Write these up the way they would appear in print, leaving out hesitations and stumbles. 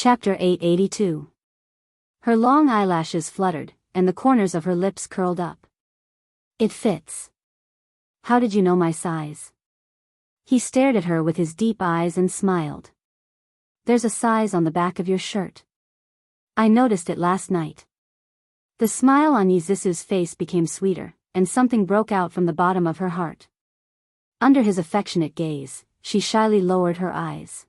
Chapter 882. Her long eyelashes fluttered, and the corners of her lips curled up. It fits. How did you know my size? He stared at her with his deep eyes and smiled. There's a size on the back of your shirt. I noticed it last night. The smile on Yizisu's face became sweeter, and something broke out from the bottom of her heart. Under his affectionate gaze, she shyly lowered her eyes.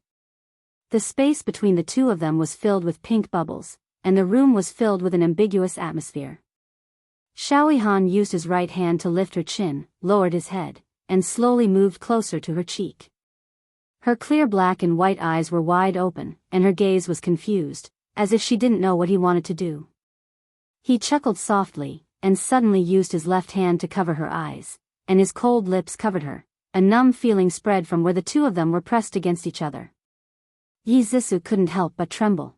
The space between the two of them was filled with pink bubbles, and the room was filled with an ambiguous atmosphere. Xiaoyihan used his right hand to lift her chin, lowered his head, and slowly moved closer to her cheek. Her clear black and white eyes were wide open, and her gaze was confused, as if she didn't know what he wanted to do. He chuckled softly, and suddenly used his left hand to cover her eyes, and his cold lips covered her. A numb feeling spread from where the two of them were pressed against each other. Yizisu couldn't help but tremble.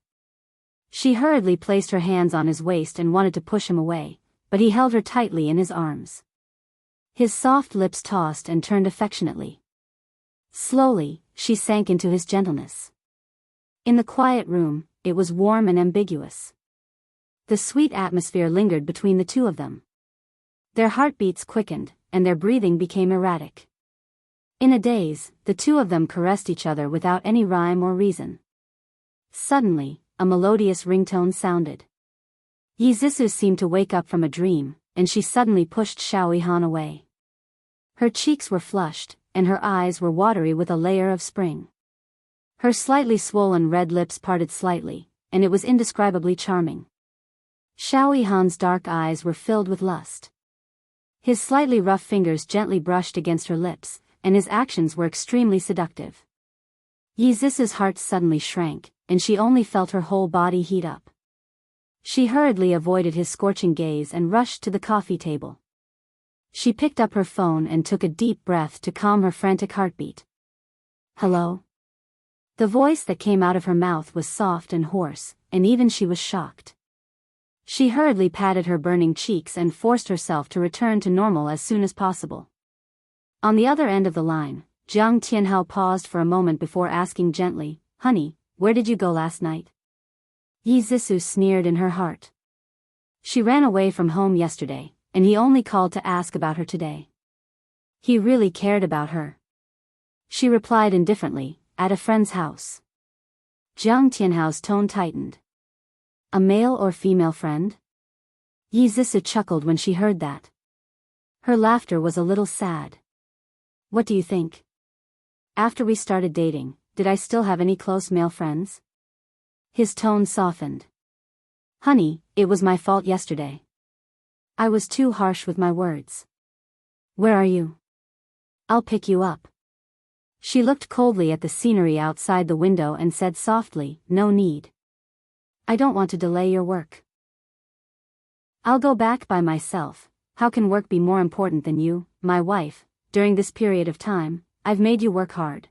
She hurriedly placed her hands on his waist and wanted to push him away, but he held her tightly in his arms. His soft lips tossed and turned affectionately. Slowly, she sank into his gentleness. In the quiet room, it was warm and ambiguous. The sweet atmosphere lingered between the two of them. Their heartbeats quickened, and their breathing became erratic. In a daze, the two of them caressed each other without any rhyme or reason. Suddenly, a melodious ringtone sounded. Yizisu seemed to wake up from a dream, and she suddenly pushed Xiaoyihan away. Her cheeks were flushed, and her eyes were watery with a layer of spring. Her slightly swollen red lips parted slightly, and it was indescribably charming. Xiaoyihan's dark eyes were filled with lust. His slightly rough fingers gently brushed against her lips, and his actions were extremely seductive. Yizisu's heart suddenly shrank, and she only felt her whole body heat up. She hurriedly avoided his scorching gaze and rushed to the coffee table. She picked up her phone and took a deep breath to calm her frantic heartbeat. Hello? The voice that came out of her mouth was soft and hoarse, and even she was shocked. She hurriedly patted her burning cheeks and forced herself to return to normal as soon as possible. On the other end of the line, Jiang Tianhao paused for a moment before asking gently, Honey, where did you go last night? Yizisu sneered in her heart. She ran away from home yesterday, and he only called to ask about her today. He really cared about her. She replied indifferently, at a friend's house. Jiang Tianhao's tone tightened. A male or female friend? Yizisu chuckled when she heard that. Her laughter was a little sad. What do you think? After we started dating, did I still have any close male friends? His tone softened. Honey, it was my fault yesterday. I was too harsh with my words. Where are you? I'll pick you up. She looked coldly at the scenery outside the window and said softly, No need. I don't want to delay your work. I'll go back by myself. How can work be more important than you, my wife? During this period of time, I've made you work hard.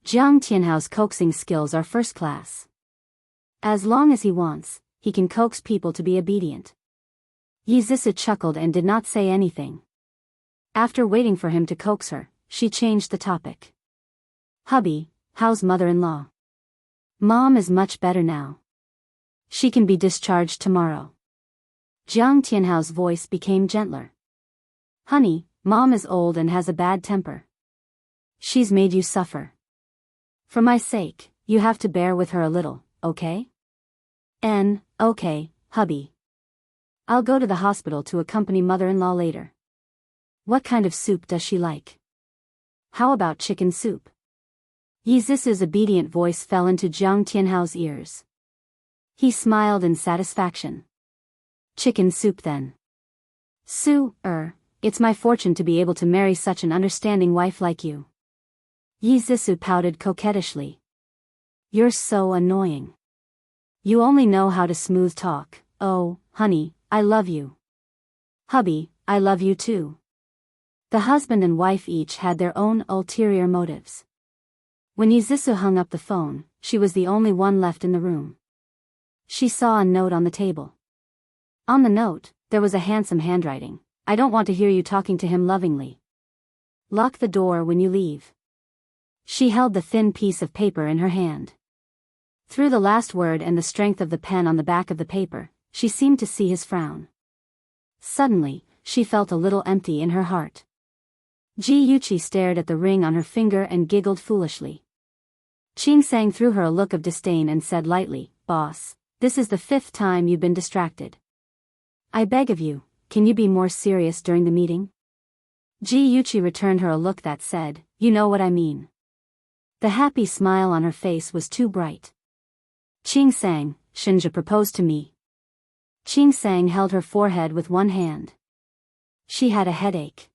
Jiang Tianhao's coaxing skills are first class. As long as he wants, he can coax people to be obedient. Yizisu chuckled and did not say anything. After waiting for him to coax her, she changed the topic. Hubby, how's mother-in-law? Mom is much better now. She can be discharged tomorrow. Jiang Tianhao's voice became gentler. Honey, Mom is old and has a bad temper. She's made you suffer. For my sake, you have to bear with her a little, okay? Okay, hubby. I'll go to the hospital to accompany mother-in-law later. What kind of soup does she like? How about chicken soup? Yizisu's obedient voice fell into Jiang Tianhao's ears. He smiled in satisfaction. Chicken soup then. It's my fortune to be able to marry such an understanding wife like you. Yizisu pouted coquettishly. You're so annoying. You only know how to smooth talk. Oh, honey, I love you. Hubby, I love you too. The husband and wife each had their own ulterior motives. When Yizisu hung up the phone, she was the only one left in the room. She saw a note on the table. On the note, there was a handsome handwriting. I don't want to hear you talking to him lovingly. Lock the door when you leave. She held the thin piece of paper in her hand. Through the last word and the strength of the pen on the back of the paper, she seemed to see his frown. Suddenly, she felt a little empty in her heart. Yuchi stared at the ring on her finger and giggled foolishly. Sang threw her a look of disdain and said lightly, "Boss, this is the 5th time you've been distracted. I beg of you, can you be more serious during the meeting?" Yuchi returned her a look that said, "You know what I mean." The happy smile on her face was too bright. Sang, "Shinja proposed to me." Sang held her forehead with one hand. She had a headache.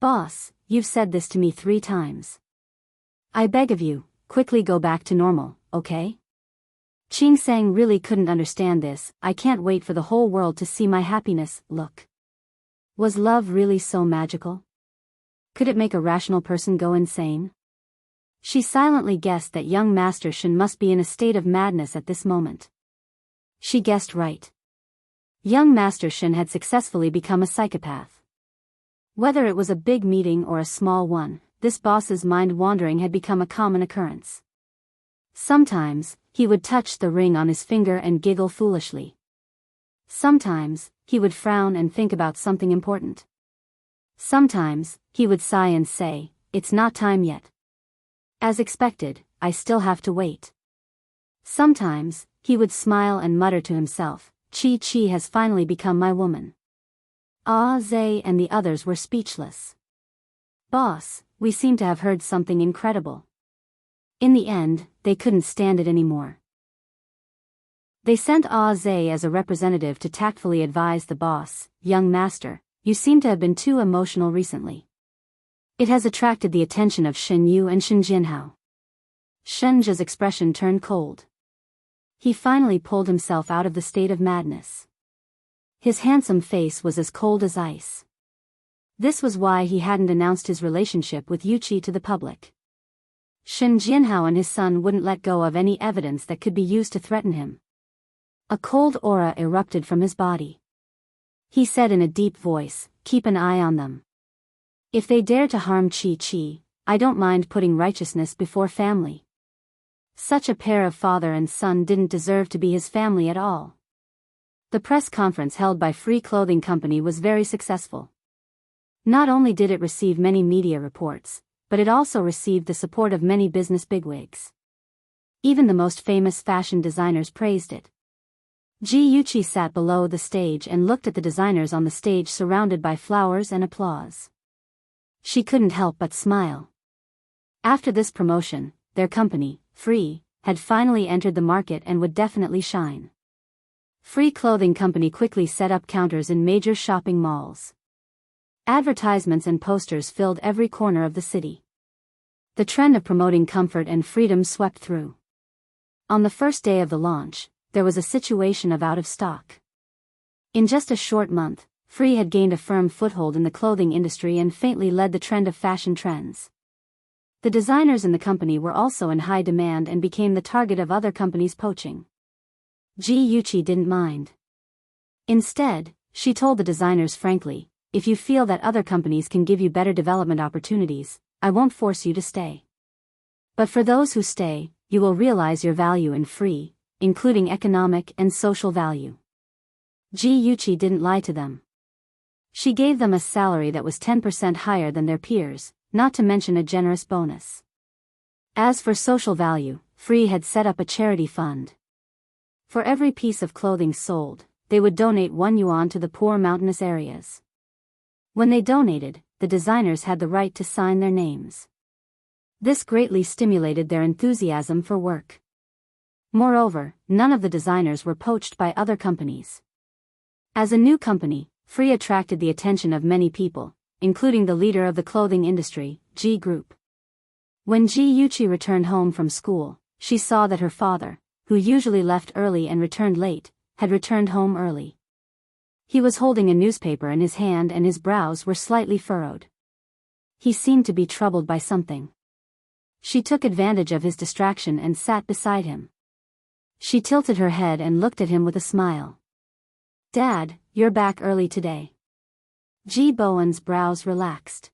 "Boss, you've said this to me 3 times. I beg of you, quickly go back to normal, okay?" Sang really couldn't understand this. "I can't wait for the whole world to see my happiness, look." Was love really so magical? Could it make a rational person go insane? She silently guessed that young Master Shin must be in a state of madness at this moment. She guessed right. Young Master Shin had successfully become a psychopath. Whether it was a big meeting or a small one, this boss's mind-wandering had become a common occurrence. Sometimes, he would touch the ring on his finger and giggle foolishly. Sometimes, he would frown and think about something important. Sometimes, he would sigh and say, "It's not time yet. As expected, I still have to wait." Sometimes, he would smile and mutter to himself, Chi has finally become my woman." Zay and the others were speechless. "Boss, we seem to have heard something incredible." In the end, they couldn't stand it anymore. They sent Zay as a representative to tactfully advise the boss, "Young master, you seem to have been too emotional recently. It has attracted the attention of Shin Yu and Shin Jinhao." Shinja's expression turned cold. He finally pulled himself out of the state of madness. His handsome face was as cold as ice. This was why he hadn't announced his relationship with Yuchi to the public. Shin Jinhao and his son wouldn't let go of any evidence that could be used to threaten him. A cold aura erupted from his body. He said in a deep voice, "Keep an eye on them. If they dare to harm Chi, I don't mind putting righteousness before family." Such a pair of father and son didn't deserve to be his family at all. The press conference held by Free Clothing Company was very successful. Not only did it receive many media reports, but it also received the support of many business bigwigs. Even the most famous fashion designers praised it. Yuchi sat below the stage and looked at the designers on the stage surrounded by flowers and applause. She couldn't help but smile. After this promotion, their company, Free, had finally entered the market and would definitely shine. Free Clothing Company quickly set up counters in major shopping malls. Advertisements and posters filled every corner of the city. The trend of promoting comfort and freedom swept through. On the first day of the launch, there was a situation of out of stock. In just a short month, Free had gained a firm foothold in the clothing industry and faintly led the trend of fashion trends. The designers in the company were also in high demand and became the target of other companies poaching. Yuchi didn't mind. Instead, she told the designers frankly, "If you feel that other companies can give you better development opportunities, I won't force you to stay. But for those who stay, you will realize your value in Free, including economic and social value." Yuchi didn't lie to them. She gave them a salary that was 10% higher than their peers, not to mention a generous bonus. As for social value, Free had set up a charity fund. For every piece of clothing sold, they would donate 1 yuan to the poor mountainous areas. When they donated, the designers had the right to sign their names. This greatly stimulated their enthusiasm for work. Moreover, none of the designers were poached by other companies. As a new company, Free attracted the attention of many people, including the leader of the clothing industry, G Group. When Yuchi returned home from school, she saw that her father, who usually left early and returned late, had returned home early. He was holding a newspaper in his hand and his brows were slightly furrowed. He seemed to be troubled by something. She took advantage of his distraction and sat beside him. She tilted her head and looked at him with a smile. "Dad, you're back early today." Bowen's brows relaxed.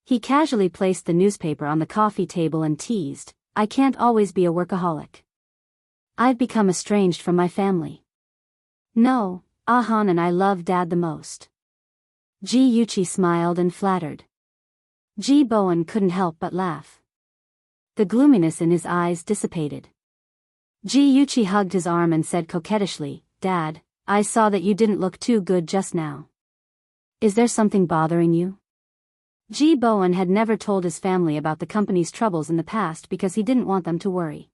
He casually placed the newspaper on the coffee table and teased, I can't always be a workaholic. I've become estranged from my family. No, Ahan and I love Dad the most. Ji Yuchi smiled and flattered. Ji Bowen couldn't help but laugh. The gloominess in his eyes dissipated. Ji Yuchi hugged his arm and said coquettishly, Dad, I saw that you didn't look too good just now. Is there something bothering you? Ji Bowen had never told his family about the company's troubles in the past because he didn't want them to worry.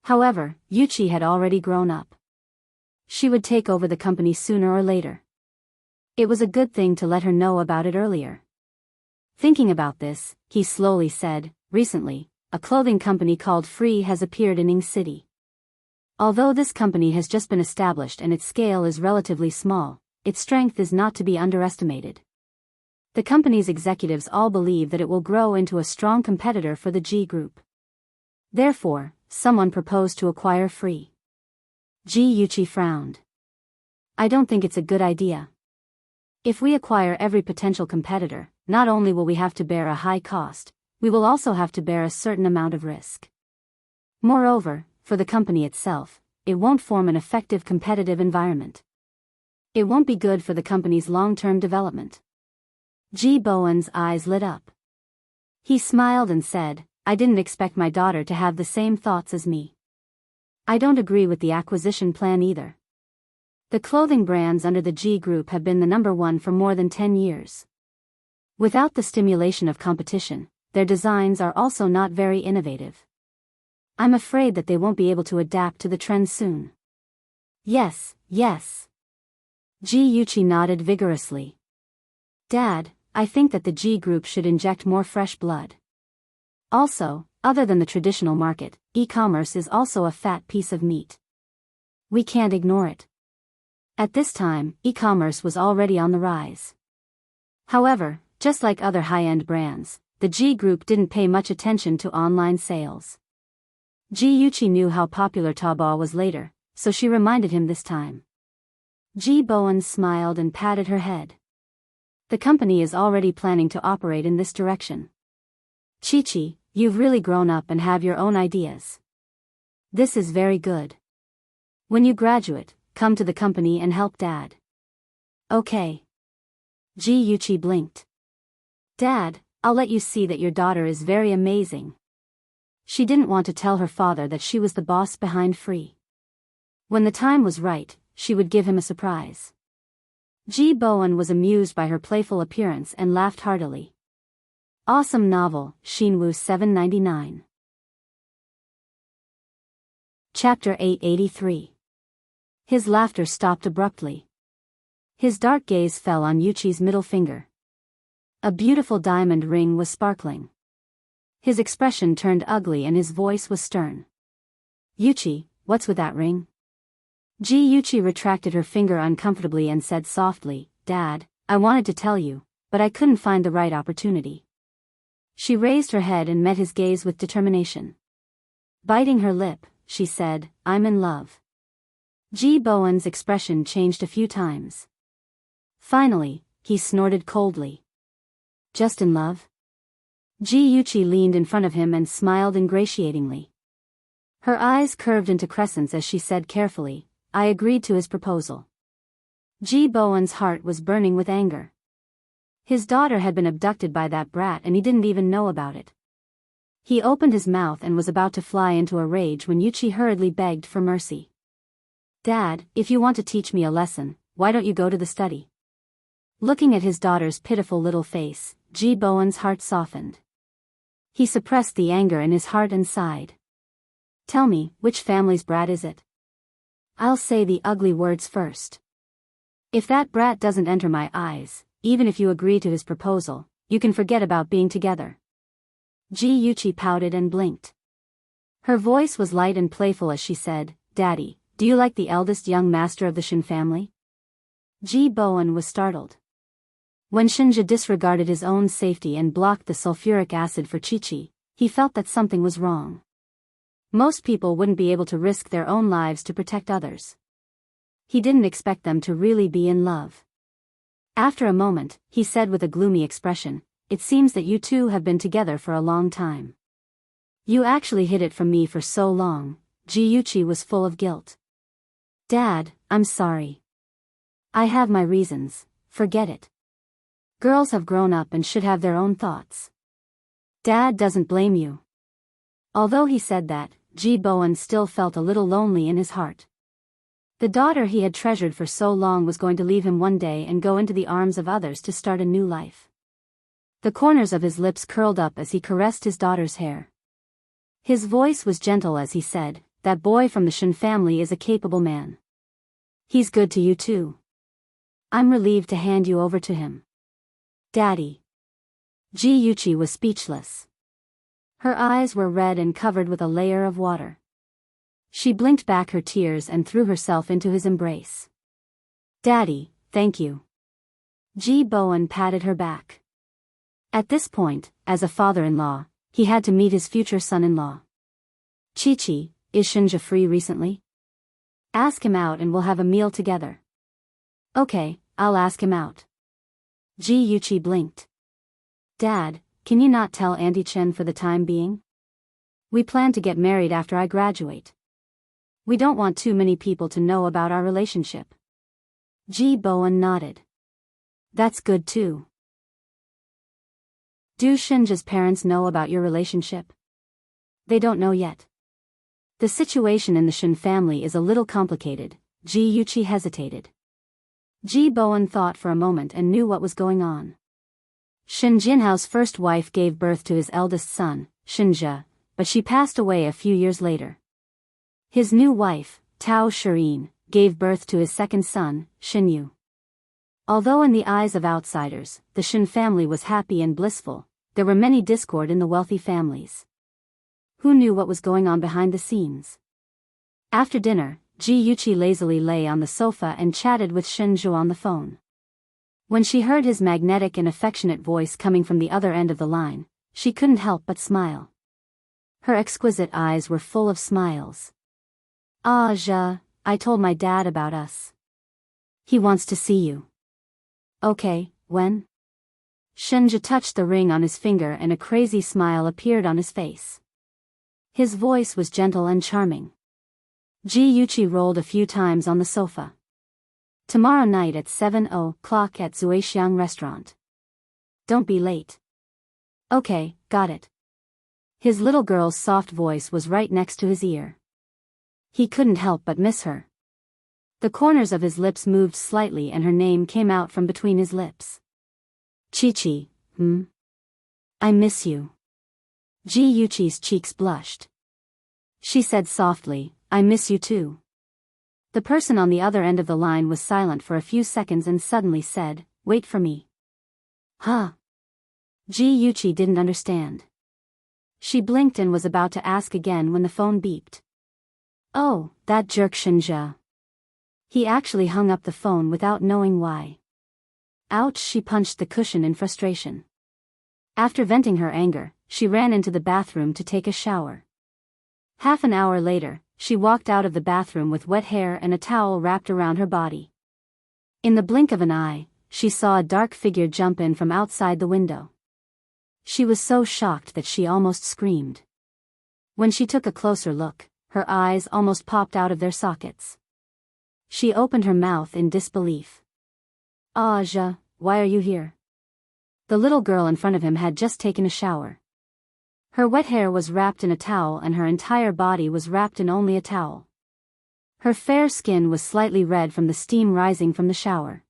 However, Yuchi had already grown up. She would take over the company sooner or later. It was a good thing to let her know about it earlier. Thinking about this, he slowly said, recently, a clothing company called Free has appeared in Ing City. Although this company has just been established and its scale is relatively small, its strength is not to be underestimated. The company's executives all believe that it will grow into a strong competitor for the G Group. Therefore, someone proposed to acquire Free. Ji Yuchi frowned. I don't think it's a good idea. If we acquire every potential competitor, not only will we have to bear a high cost, we will also have to bear a certain amount of risk. Moreover, for the company itself, it won't form an effective competitive environment. It won't be good for the company's long-term development. Ji Bowen's eyes lit up. He smiled and said, I didn't expect my daughter to have the same thoughts as me. I don't agree with the acquisition plan either. The clothing brands under the G Group have been the #1 for more than 10 years. Without the stimulation of competition, their designs are also not very innovative. I'm afraid that they won't be able to adapt to the trends soon. Yes, yes. Ji Yuchi nodded vigorously. Dad, I think that the G Group should inject more fresh blood. Also, other than the traditional market, e-commerce is also a fat piece of meat. We can't ignore it. At this time, e-commerce was already on the rise. However, just like other high-end brands, the G Group didn't pay much attention to online sales. Ji Yuchi knew how popular Taobao was later, so she reminded him this time. Ji Bowen smiled and patted her head. The company is already planning to operate in this direction. Chi-Chi, you've really grown up and have your own ideas. This is very good. When you graduate, come to the company and help Dad. Okay. Ji Yuchi blinked. Dad, I'll let you see that your daughter is very amazing. She didn't want to tell her father that she was the boss behind Free. When the time was right, she would give him a surprise. Ji Bowen was amused by her playful appearance and laughed heartily. Awesome novel, Shinwoo 799. Chapter 883. His laughter stopped abruptly. His dark gaze fell on Yuchi's middle finger. A beautiful diamond ring was sparkling. His expression turned ugly and his voice was stern. Yuchi, what's with that ring? Ji Yuchi retracted her finger uncomfortably and said softly, Dad, I wanted to tell you, but I couldn't find the right opportunity. She raised her head and met his gaze with determination. Biting her lip, she said, I'm in love. Ji Bowen's expression changed a few times. Finally, he snorted coldly. Just in love? Ji Yuchi leaned in front of him and smiled ingratiatingly. Her eyes curved into crescents as she said carefully, I agreed to his proposal. Ji Bowen's heart was burning with anger. His daughter had been abducted by that brat and he didn't even know about it. He opened his mouth and was about to fly into a rage when Yuchi hurriedly begged for mercy. Dad, if you want to teach me a lesson, why don't you go to the study? Looking at his daughter's pitiful little face, Ji Bowen's heart softened. He suppressed the anger in his heart and sighed. Tell me, which family's brat is it? I'll say the ugly words first. If that brat doesn't enter my eyes, even if you agree to his proposal, you can forget about being together. Ji Yuchi pouted and blinked. Her voice was light and playful as she said, Daddy, do you like the eldest young master of the Shin family? Ji Bowen was startled. When Shinja disregarded his own safety and blocked the sulfuric acid for Chi-Chi, he felt that something was wrong. Most people wouldn't be able to risk their own lives to protect others. He didn't expect them to really be in love. After a moment, he said with a gloomy expression, It seems that you two have been together for a long time. You actually hid it from me for so long. Ji was full of guilt. Dad, I'm sorry. I have my reasons, forget it. Girls have grown up and should have their own thoughts. Dad doesn't blame you. Although he said that, Ji Bowen still felt a little lonely in his heart. The daughter he had treasured for so long was going to leave him one day and go into the arms of others to start a new life. The corners of his lips curled up as he caressed his daughter's hair. His voice was gentle as he said, "That boy from the Shin family is a capable man. He's good to you too. I'm relieved to hand you over to him." Daddy. Ji was speechless. Her eyes were red and covered with a layer of water. She blinked back her tears and threw herself into his embrace. Daddy, thank you. Ji Bowen patted her back. At this point, as a father-in-law, he had to meet his future son-in-law. Chi, is Shinja free recently? Ask him out and we'll have a meal together. Okay, I'll ask him out. Ji blinked. Dad, can you not tell Auntie Chen for the time being? We plan to get married after I graduate. We don't want too many people to know about our relationship. Ji Bowen nodded. That's good too. Do Shinja's parents know about your relationship? They don't know yet. The situation in the Shin family is a little complicated. Ji hesitated. Ji Bowen thought for a moment and knew what was going on. Shin Jinhao's first wife gave birth to his eldest son, Shinja, but she passed away a few years later. His new wife, Tao Shirin, gave birth to his second son, Shinyu. Although in the eyes of outsiders, the Shin family was happy and blissful, there were many discord in the wealthy families. Who knew what was going on behind the scenes? After dinner, Ji lazily lay on the sofa and chatted with Shinju on the phone. When she heard his magnetic and affectionate voice coming from the other end of the line, she couldn't help but smile. Her exquisite eyes were full of smiles. Ja, I told my dad about us. He wants to see you. Okay, when? Shinja touched the ring on his finger and a crazy smile appeared on his face. His voice was gentle and charming. Ji rolled a few times on the sofa. Tomorrow night at 7:00 at Zuixiang restaurant. Don't be late. Okay, got it. His little girl's soft voice was right next to his ear. He couldn't help but miss her. The corners of his lips moved slightly and her name came out from between his lips. Chi, I miss you. Ji cheeks blushed. She said softly, I miss you too. The person on the other end of the line was silent for a few seconds and suddenly said, wait for me. Huh? Ji didn't understand. She blinked and was about to ask again when the phone beeped. Oh, that jerk Shinja. He actually hung up the phone without knowing why. Ouch, she punched the cushion in frustration. After venting her anger, she ran into the bathroom to take a shower. Half an hour later, she walked out of the bathroom with wet hair and a towel wrapped around her body. In the blink of an eye, she saw a dark figure jump in from outside the window. She was so shocked that she almost screamed. When she took a closer look, her eyes almost popped out of their sockets. She opened her mouth in disbelief. Ja, why are you here? The little girl in front of him had just taken a shower. Her wet hair was wrapped in a towel and her entire body was wrapped in only a towel. Her fair skin was slightly red from the steam rising from the shower.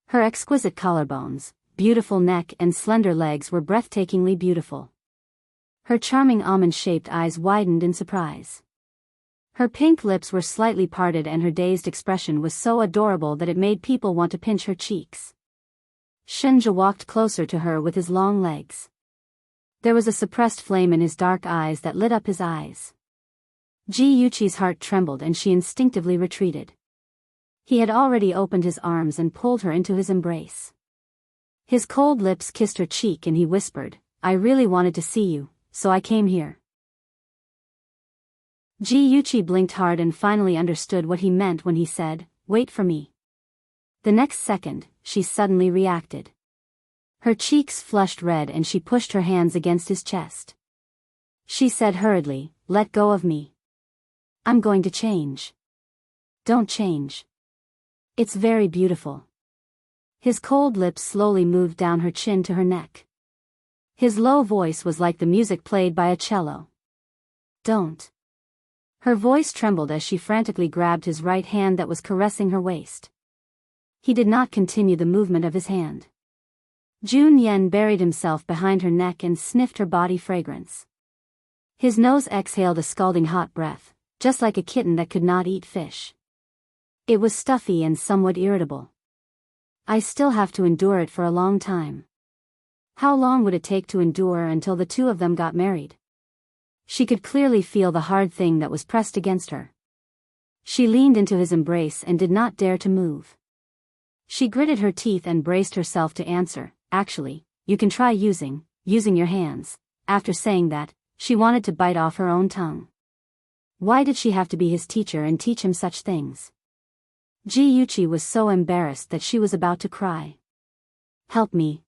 Her exquisite collarbones, beautiful neck and slender legs were breathtakingly beautiful. Her charming almond-shaped eyes widened in surprise. Her pink lips were slightly parted and her dazed expression was so adorable that it made people want to pinch her cheeks. Shinja walked closer to her with his long legs. There was a suppressed flame in his dark eyes that lit up his eyes. Ji heart trembled and she instinctively retreated. He had already opened his arms and pulled her into his embrace. His cold lips kissed her cheek and he whispered, I really wanted to see you, so I came here. Ji blinked hard and finally understood what he meant when he said, wait for me. The next second, she suddenly reacted. Her cheeks flushed red and she pushed her hands against his chest. She said hurriedly, "Let go of me. I'm going to change." "Don't change. It's very beautiful." His cold lips slowly moved down her chin to her neck. His low voice was like the music played by a cello. "Don't." Her voice trembled as she frantically grabbed his right hand that was caressing her waist. He did not continue the movement of his hand. Jun Yen buried himself behind her neck and sniffed her body fragrance. His nose exhaled a scalding hot breath, just like a kitten that could not eat fish. It was stuffy and somewhat irritable. "I still have to endure it for a long time." How long would it take to endure until the two of them got married? She could clearly feel the hard thing that was pressed against her. She leaned into his embrace and did not dare to move. She gritted her teeth and braced herself to answer, "Actually, you can try using your hands." After saying that, she wanted to bite off her own tongue. Why did she have to be his teacher and teach him such things? Ji Yuchi was so embarrassed that she was about to cry. "Help me."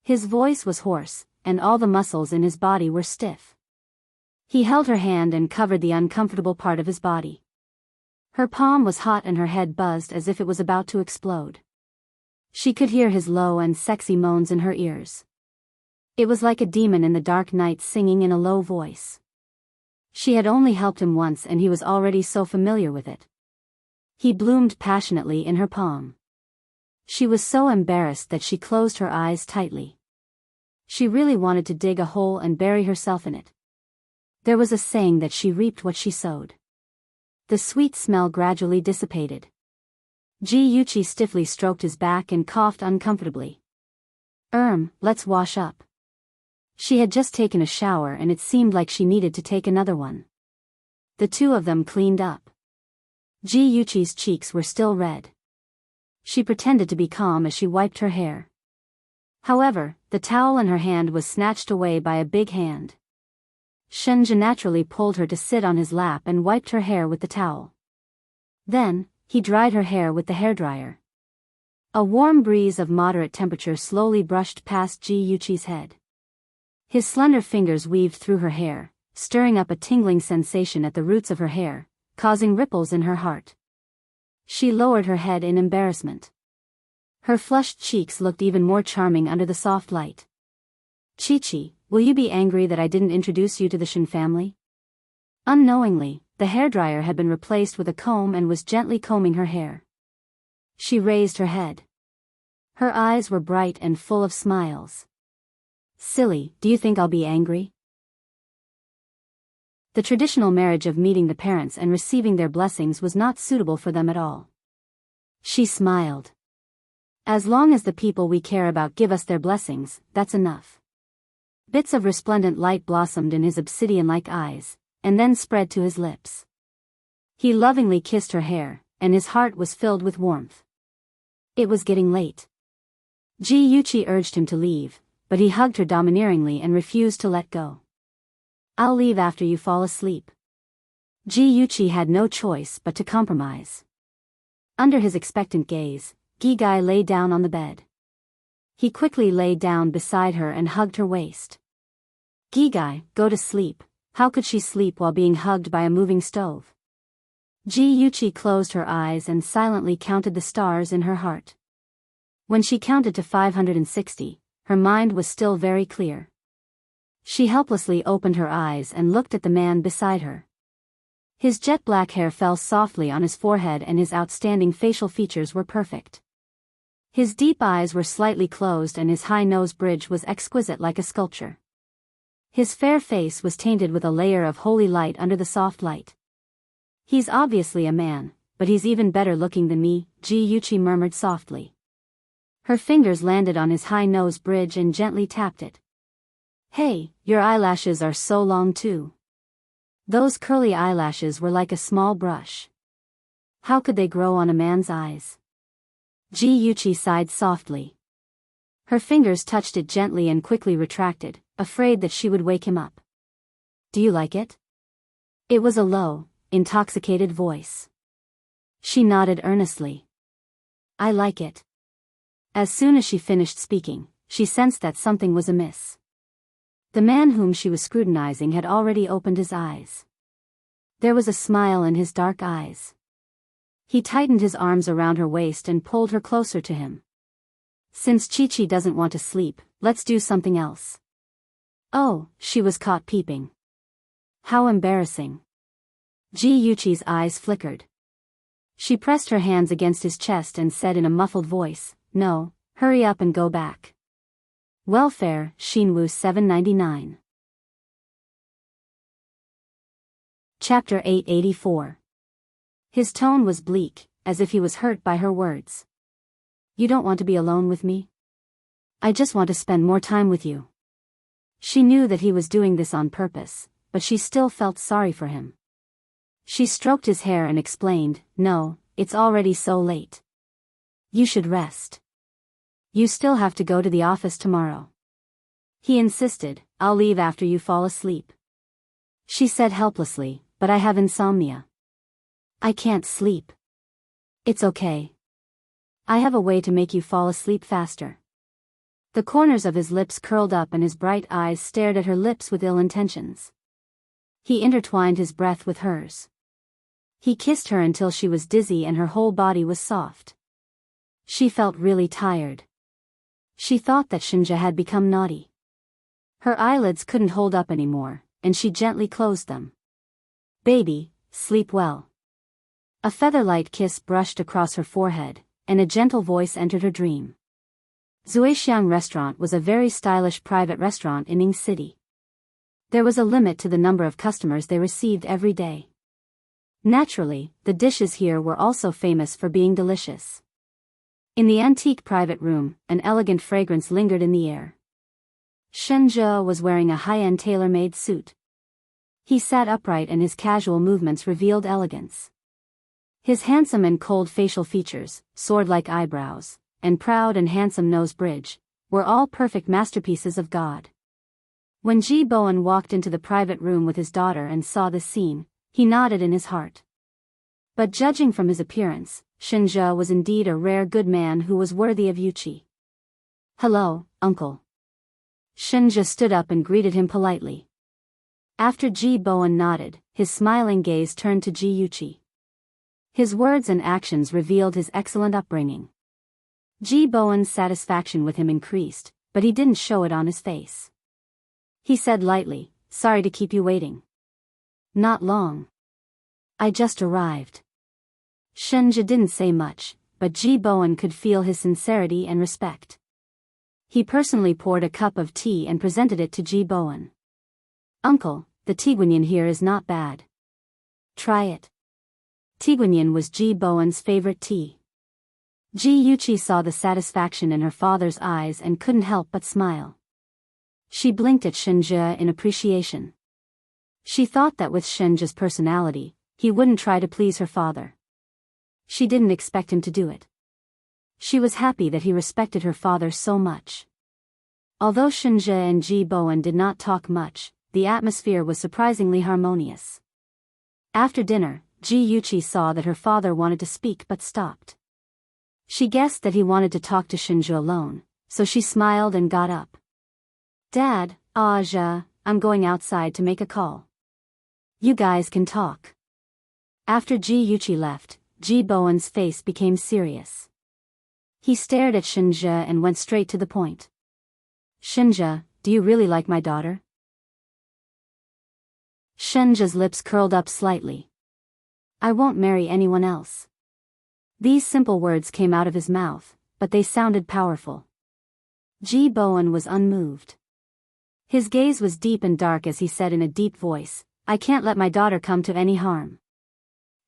His voice was hoarse, and all the muscles in his body were stiff. He held her hand and covered the uncomfortable part of his body. Her palm was hot and her head buzzed as if it was about to explode. She could hear his low and sexy moans in her ears. It was like a demon in the dark night singing in a low voice. She had only helped him once and he was already so familiar with it. He bloomed passionately in her palm. She was so embarrassed that she closed her eyes tightly. She really wanted to dig a hole and bury herself in it. There was a saying that she reaped what she sowed. The sweet smell gradually dissipated. Ji Yuchi stiffly stroked his back and coughed uncomfortably. Let's wash up." She had just taken a shower and it seemed like she needed to take another one. The two of them cleaned up. Ji Yuchi's cheeks were still red. She pretended to be calm as she wiped her hair. However, the towel in her hand was snatched away by a big hand. Shenja naturally pulled her to sit on his lap and wiped her hair with the towel. Then, he dried her hair with the hairdryer. A warm breeze of moderate temperature slowly brushed past Ji Yuchi's head. His slender fingers weaved through her hair, stirring up a tingling sensation at the roots of her hair, causing ripples in her heart. She lowered her head in embarrassment. Her flushed cheeks looked even more charming under the soft light. "Chi-Chi, will you be angry that I didn't introduce you to the Shin family?" Unknowingly, the hairdryer had been replaced with a comb and was gently combing her hair. She raised her head. Her eyes were bright and full of smiles. "Silly, do you think I'll be angry?" The traditional marriage of meeting the parents and receiving their blessings was not suitable for them at all. She smiled. "As long as the people we care about give us their blessings, that's enough." Bits of resplendent light blossomed in his obsidian-like eyes, and then spread to his lips. He lovingly kissed her hair, and his heart was filled with warmth. It was getting late. Ji Yuchi urged him to leave, but he hugged her domineeringly and refused to let go. "I'll leave after you fall asleep." Ji Yuchi had no choice but to compromise. Under his expectant gaze, Gigai lay down on the bed. He quickly lay down beside her and hugged her waist. "Gigai, go to sleep." How could she sleep while being hugged by a moving stove? Ji Yuchi closed her eyes and silently counted the stars in her heart. When she counted to 560, her mind was still very clear. She helplessly opened her eyes and looked at the man beside her. His jet-black hair fell softly on his forehead and his outstanding facial features were perfect. His deep eyes were slightly closed and his high nose bridge was exquisite like a sculpture. His fair face was tainted with a layer of holy light under the soft light. "He's obviously a man, but he's even better looking than me," Ji Yuchi murmured softly. Her fingers landed on his high nose bridge and gently tapped it. "Hey, your eyelashes are so long too." Those curly eyelashes were like a small brush. How could they grow on a man's eyes? Ji Yuchi sighed softly. Her fingers touched it gently and quickly retracted, afraid that she would wake him up. "Do you like it?" It was a low, intoxicated voice. She nodded earnestly. "I like it." As soon as she finished speaking, she sensed that something was amiss. The man whom she was scrutinizing had already opened his eyes. There was a smile in his dark eyes. He tightened his arms around her waist and pulled her closer to him. Since Chi-Chi doesn't want to sleep, let's do something else. Oh, she was caught peeping. How embarrassing. Ji Yuchi's eyes flickered. She pressed her hands against his chest and said in a muffled voice, "No, hurry up and go back." Welfare, Shinwoo 799. Chapter 884. His tone was bleak, as if he was hurt by her words. "You don't want to be alone with me? I just want to spend more time with you." She knew that he was doing this on purpose, but she still felt sorry for him. She stroked his hair and explained, "No, it's already so late. You should rest. You still have to go to the office tomorrow." He insisted, "I'll leave after you fall asleep." She said helplessly, "But I have insomnia. I can't sleep." "It's okay. I have a way to make you fall asleep faster." The corners of his lips curled up and his bright eyes stared at her lips with ill intentions. He intertwined his breath with hers. He kissed her until she was dizzy and her whole body was soft. She felt really tired. She thought that Shinja had become naughty. Her eyelids couldn't hold up anymore, and she gently closed them. "Baby, sleep well." A feather-light kiss brushed across her forehead, and a gentle voice entered her dream. Zuexiang Restaurant was a very stylish private restaurant in Ning City. There was a limit to the number of customers they received every day. Naturally, the dishes here were also famous for being delicious. In the antique private room, an elegant fragrance lingered in the air. Shenja was wearing a high-end tailor-made suit. He sat upright and his casual movements revealed elegance. His handsome and cold facial features, sword-like eyebrows, and proud and handsome nose bridge, were all perfect masterpieces of God. When Ji Bowen walked into the private room with his daughter and saw this scene, he nodded in his heart. But judging from his appearance, Shinja was indeed a rare good man who was worthy of Yuchi. "Hello, uncle." Shinja stood up and greeted him politely. After Ji Bowen nodded, his smiling gaze turned to Ji Yuchi. His words and actions revealed his excellent upbringing. Ji Bowen's satisfaction with him increased, but he didn't show it on his face. He said lightly, "Sorry to keep you waiting." "Not long. I just arrived." Shinja didn't say much, but Ji Bowen could feel his sincerity and respect. He personally poured a cup of tea and presented it to Ji Bowen. "Uncle, the tiguanyin here is not bad. Try it." Tiguanyin was Ji Bowen's favorite tea. Ji Yuchi saw the satisfaction in her father's eyes and couldn't help but smile. She blinked at Shinja in appreciation. She thought that with Shinja's personality, he wouldn't try to please her father. She didn't expect him to do it. She was happy that he respected her father so much. Although Shinja and Ji Bowen did not talk much, the atmosphere was surprisingly harmonious. After dinner, Ji Yuchi saw that her father wanted to speak but stopped. She guessed that he wanted to talk to Shinja alone, so she smiled and got up. "Dad, Aja, I'm going outside to make a call. You guys can talk." After Ji Yuchi left, Ji Bowen's face became serious. He stared at Shinja and went straight to the point. "Shinja, do you really like my daughter?" Shinja's lips curled up slightly. "I won't marry anyone else." These simple words came out of his mouth, but they sounded powerful. Ji Bowen was unmoved. His gaze was deep and dark as he said in a deep voice, "I can't let my daughter come to any harm.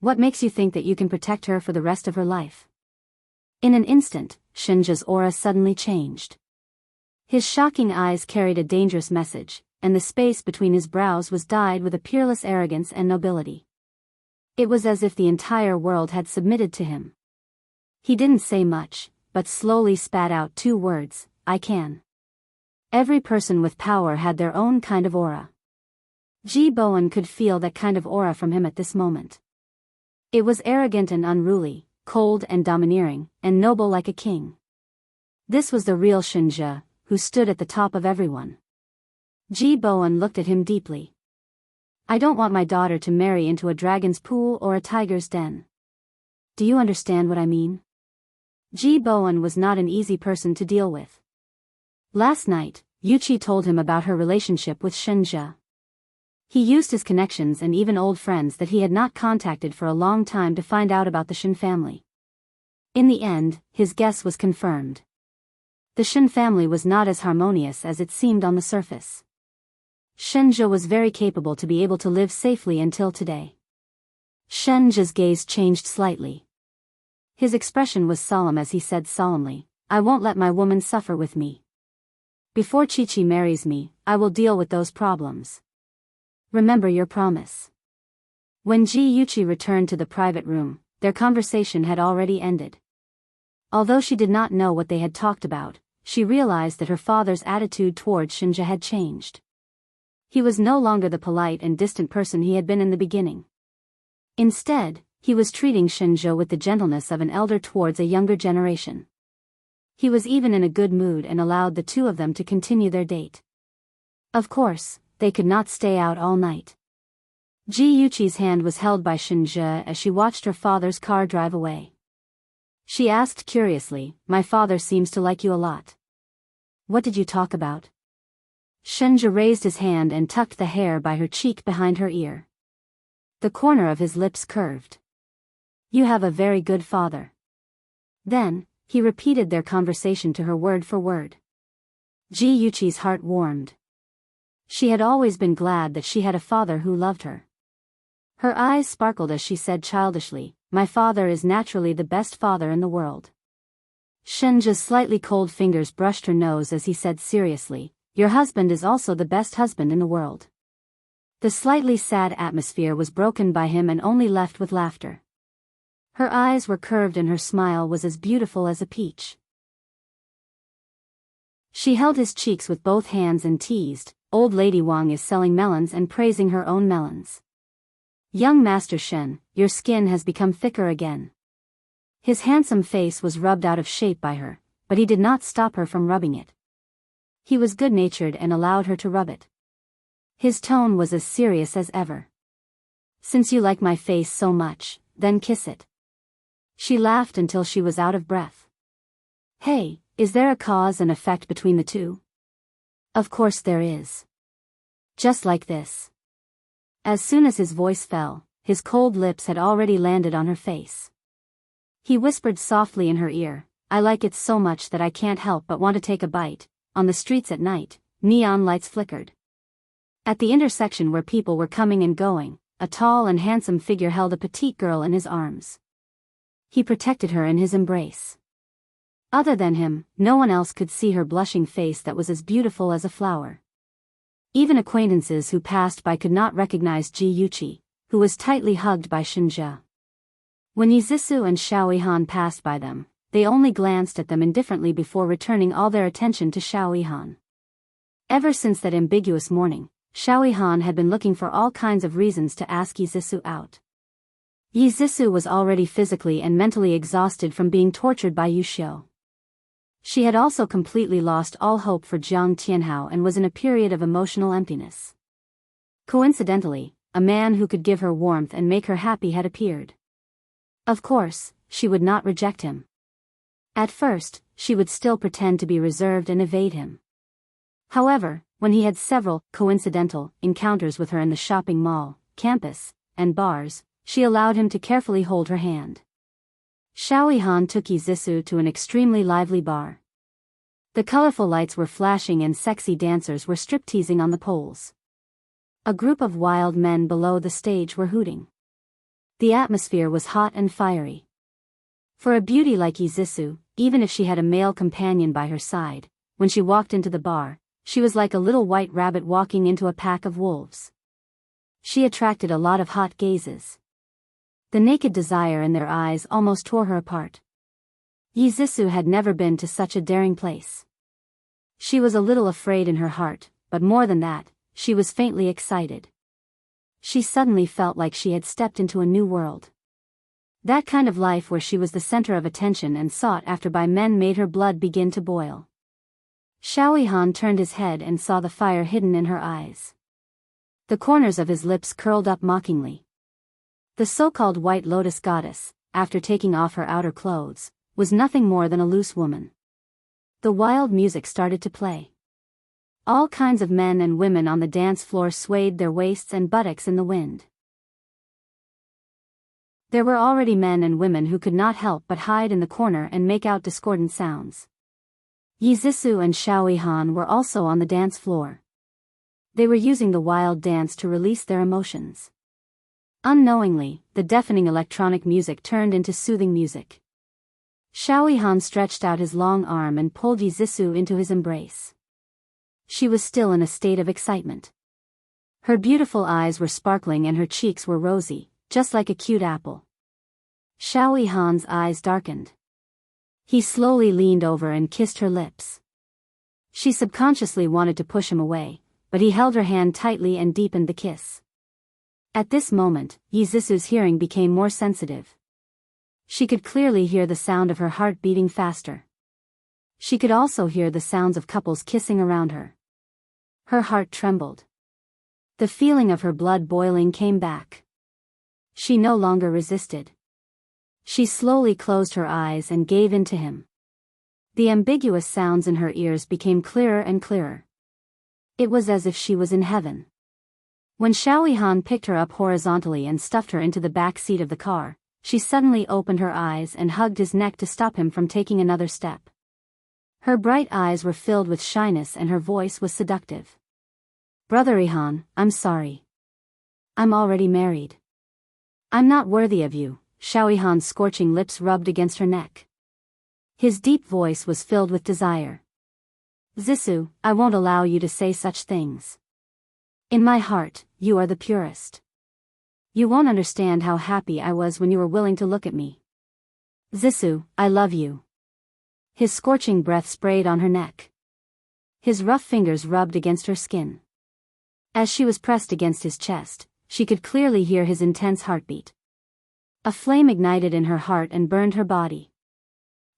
What makes you think that you can protect her for the rest of her life?" In an instant, Shinja's aura suddenly changed. His shocking eyes carried a dangerous message, and the space between his brows was dyed with a peerless arrogance and nobility. It was as if the entire world had submitted to him. He didn't say much, but slowly spat out 2 words, "I can." Every person with power had their own kind of aura. Ji Bowen could feel that kind of aura from him at this moment. It was arrogant and unruly, cold and domineering, and noble like a king. This was the real Shinja, who stood at the top of everyone. Ji Bowen looked at him deeply. I don't want my daughter to marry into a dragon's pool or a tiger's den. Do you understand what I mean? Ji Bowen was not an easy person to deal with. Last night, Yuqi told him about her relationship with Shenjia. He used his connections and even old friends that he had not contacted for a long time to find out about the Shen family. In the end, his guess was confirmed. The Shen family was not as harmonious as it seemed on the surface. Shenjia was very capable to be able to live safely until today. Shenjia's gaze changed slightly. His expression was solemn as he said solemnly, I won't let my woman suffer with me. Before Qiqi marries me, I will deal with those problems. Remember your promise. When Ji Yuqi returned to the private room, their conversation had already ended. Although she did not know what they had talked about, she realized that her father's attitude towards Shenjia had changed. He was no longer the polite and distant person he had been in the beginning. Instead, he was treating Shenjia with the gentleness of an elder towards a younger generation. He was even in a good mood and allowed the two of them to continue their date. Of course, they could not stay out all night. Ji Yuqi's hand was held by Shenjia as she watched her father's car drive away. She asked curiously, my father seems to like you a lot. What did you talk about? Shenjia raised his hand and tucked the hair by her cheek behind her ear. The corner of his lips curved. You have a very good father. Then, he repeated their conversation to her word for word. Ji Yuqi's heart warmed. She had always been glad that she had a father who loved her. Her eyes sparkled as she said childishly, my father is naturally the best father in the world. Shenjia's slightly cold fingers brushed her nose as he said seriously, your husband is also the best husband in the world. The slightly sad atmosphere was broken by him and only left with laughter. Her eyes were curved and her smile was as beautiful as a peach. She held his cheeks with both hands and teased, Old Lady Wang is selling melons and praising her own melons. Young Master Shen, your skin has become thicker again. His handsome face was rubbed out of shape by her, but he did not stop her from rubbing it. He was good-natured and allowed her to rub it. His tone was as serious as ever. Since you like my face so much, then kiss it. She laughed until she was out of breath. Hey, is there a cause and effect between the two? Of course there is. Just like this. As soon as his voice fell, his cold lips had already landed on her face. He whispered softly in her ear, I like it so much that I can't help but want to take a bite. On the streets at night, neon lights flickered. At the intersection where people were coming and going, a tall and handsome figure held a petite girl in his arms. He protected her in his embrace. Other than him, no one else could see her blushing face that was as beautiful as a flower. Even acquaintances who passed by could not recognize Ji Yuqi, who was tightly hugged by Shenjia. When Yizisu and Xiaoyihan passed by them, they only glanced at them indifferently before returning all their attention to Xiaoyihan. Ever since that ambiguous morning, Xiaoyihan had been looking for all kinds of reasons to ask Yizisu out. Yizisu was already physically and mentally exhausted from being tortured by Yuxiu. She had also completely lost all hope for Jiang Tianhao and was in a period of emotional emptiness. Coincidentally, a man who could give her warmth and make her happy had appeared. Of course, she would not reject him. At first, she would still pretend to be reserved and evade him. However, when he had several coincidental encounters with her in the shopping mall, campus, and bars, she allowed him to carefully hold her hand. Xiaoyihan took Yizisu to an extremely lively bar. The colorful lights were flashing and sexy dancers were stripteasing on the poles. A group of wild men below the stage were hooting. The atmosphere was hot and fiery. For a beauty like Yizisu, even if she had a male companion by her side, when she walked into the bar, she was like a little white rabbit walking into a pack of wolves. She attracted a lot of hot gazes. The naked desire in their eyes almost tore her apart. Yizisu had never been to such a daring place. She was a little afraid in her heart, but more than that, she was faintly excited. She suddenly felt like she had stepped into a new world. That kind of life where she was the center of attention and sought after by men made her blood begin to boil. Xiaoyihan turned his head and saw the fire hidden in her eyes. The corners of his lips curled up mockingly. The so-called White Lotus goddess, after taking off her outer clothes, was nothing more than a loose woman. The wild music started to play. All kinds of men and women on the dance floor swayed their waists and buttocks in the wind. There were already men and women who could not help but hide in the corner and make out discordant sounds. Yizisu and Xiaoyihan were also on the dance floor. They were using the wild dance to release their emotions. Unknowingly, the deafening electronic music turned into soothing music. Xiaoyihan stretched out his long arm and pulled Yizisu into his embrace. She was still in a state of excitement. Her beautiful eyes were sparkling and her cheeks were rosy, just like a cute apple. Xiaoyihan's eyes darkened. He slowly leaned over and kissed her lips. She subconsciously wanted to push him away, but he held her hand tightly and deepened the kiss. At this moment, Yizisu's hearing became more sensitive. She could clearly hear the sound of her heart beating faster. She could also hear the sounds of couples kissing around her. Her heart trembled. The feeling of her blood boiling came back. She no longer resisted. She slowly closed her eyes and gave in to him. The ambiguous sounds in her ears became clearer and clearer. It was as if she was in heaven. When Xiaoyihan picked her up horizontally and stuffed her into the back seat of the car, she suddenly opened her eyes and hugged his neck to stop him from taking another step. Her bright eyes were filled with shyness and her voice was seductive. "Brother Ihan, I'm sorry. I'm already married. I'm not worthy of you." Xiaoyihan's scorching lips rubbed against her neck. His deep voice was filled with desire. "Zisu, I won't allow you to say such things. In my heart, you are the purest. You won't understand how happy I was when you were willing to look at me. Zisu, I love you." His scorching breath sprayed on her neck. His rough fingers rubbed against her skin. As she was pressed against his chest, she could clearly hear his intense heartbeat. A flame ignited in her heart and burned her body.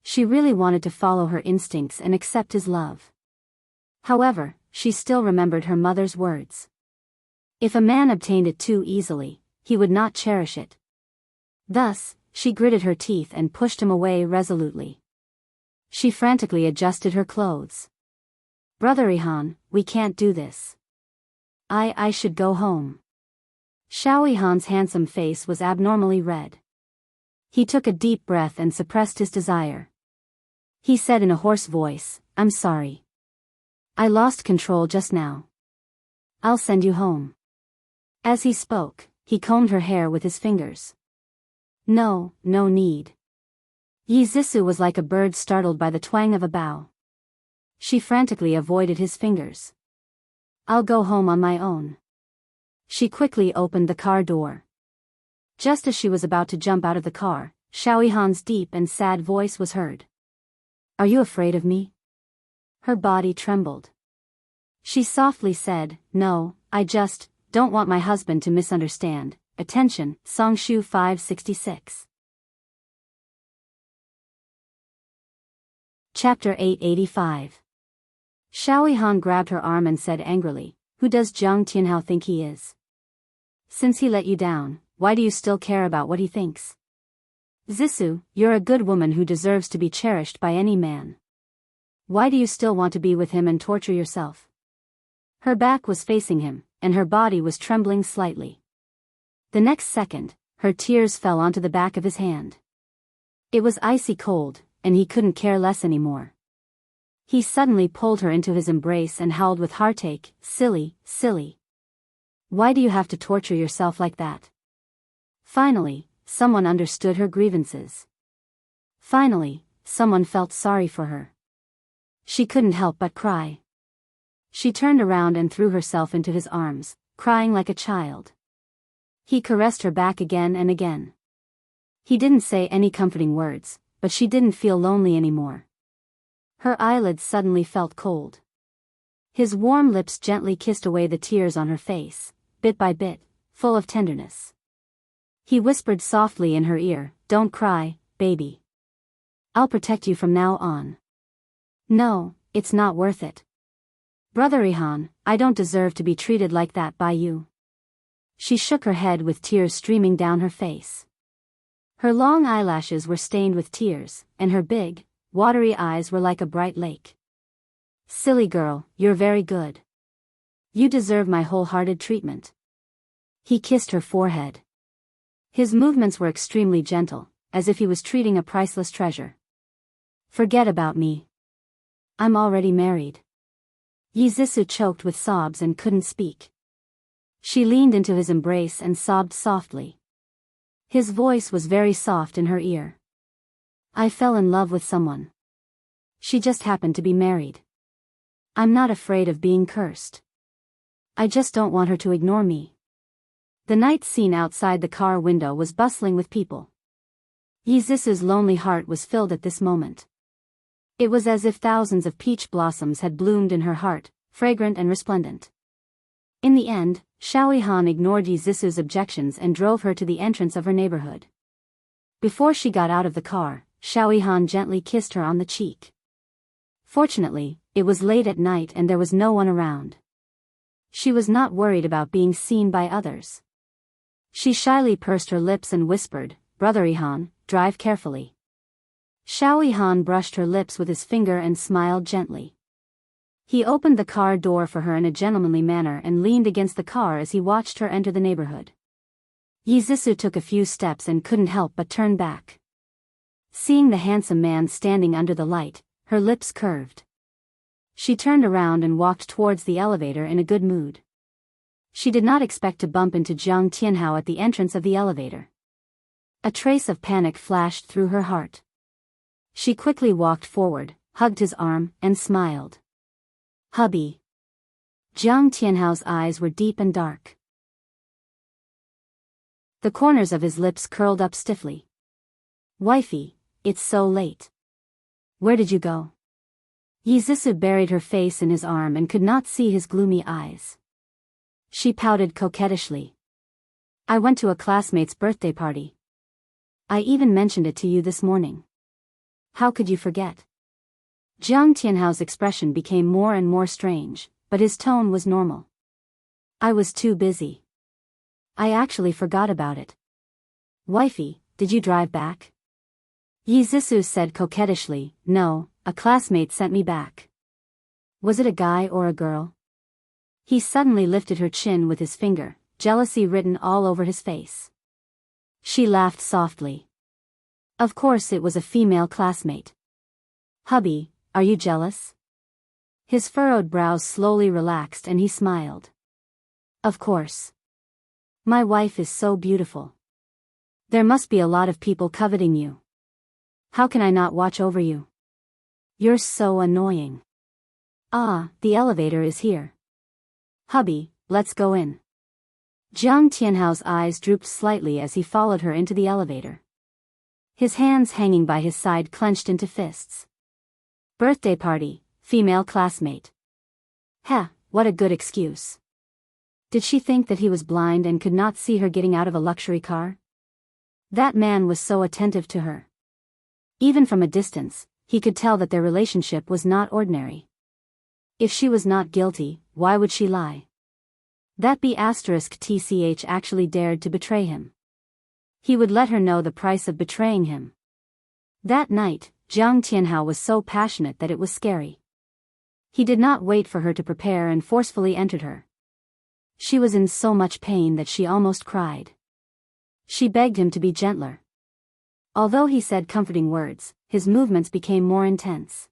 She really wanted to follow her instincts and accept his love. However, she still remembered her mother's words. If a man obtained it too easily, he would not cherish it. Thus, she gritted her teeth and pushed him away resolutely. She frantically adjusted her clothes. "Brother Ihan, we can't do this. I should go home." Xiaoyihan's handsome face was abnormally red. He took a deep breath and suppressed his desire. He said in a hoarse voice, "I'm sorry. I lost control just now. I'll send you home." As he spoke, he combed her hair with his fingers. No need." Yizisu was like a bird startled by the twang of a bow. She frantically avoided his fingers. "I'll go home on my own." She quickly opened the car door. Just as she was about to jump out of the car, Xiaoyihan's deep and sad voice was heard. "Are you afraid of me?" Her body trembled. She softly said, "No, I just don't want my husband to misunderstand." Attention, Songshu 566. Chapter 885. Xiaoyihan grabbed her arm and said angrily, "Who does Jiang Tianhao think he is? Since he let you down, why do you still care about what he thinks? Zisu, you're a good woman who deserves to be cherished by any man. Why do you still want to be with him and torture yourself?" Her back was facing him, and her body was trembling slightly. The next second, her tears fell onto the back of his hand. It was icy cold, and he couldn't care less anymore. He suddenly pulled her into his embrace and howled with heartache, "Silly, silly. Why do you have to torture yourself like that?" Finally, someone understood her grievances. Finally, someone felt sorry for her. She couldn't help but cry. She turned around and threw herself into his arms, crying like a child. He caressed her back again and again. He didn't say any comforting words, but she didn't feel lonely anymore. Her eyelids suddenly felt cold. His warm lips gently kissed away the tears on her face, bit by bit, full of tenderness. He whispered softly in her ear, "Don't cry, baby. I'll protect you from now on." No, it's not worth it. Brother Ihan, I don't deserve to be treated like that by you. She shook her head with tears streaming down her face. Her long eyelashes were stained with tears, and her big, watery eyes were like a bright lake. Silly girl, you're very good. You deserve my wholehearted treatment. He kissed her forehead. His movements were extremely gentle, as if he was treating a priceless treasure. Forget about me. I'm already married. Yizisu choked with sobs and couldn't speak. She leaned into his embrace and sobbed softly. His voice was very soft in her ear. I fell in love with someone. She just happened to be married. I'm not afraid of being cursed. I just don't want her to ignore me. The night scene outside the car window was bustling with people. Yizisu's lonely heart was filled at this moment. It was as if thousands of peach blossoms had bloomed in her heart, fragrant and resplendent. In the end, Xiaoyihan ignored Yizisu's objections and drove her to the entrance of her neighborhood. Before she got out of the car, Xiaoyihan gently kissed her on the cheek. Fortunately, it was late at night and there was no one around. She was not worried about being seen by others. She shyly pursed her lips and whispered, Brother Ihan, drive carefully. Xiaoyihan brushed her lips with his finger and smiled gently. He opened the car door for her in a gentlemanly manner and leaned against the car as he watched her enter the neighborhood. Yizisu took a few steps and couldn't help but turn back. Seeing the handsome man standing under the light, her lips curved. She turned around and walked towards the elevator in a good mood. She did not expect to bump into Jiang Tianhao at the entrance of the elevator. A trace of panic flashed through her heart. She quickly walked forward, hugged his arm, and smiled. Hubby. Jiang Tianhao's eyes were deep and dark. The corners of his lips curled up stiffly. Wifey, it's so late. Where did you go? Yizisu buried her face in his arm and could not see his gloomy eyes. She pouted coquettishly. I went to a classmate's birthday party. I even mentioned it to you this morning. How could you forget? Jiang Tianhao's expression became more and more strange, but his tone was normal. I was too busy. I actually forgot about it. Wifey, did you drive back? Yizisu said coquettishly, No, a classmate sent me back. Was it a guy or a girl? He suddenly lifted her chin with his finger, jealousy written all over his face. She laughed softly. Of course it was a female classmate. Hubby, are you jealous? His furrowed brows slowly relaxed and he smiled. Of course. My wife is so beautiful. There must be a lot of people coveting you. How can I not watch over you? You're so annoying. Ah, the elevator is here. Hubby, let's go in. Jiang Tianhao's eyes drooped slightly as he followed her into the elevator. His hands hanging by his side clenched into fists. Birthday party, female classmate. Heh, what a good excuse. Did she think that he was blind and could not see her getting out of a luxury car? That man was so attentive to her. Even from a distance, he could tell that their relationship was not ordinary. If she was not guilty, why would she lie? That B*TCH actually dared to betray him. He would let her know the price of betraying him. That night, Jiang Tianhao was so passionate that it was scary. He did not wait for her to prepare and forcefully entered her. She was in so much pain that she almost cried. She begged him to be gentler. Although he said comforting words, his movements became more intense.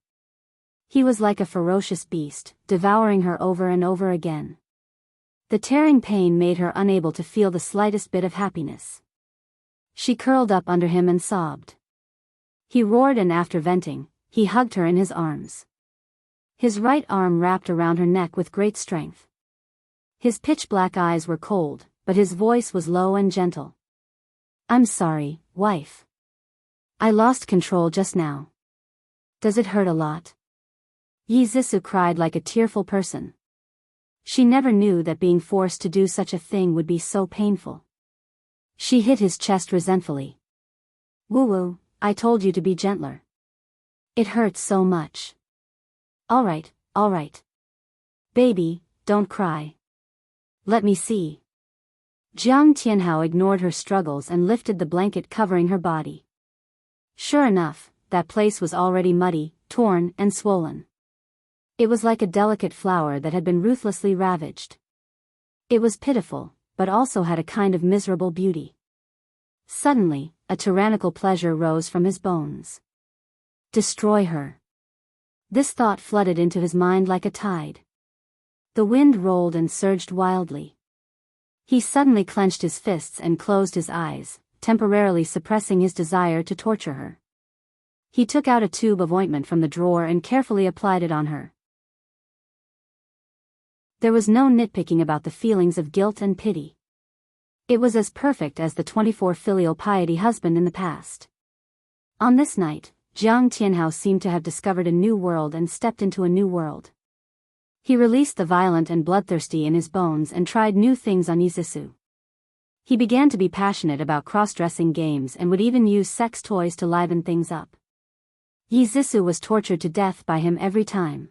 He was like a ferocious beast, devouring her over and over again. The tearing pain made her unable to feel the slightest bit of happiness. She curled up under him and sobbed. He roared and after venting, he hugged her in his arms. His right arm wrapped around her neck with great strength. His pitch-black eyes were cold, but his voice was low and gentle. I'm sorry, wife. I lost control just now. Does it hurt a lot? Yizisu cried like a tearful person. She never knew that being forced to do such a thing would be so painful. She hit his chest resentfully. Woo-woo, I told you to be gentler. It hurts so much. All right. Baby, don't cry. Let me see. Jiang Tianhao ignored her struggles and lifted the blanket covering her body. Sure enough, that place was already muddy, torn, and swollen. It was like a delicate flower that had been ruthlessly ravaged. It was pitiful, but also had a kind of miserable beauty. Suddenly, a tyrannical pleasure rose from his bones. Destroy her. This thought flooded into his mind like a tide. The wind rolled and surged wildly. He suddenly clenched his fists and closed his eyes, temporarily suppressing his desire to torture her. He took out a tube of ointment from the drawer and carefully applied it on her. There was no nitpicking about the feelings of guilt and pity. It was as perfect as the 24 filial piety husband in the past. On this night, Jiang Tianhao seemed to have discovered a new world and stepped into a new world. He released the violent and bloodthirsty in his bones and tried new things on Yizisu. He began to be passionate about cross-dressing games and would even use sex toys to liven things up. Yizisu was tortured to death by him every time.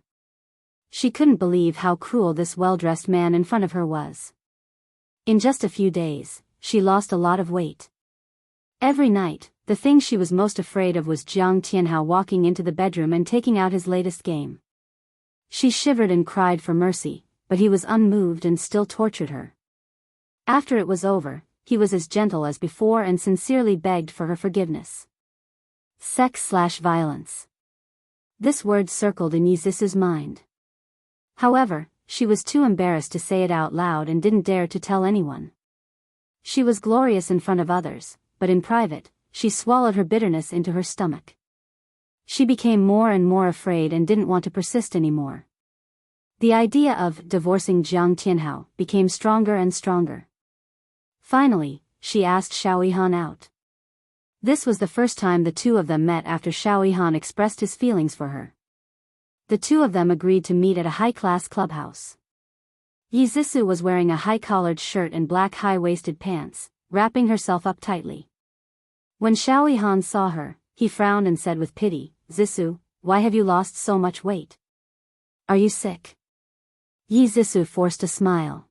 She couldn't believe how cruel this well-dressed man in front of her was. In just a few days, she lost a lot of weight. Every night, the thing she was most afraid of was Jiang Tianhao walking into the bedroom and taking out his latest game. She shivered and cried for mercy, but he was unmoved and still tortured her. After it was over, he was as gentle as before and sincerely begged for her forgiveness. Sex/violence. This word circled in Yizisu's mind. However, she was too embarrassed to say it out loud and didn't dare to tell anyone. She was glorious in front of others, but in private, she swallowed her bitterness into her stomach. She became more and more afraid and didn't want to persist anymore. The idea of divorcing Jiang Tianhao became stronger and stronger. Finally, she asked Xiao Yihan out. This was the first time the two of them met after Xiao Yihan expressed his feelings for her. The two of them agreed to meet at a high-class clubhouse. Yizisu was wearing a high-collared shirt and black high-waisted pants, wrapping herself up tightly. When Xiao Yihan saw her, he frowned and said with pity, "Zisu, why have you lost so much weight? Are you sick?" Yizisu forced a smile.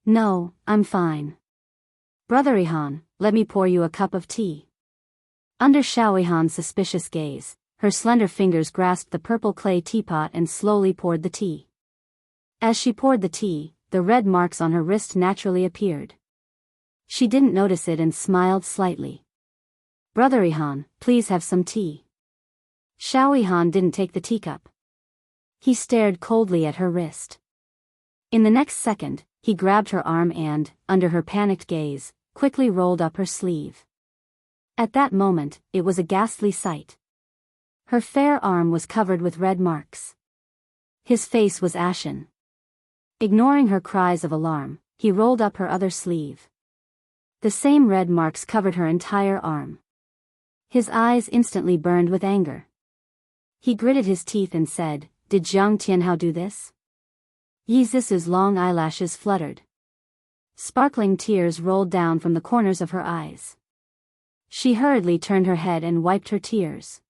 "No, I'm fine. Brother Yihan, let me pour you a cup of tea." Under Xiao Yihan's suspicious gaze, her slender fingers grasped the purple clay teapot and slowly poured the tea. As she poured the tea, the red marks on her wrist naturally appeared. She didn't notice it and smiled slightly. "Brother Yihan, please have some tea." Xiao Yihan didn't take the teacup. He stared coldly at her wrist. In the next second, he grabbed her arm and, under her panicked gaze, quickly rolled up her sleeve. At that moment, it was a ghastly sight. Her fair arm was covered with red marks. His face was ashen. Ignoring her cries of alarm, he rolled up her other sleeve. The same red marks covered her entire arm. His eyes instantly burned with anger. He gritted his teeth and said, "Did Jiang Tianhao do this?" Yizisu's long eyelashes fluttered. Sparkling tears rolled down from the corners of her eyes. She hurriedly turned her head and wiped her tears.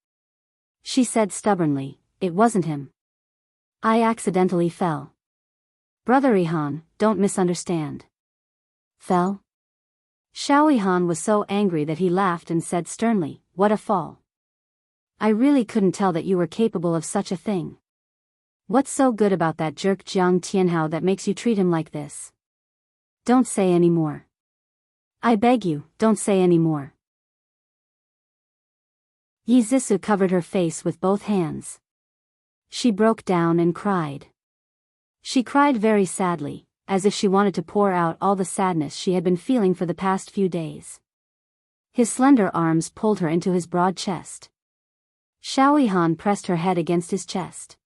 She said stubbornly, "It wasn't him. I accidentally fell." "Brother Yihan, don't misunderstand." "Fell?" Xiao Yihan was so angry that he laughed and said sternly, "What a fall. I really couldn't tell that you were capable of such a thing. What's so good about that jerk Jiang Tianhao that makes you treat him like this? Don't say any more. I beg you, don't say any more." Yizisu covered her face with both hands. She broke down and cried. She cried very sadly, as if she wanted to pour out all the sadness she had been feeling for the past few days. His slender arms pulled her into his broad chest. Xiao Yihan pressed her head against his chest.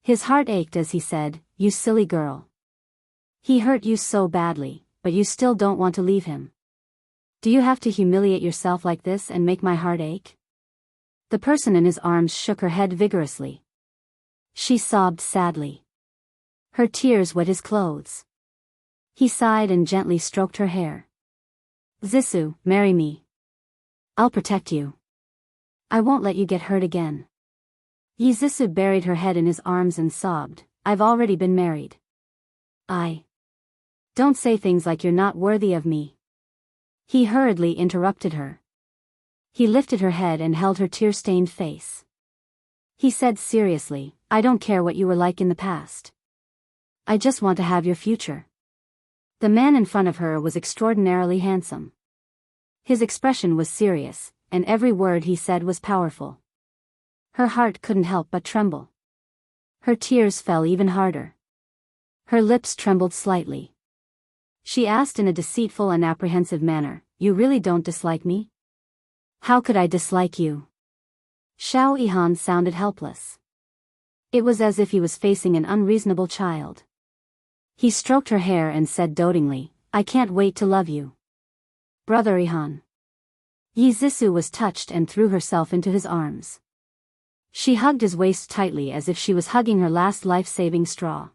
His heart ached as he said, "You silly girl. He hurt you so badly, but you still don't want to leave him. Do you have to humiliate yourself like this and make my heart ache?" The person in his arms shook her head vigorously. She sobbed sadly. Her tears wet his clothes. He sighed and gently stroked her hair. "Zisu, marry me. I'll protect you. I won't let you get hurt again." Yizisu buried her head in his arms and sobbed, "I've already been married. Don't say things like you're not worthy of me." He hurriedly interrupted her. He lifted her head and held her tear-stained face. He said seriously, "I don't care what you were like in the past. I just want to have your future." The man in front of her was extraordinarily handsome. His expression was serious, and every word he said was powerful. Her heart couldn't help but tremble. Her tears fell even harder. Her lips trembled slightly. She asked in a deceitful and apprehensive manner, "You really don't dislike me?" "How could I dislike you?" Xiao Yihan sounded helpless. It was as if he was facing an unreasonable child. He stroked her hair and said dotingly, "I can't wait to love you, Brother Yihan." Yizisu was touched and threw herself into his arms. She hugged his waist tightly as if she was hugging her last life-saving straw.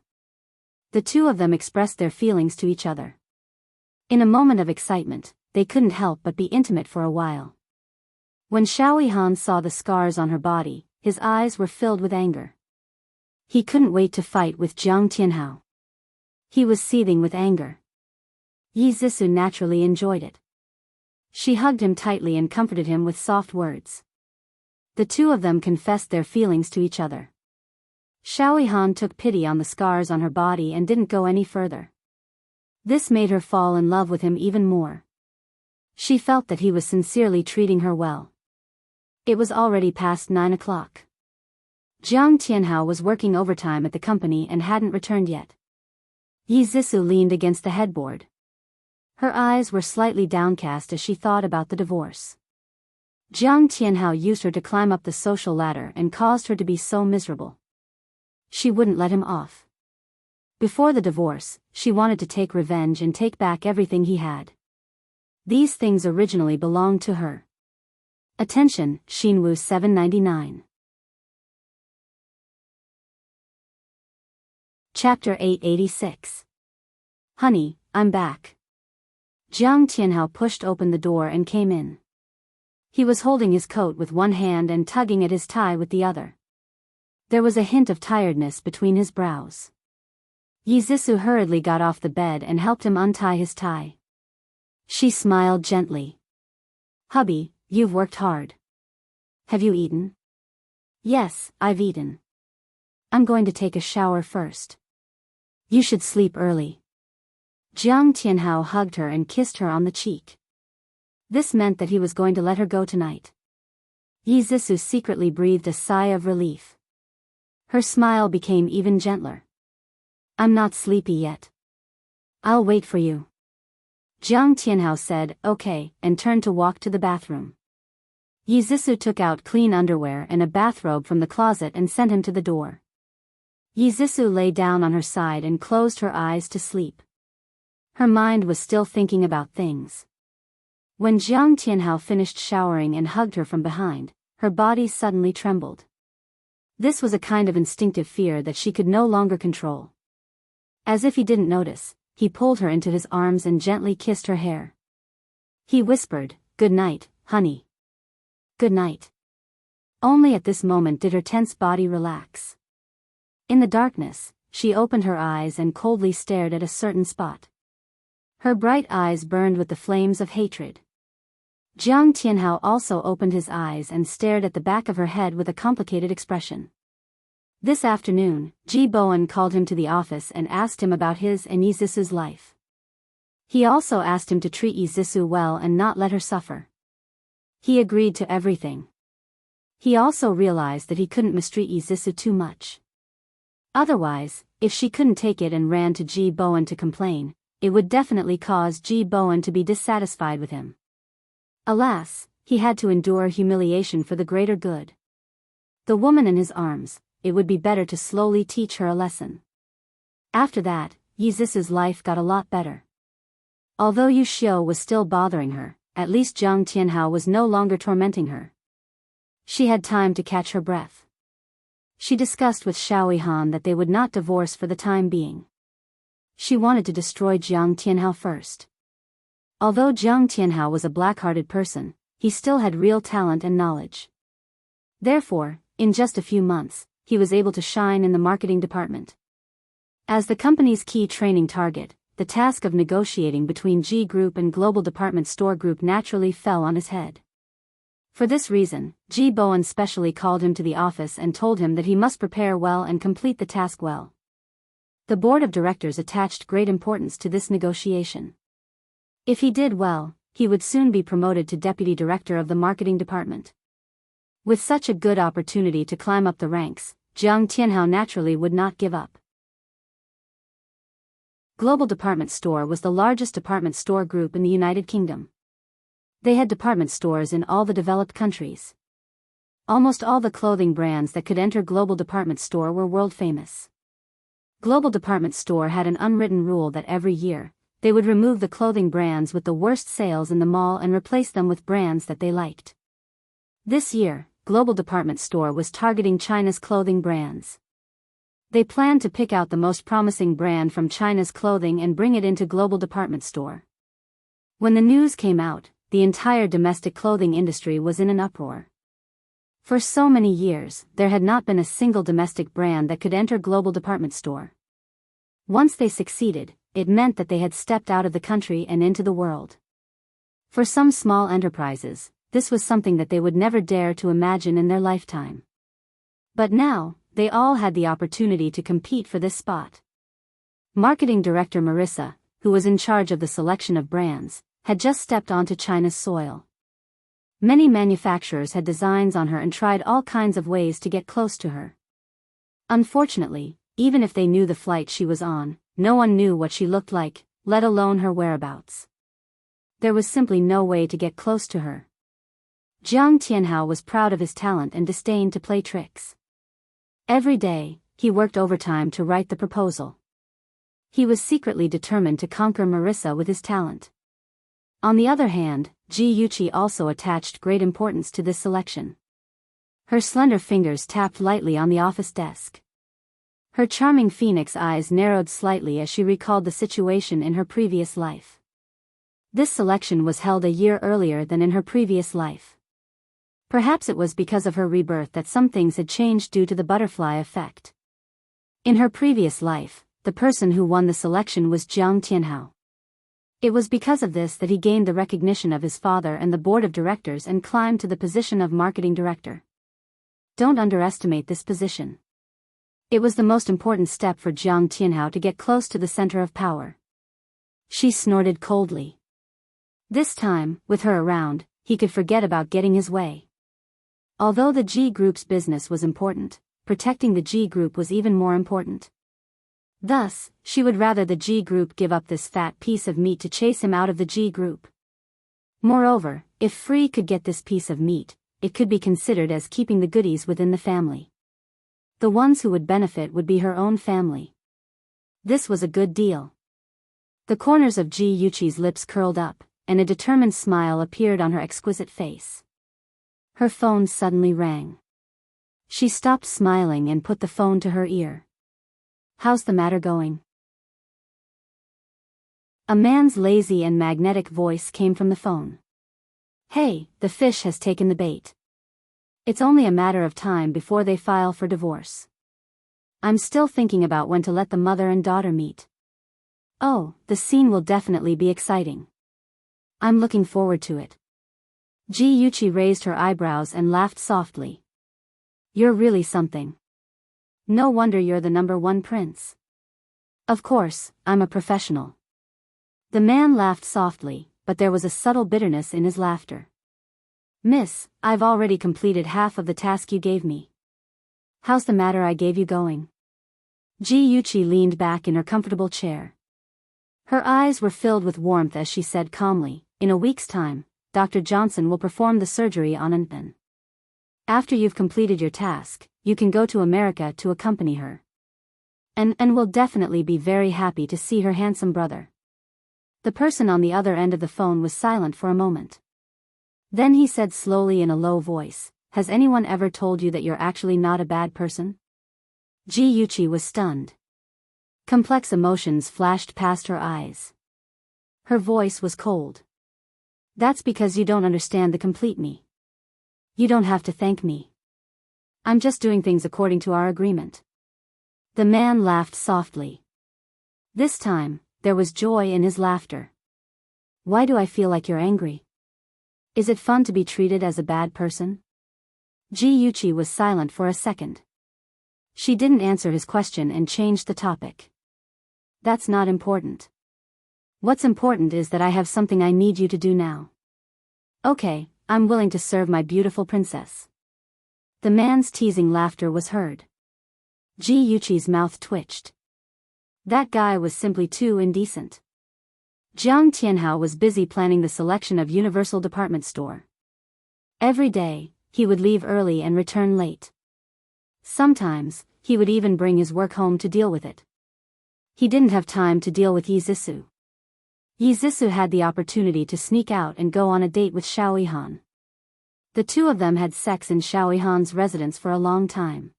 The two of them expressed their feelings to each other. In a moment of excitement, they couldn't help but be intimate for a while. When Xiao Yihan saw the scars on her body, his eyes were filled with anger. He couldn't wait to fight with Jiang Tianhao. He was seething with anger. Yizisu naturally enjoyed it. She hugged him tightly and comforted him with soft words. The two of them confessed their feelings to each other. Xiao Yihan took pity on the scars on her body and didn't go any further. This made her fall in love with him even more. She felt that he was sincerely treating her well. It was already past 9 o'clock. Jiang Tianhao was working overtime at the company and hadn't returned yet. Yizisu leaned against the headboard. Her eyes were slightly downcast as she thought about the divorce. Jiang Tianhao used her to climb up the social ladder and caused her to be so miserable. She wouldn't let him off. Before the divorce, she wanted to take revenge and take back everything he had. These things originally belonged to her. Attention, Xinwu 799. Chapter 886. Honey, I'm back. Jiang Tianhao pushed open the door and came in. He was holding his coat with one hand and tugging at his tie with the other. There was a hint of tiredness between his brows. Yizisu hurriedly got off the bed and helped him untie his tie. She smiled gently. "Hubby, you've worked hard. Have you eaten?" "Yes, I've eaten. I'm going to take a shower first." "You should sleep early." Jiang Tianhao hugged her and kissed her on the cheek. This meant that he was going to let her go tonight. Yizisu secretly breathed a sigh of relief. Her smile became even gentler. "I'm not sleepy yet. I'll wait for you." Jiang Tianhao said, "Okay," and turned to walk to the bathroom. Yizisu took out clean underwear and a bathrobe from the closet and sent him to the door. Yizisu lay down on her side and closed her eyes to sleep. Her mind was still thinking about things. When Jiang Tianhao finished showering and hugged her from behind, her body suddenly trembled. This was a kind of instinctive fear that she could no longer control. As if he didn't notice, he pulled her into his arms and gently kissed her hair. He whispered, "Good night, honey." "Good night." Only at this moment did her tense body relax. In the darkness, she opened her eyes and coldly stared at a certain spot. Her bright eyes burned with the flames of hatred. Jiang Tianhao also opened his eyes and stared at the back of her head with a complicated expression. This afternoon, Ji Bowen called him to the office and asked him about his and Yizisu's life. He also asked him to treat Yizisu well and not let her suffer. He agreed to everything. He also realized that he couldn't mistreat Yizisu too much. Otherwise, if she couldn't take it and ran to Ji Bowen to complain, it would definitely cause Ji Bowen to be dissatisfied with him. Alas, he had to endure humiliation for the greater good. The woman in his arms, it would be better to slowly teach her a lesson. After that, Yizisu's life got a lot better. Although Yu Xiu was still bothering her, at least Jiang Tianhao was no longer tormenting her. She had time to catch her breath. She discussed with Xiao Yihan that they would not divorce for the time being. She wanted to destroy Jiang Tianhao first. Although Jiang Tianhao was a black-hearted person, he still had real talent and knowledge. Therefore, In just a few months, he was able to shine in the marketing department. As the company's key training target, the task of negotiating between G Group and Global Department Store Group naturally fell on his head. For this reason, G. Bowen specially called him to the office and told him that he must prepare well and complete the task well. The board of directors attached great importance to this negotiation. If he did well, he would soon be promoted to deputy director of the marketing department. With such a good opportunity to climb up the ranks, Jiang Tianhao naturally would not give up. Global Department Store was the largest department store group in the United Kingdom. They had department stores in all the developed countries. Almost all the clothing brands that could enter Global Department Store were world famous. Global Department Store had an unwritten rule that every year, they would remove the clothing brands with the worst sales in the mall and replace them with brands that they liked. This year, Global Department Store was targeting China's clothing brands. They planned to pick out the most promising brand from China's clothing and bring it into Global Department Store. When the news came out, the entire domestic clothing industry was in an uproar. For so many years, there had not been a single domestic brand that could enter Global Department Store. Once they succeeded, it meant that they had stepped out of the country and into the world. For some small enterprises, this was something that they would never dare to imagine in their lifetime. But now, they all had the opportunity to compete for this spot. Marketing Director Marissa, who was in charge of the selection of brands, had just stepped onto China's soil. Many manufacturers had designs on her and tried all kinds of ways to get close to her. Unfortunately, even if they knew the flight she was on, no one knew what she looked like, let alone her whereabouts. There was simply no way to get close to her. Jiang Tianhao was proud of his talent and disdained to play tricks. Every day, he worked overtime to write the proposal. He was secretly determined to conquer Marissa with his talent. On the other hand, Ji Yuqi also attached great importance to this selection. Her slender fingers tapped lightly on the office desk. Her charming phoenix eyes narrowed slightly as she recalled the situation in her previous life. This selection was held a year earlier than in her previous life. Perhaps it was because of her rebirth that some things had changed due to the butterfly effect. In her previous life, the person who won the selection was Jiang Tianhao. It was because of this that he gained the recognition of his father and the board of directors and climbed to the position of marketing director. Don't underestimate this position. It was the most important step for Jiang Tianhao to get close to the center of power. She snorted coldly. This time, with her around, he could forget about getting his way. Although the G Group's business was important, protecting the G Group was even more important. Thus, she would rather the G Group give up this fat piece of meat to chase him out of the G Group. Moreover, if Free could get this piece of meat, it could be considered as keeping the goodies within the family. The ones who would benefit would be her own family. This was a good deal. The corners of Ji Yuqi's lips curled up, and a determined smile appeared on her exquisite face. Her phone suddenly rang. She stopped smiling and put the phone to her ear. "How's the matter going?" A man's lazy and magnetic voice came from the phone. "Hey, the fish has taken the bait. It's only a matter of time before they file for divorce. I'm still thinking about when to let the mother and daughter meet. Oh, the scene will definitely be exciting. I'm looking forward to it." Ji Yuqi raised her eyebrows and laughed softly. "You're really something. No wonder you're the #1 prince." "Of course, I'm a professional." The man laughed softly, but there was a subtle bitterness in his laughter. "Miss, I've already completed half of the task you gave me. How's the matter I gave you going?" Ji Yuqi leaned back in her comfortable chair. Her eyes were filled with warmth as she said calmly, "In a week's time, Dr. Johnson will perform the surgery on Anton. After you've completed your task, you can go to America to accompany her. And will definitely be very happy to see her handsome brother." The person on the other end of the phone was silent for a moment. Then he said slowly in a low voice, "Has anyone ever told you that you're actually not a bad person?" Ji Yuqi was stunned. Complex emotions flashed past her eyes. Her voice was cold. "That's because you don't understand the complete me. You don't have to thank me. I'm just doing things according to our agreement. The man laughed softly. This time, there was joy in his laughter. Why do I feel like you're angry? Is it fun to be treated as a bad person? Ji Yuchi was silent for a second. She didn't answer his question and changed the topic. That's not important. What's important is that I have something I need you to do now. Okay, I'm willing to serve my beautiful princess. The man's teasing laughter was heard. Ji Yuchi's mouth twitched. That guy was simply too indecent. Jiang Tianhao was busy planning the selection of Universal Department Store. Every day, he would leave early and return late. Sometimes, he would even bring his work home to deal with it. He didn't have time to deal with Yi Zhisu. Yi Zhisu had the opportunity to sneak out and go on a date with Xiao Yihan. The two of them had sex in Xiao Yihan's residence for a long time.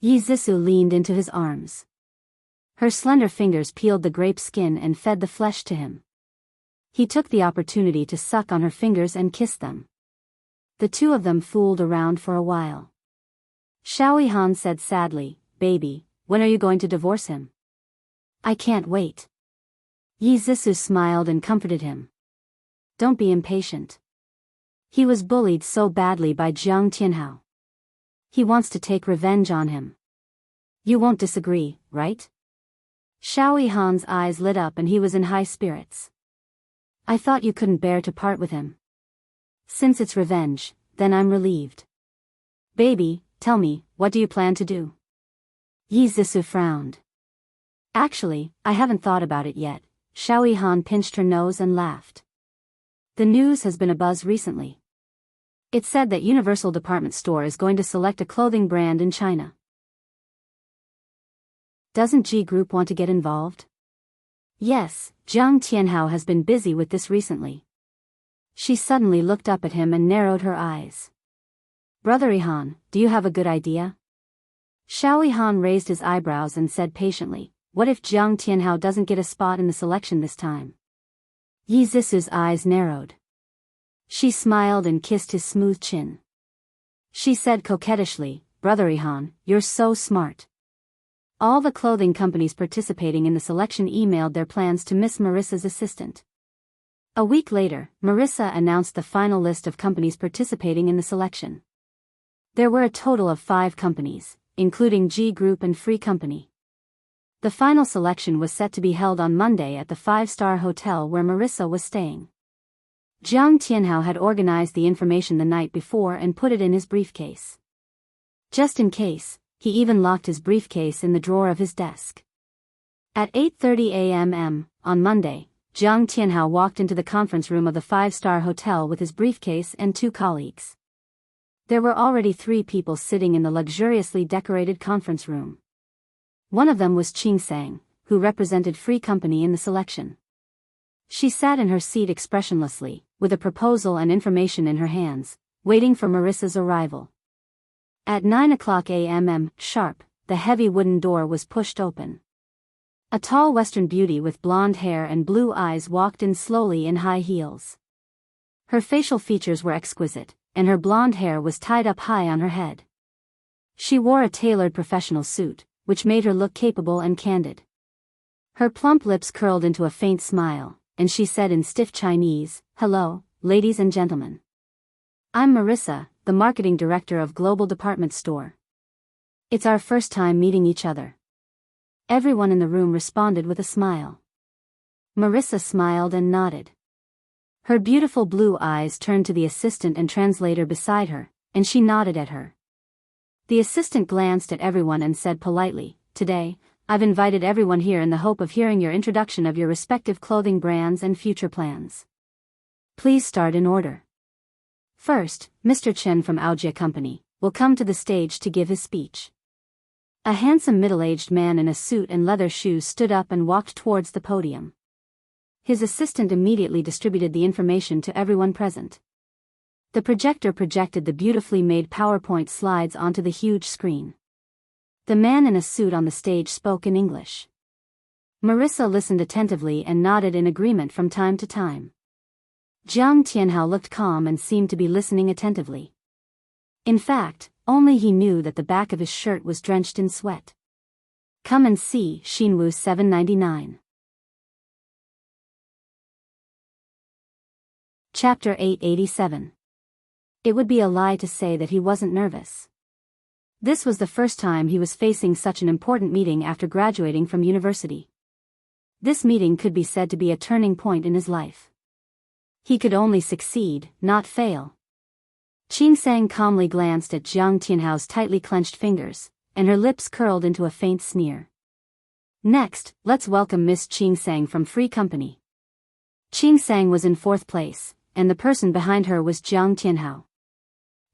Yi Zhisu leaned into his arms. Her slender fingers peeled the grape skin and fed the flesh to him. He took the opportunity to suck on her fingers and kiss them. The two of them fooled around for a while. Xiao Yihan said sadly, "Baby, when are you going to divorce him?" "I can't wait." Yi Zhisu smiled and comforted him. "Don't be impatient. He was bullied so badly by Jiang Tianhao. He wants to take revenge on him. You won't disagree, right?" Xiao Yihan's eyes lit up and he was in high spirits. "I thought you couldn't bear to part with him. Since it's revenge, then I'm relieved. Baby, tell me, what do you plan to do?" Yi Zhisu frowned. "Actually, I haven't thought about it yet." Xiao Yihan pinched her nose and laughed. "The news has been abuzz recently. It said that Universal Department Store is going to select a clothing brand in China. Doesn't G Group want to get involved?" "Yes, Jiang Tianhao has been busy with this recently." She suddenly looked up at him and narrowed her eyes. "Brother Yihan, do you have a good idea?" Xiao Yihan raised his eyebrows and said patiently, "What if Jiang Tianhao doesn't get a spot in the selection this time?" Yi Zhisu's eyes narrowed. She smiled and kissed his smooth chin. She said coquettishly, "Brother Yihan, you're so smart." All the clothing companies participating in the selection emailed their plans to Miss Marissa's assistant. A week later, Marissa announced the final list of companies participating in the selection. There were a total of 5 companies, including G Group and Free Company. The final selection was set to be held on Monday at the 5-star hotel where Marissa was staying. Jiang Tianhao had organized the information the night before and put it in his briefcase. Just in case, he even locked his briefcase in the drawer of his desk. At 8:30 a.m. on Monday, Jiang Tianhao walked into the conference room of the 5-star hotel with his briefcase and 2 colleagues. There were already 3 people sitting in the luxuriously decorated conference room. One of them was Qing Sang, who represented Free Company in the selection. She sat in her seat expressionlessly, with a proposal and information in her hands, waiting for Marissa's arrival. At 9:00 a.m. sharp, the heavy wooden door was pushed open. A tall Western beauty with blonde hair and blue eyes walked in slowly in high heels. Her facial features were exquisite, and her blonde hair was tied up high on her head. She wore a tailored professional suit, which made her look capable and candid. Her plump lips curled into a faint smile, and she said in stiff Chinese, "Hello, ladies and gentlemen. I'm Marissa, the marketing director of Global Department Store. It's our first time meeting each other." Everyone in the room responded with a smile. Marissa smiled and nodded. Her beautiful blue eyes turned to the assistant and translator beside her, and she nodded at her. The assistant glanced at everyone and said politely, "Today, I've invited everyone here in the hope of hearing your introduction of your respective clothing brands and future plans. Please start in order. First, Mr. Chen from Aujia Company will come to the stage to give his speech." A handsome middle-aged man in a suit and leather shoes stood up and walked towards the podium. His assistant immediately distributed the information to everyone present. The projector projected the beautifully made PowerPoint slides onto the huge screen. The man in a suit on the stage spoke in English. Marissa listened attentively and nodded in agreement from time to time. Jiang Tianhao looked calm and seemed to be listening attentively. In fact, only he knew that the back of his shirt was drenched in sweat. Come and see, Shinwoo 799. Chapter 887. It would be a lie to say that he wasn't nervous. This was the first time he was facing such an important meeting after graduating from university. This meeting could be said to be a turning point in his life. He could only succeed, not fail. Qing Sang calmly glanced at Jiang Tianhao's tightly clenched fingers, and her lips curled into a faint sneer. Next, let's welcome Miss Qing Sang from Free Company. Qing Sang was in fourth place, and the person behind her was Jiang Tianhao.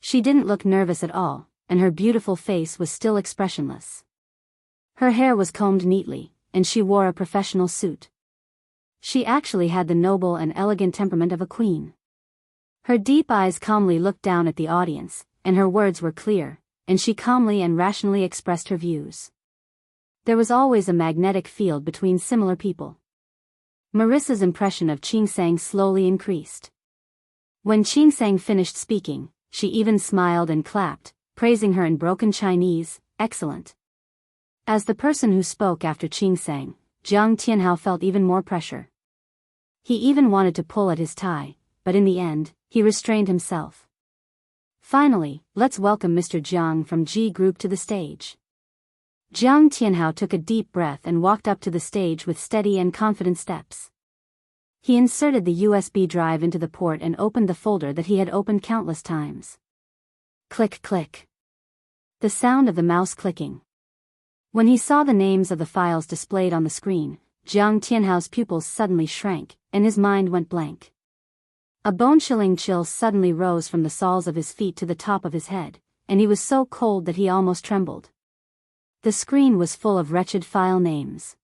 She didn't look nervous at all, and her beautiful face was still expressionless. Her hair was combed neatly, and she wore a professional suit. She actually had the noble and elegant temperament of a queen. Her deep eyes calmly looked down at the audience, and her words were clear, and she calmly and rationally expressed her views. There was always a magnetic field between similar people. Marissa's impression of Qing Sang slowly increased. When Qing Sang finished speaking, she even smiled and clapped, praising her in broken Chinese, excellent. As the person who spoke after Qing Sang, Jiang Tianhao felt even more pressure. He even wanted to pull at his tie, but in the end, he restrained himself. Finally, let's welcome Mr. Jiang from G Group to the stage. Jiang Tianhao took a deep breath and walked up to the stage with steady and confident steps. He inserted the USB drive into the port and opened the folder that he had opened countless times. Click click. The sound of the mouse clicking. When he saw the names of the files displayed on the screen, Jiang Tianhao's pupils suddenly shrank, and his mind went blank. A bone-chilling chill suddenly rose from the soles of his feet to the top of his head, and he was so cold that he almost trembled. The screen was full of wretched file names.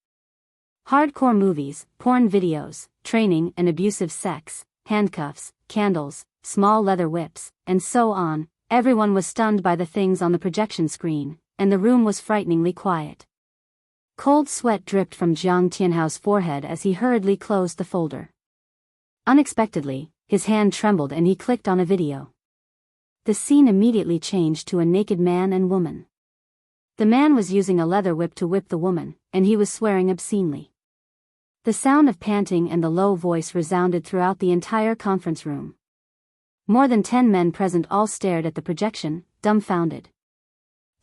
Hardcore movies, porn videos, training and abusive sex, handcuffs, candles, small leather whips, and so on. Everyone was stunned by the things on the projection screen, and the room was frighteningly quiet. Cold sweat dripped from Jiang Tianhao's forehead as he hurriedly closed the folder. Unexpectedly, his hand trembled and he clicked on a video. The scene immediately changed to a naked man and woman. The man was using a leather whip to whip the woman, and he was swearing obscenely. The sound of panting and the low voice resounded throughout the entire conference room. More than 10 men present all stared at the projection, dumbfounded.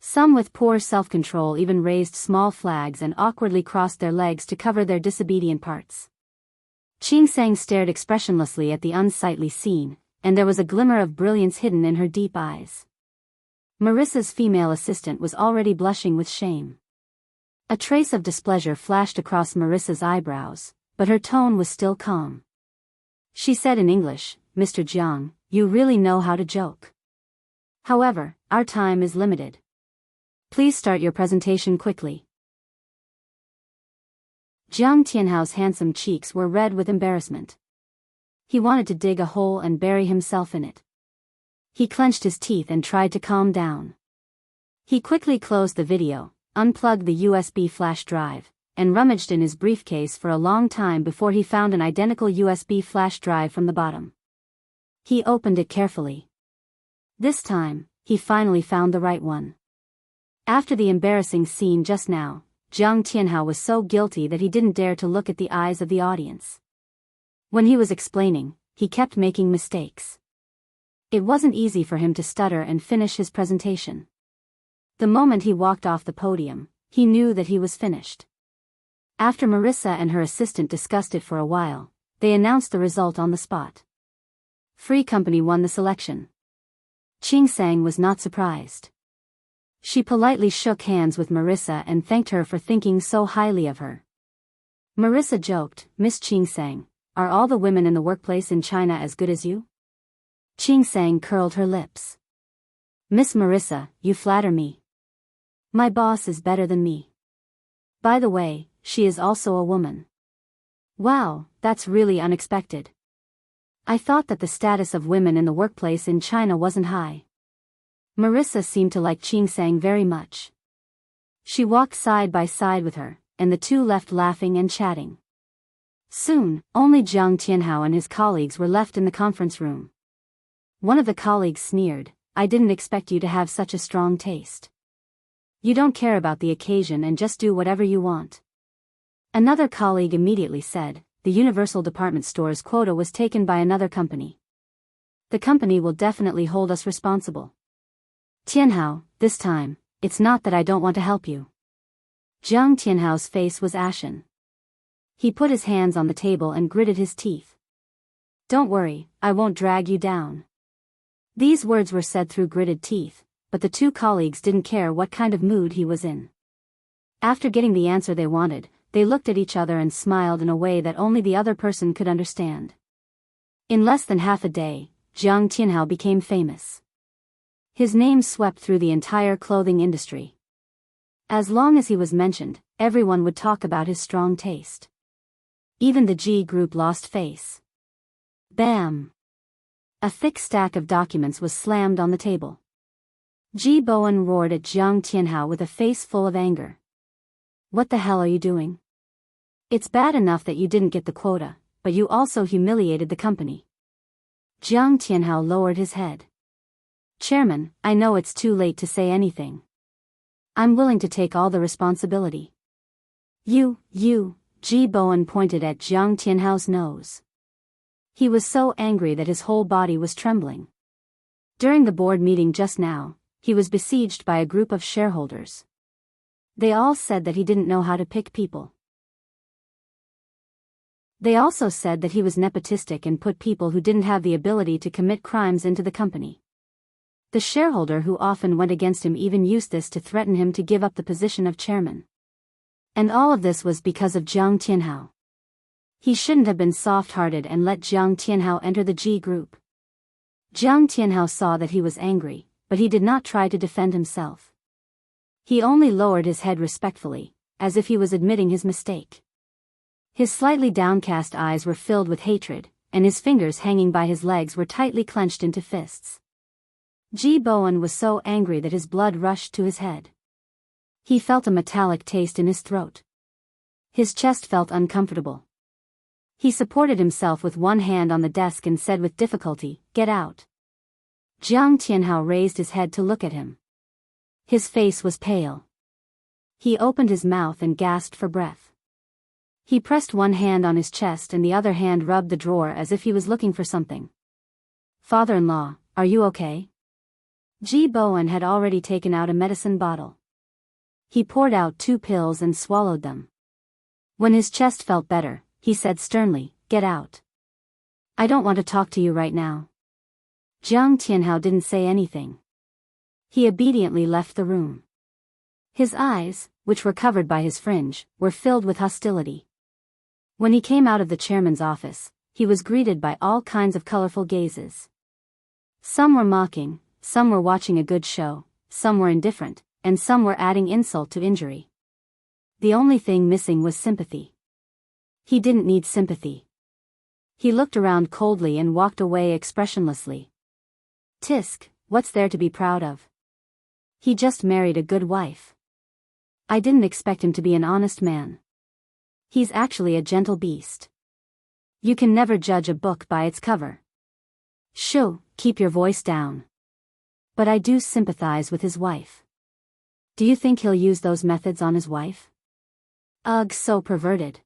Some with poor self-control even raised small flags and awkwardly crossed their legs to cover their disobedient parts. Qing Sang stared expressionlessly at the unsightly scene, and there was a glimmer of brilliance hidden in her deep eyes. Marissa's female assistant was already blushing with shame. A trace of displeasure flashed across Marissa's eyebrows, but her tone was still calm. She said in English, "Mr. Jiang, you really know how to joke. However, our time is limited. Please start your presentation quickly." Jiang Tianhao's handsome cheeks were red with embarrassment. He wanted to dig a hole and bury himself in it. He clenched his teeth and tried to calm down. He quickly closed the video, unplugged the USB flash drive, and rummaged in his briefcase for a long time before he found an identical USB flash drive from the bottom. He opened it carefully. This time, he finally found the right one. After the embarrassing scene just now, Jiang Tianhao was so guilty that he didn't dare to look at the eyes of the audience. When he was explaining, he kept making mistakes. It wasn't easy for him to stutter and finish his presentation. The moment he walked off the podium, he knew that he was finished. After Marissa and her assistant discussed it for a while, they announced the result on the spot. Free Company won the selection. Qing Sang was not surprised. She politely shook hands with Marissa and thanked her for thinking so highly of her. Marissa joked, "Miss Qing Sang, are all the women in the workplace in China as good as you?" Qing Sang curled her lips. "Miss Marissa, you flatter me. My boss is better than me. By the way, she is also a woman." "Wow, that's really unexpected. I thought that the status of women in the workplace in China wasn't high." Marissa seemed to like Qing Sang very much. She walked side by side with her, and the two left laughing and chatting. Soon, only Jiang Tianhao and his colleagues were left in the conference room. One of the colleagues sneered, I didn't expect you to have such a strong taste. You don't care about the occasion and just do whatever you want." Another colleague immediately said, "The Universal Department Store's quota was taken by another company. The company will definitely hold us responsible." "Tianhao, this time, it's not that I don't want to help you." Jiang Tianhao's face was ashen. He put his hands on the table and gritted his teeth. "Don't worry, I won't drag you down." These words were said through gritted teeth, but the two colleagues didn't care what kind of mood he was in. After getting the answer they wanted, they looked at each other and smiled in a way that only the other person could understand. In less than half a day, Jiang Tianhao became famous. His name swept through the entire clothing industry. As long as he was mentioned, everyone would talk about his strong taste. Even the G group lost face. Bam! A thick stack of documents was slammed on the table. Ji Bowen roared at Jiang Tianhao with a face full of anger. "What the hell are you doing? It's bad enough that you didn't get the quota, but you also humiliated the company." Jiang Tianhao lowered his head. "Chairman, I know it's too late to say anything. I'm willing to take all the responsibility." You, Ji Bowen pointed at Jiang Tianhao's nose. He was so angry that his whole body was trembling. During the board meeting just now, he was besieged by a group of shareholders. They all said that he didn't know how to pick people. They also said that he was nepotistic and put people who didn't have the ability to commit crimes into the company. The shareholder who often went against him even used this to threaten him to give up the position of chairman. And all of this was because of Jiang Tianhao. He shouldn't have been soft-hearted and let Jiang Tianhao enter the G group. Jiang Tianhao saw that he was angry, but he did not try to defend himself. He only lowered his head respectfully, as if he was admitting his mistake. His slightly downcast eyes were filled with hatred, and his fingers hanging by his legs were tightly clenched into fists. Ji Bowen was so angry that his blood rushed to his head. He felt a metallic taste in his throat. His chest felt uncomfortable. He supported himself with one hand on the desk and said with difficulty, "Get out." Jiang Tianhao raised his head to look at him. His face was pale. He opened his mouth and gasped for breath. He pressed one hand on his chest and the other hand rubbed the drawer as if he was looking for something. "Father-in-law, are you okay?" Ji Bowen had already taken out a medicine bottle. He poured out 2 pills and swallowed them. When his chest felt better, he said sternly, "Get out. I don't want to talk to you right now." Jiang Tianhao didn't say anything. He obediently left the room. His eyes, which were covered by his fringe, were filled with hostility. When he came out of the chairman's office, he was greeted by all kinds of colorful gazes. Some were mocking, some were watching a good show, some were indifferent, and some were adding insult to injury. The only thing missing was sympathy. He didn't need sympathy. He looked around coldly and walked away expressionlessly. Tisk, what's there to be proud of? He just married a good wife. I didn't expect him to be an honest man. He's actually a gentle beast. You can never judge a book by its cover. Shoo, keep your voice down. But I do sympathize with his wife. Do you think he'll use those methods on his wife? Ugh, so perverted.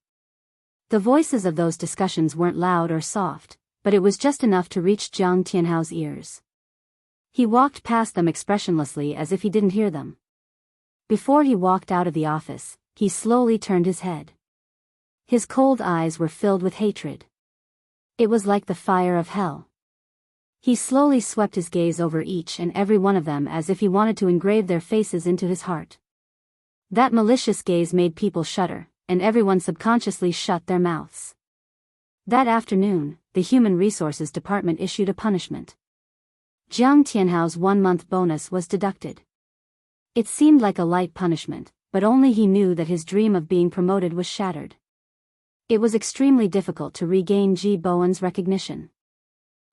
The voices of those discussions weren't loud or soft, but it was just enough to reach Jiang Tianhao's ears. He walked past them expressionlessly as if he didn't hear them. Before he walked out of the office, he slowly turned his head. His cold eyes were filled with hatred. It was like the fire of hell. He slowly swept his gaze over each and every one of them as if he wanted to engrave their faces into his heart. That malicious gaze made people shudder, and everyone subconsciously shut their mouths. That afternoon, the Human Resources Department issued a punishment. Jiang Tianhao's 1-month bonus was deducted. It seemed like a light punishment, but only he knew that his dream of being promoted was shattered. It was extremely difficult to regain Ji Bowen's recognition.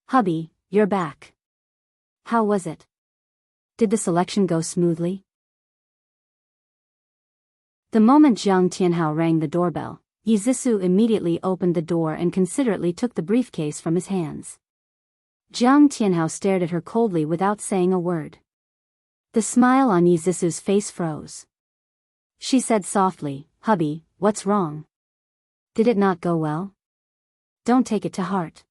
"Hubby, you're back. How was it? Did the selection go smoothly?" The moment Jiang Tianhao rang the doorbell, Yizisu immediately opened the door and considerately took the briefcase from his hands. Jiang Tianhao stared at her coldly without saying a word. The smile on Yi Zisu's face froze. She said softly, "Hubby, what's wrong? Did it not go well? Don't take it to heart.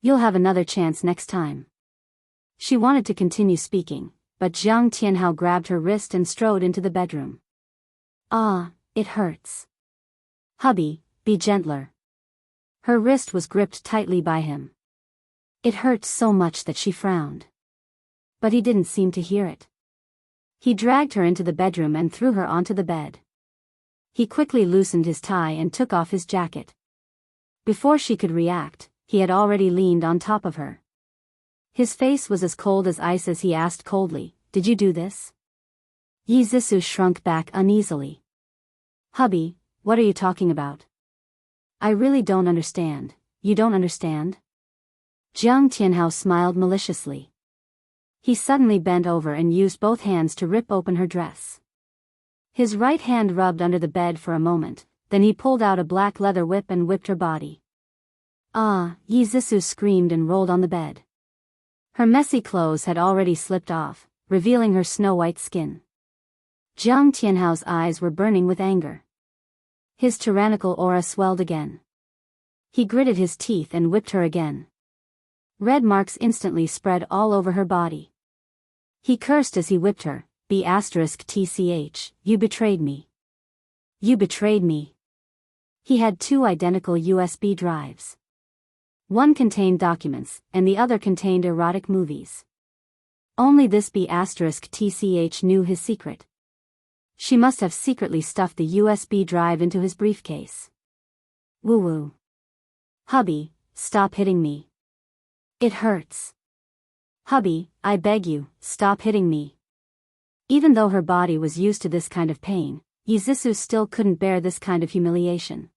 You'll have another chance next time." She wanted to continue speaking, but Jiang Tianhao grabbed her wrist and strode into the bedroom. "Ah, it hurts. Hubby, be gentler." Her wrist was gripped tightly by him. It hurt so much that she frowned. But he didn't seem to hear it. He dragged her into the bedroom and threw her onto the bed. He quickly loosened his tie and took off his jacket. Before she could react, he had already leaned on top of her. His face was as cold as ice as he asked coldly, "Did you do this?" Yi Zisu shrunk back uneasily. "Hubby, what are you talking about? I really don't understand." "You don't understand?" Jiang Tianhao smiled maliciously. He suddenly bent over and used both hands to rip open her dress. His right hand rubbed under the bed for a moment, then he pulled out a black leather whip and whipped her body. "Ah!" Yi Zisu screamed and rolled on the bed. Her messy clothes had already slipped off, revealing her snow-white skin. Jiang Tianhao's eyes were burning with anger. His tyrannical aura swelled again. He gritted his teeth and whipped her again. Red marks instantly spread all over her body. He cursed as he whipped her, "B*TCH, you betrayed me. You betrayed me." He had two identical USB drives. One contained documents, and the other contained erotic movies. Only this B*TCH knew his secret. She must have secretly stuffed the USB drive into his briefcase. "Woo-woo. Hubby, stop hitting me. It hurts. Hubby, I beg you, stop hitting me." Even though her body was used to this kind of pain, Yi Zisu still couldn't bear this kind of humiliation.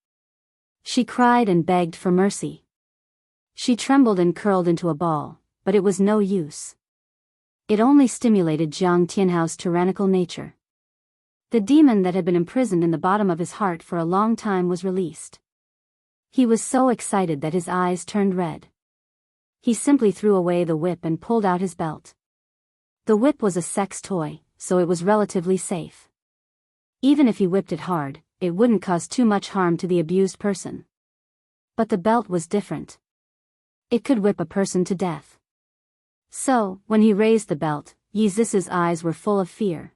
She cried and begged for mercy. She trembled and curled into a ball, but it was no use. It only stimulated Jiang Tianhao's tyrannical nature. The demon that had been imprisoned in the bottom of his heart for a long time was released. He was so excited that his eyes turned red. He simply threw away the whip and pulled out his belt. The whip was a sex toy, so it was relatively safe. Even if he whipped it hard, it wouldn't cause too much harm to the abused person. But the belt was different. It could whip a person to death. So, when he raised the belt, Yi Zisu's eyes were full of fear.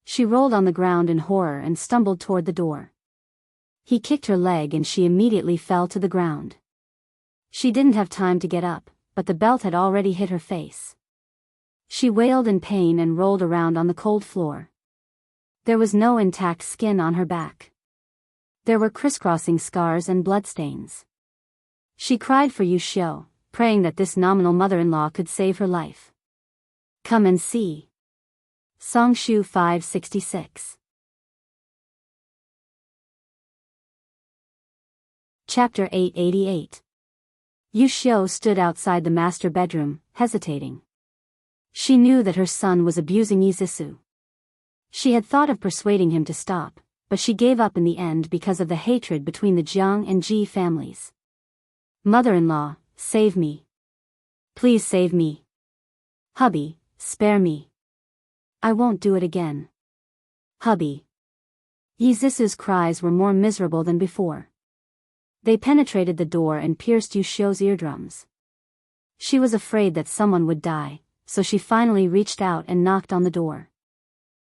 She rolled on the ground in horror and stumbled toward the door. He kicked her leg and she immediately fell to the ground. She didn't have time to get up, but the belt had already hit her face. She wailed in pain and rolled around on the cold floor. There was no intact skin on her back. There were crisscrossing scars and bloodstains. She cried for Yu Xiu, praying that this nominal mother-in-law could save her life. Come and see. Songshu 566. Chapter 888. Yu Xiu stood outside the master bedroom, hesitating. She knew that her son was abusing Yi Zisu. She had thought of persuading him to stop, but she gave up in the end because of the hatred between the Jiang and Ji families. "Mother-in-law, save me. Please save me. Hubby, spare me. I won't do it again. Hubby." Yi Zisu's cries were more miserable than before. They penetrated the door and pierced Yu Xiu's eardrums. She was afraid that someone would die, so she finally reached out and knocked on the door.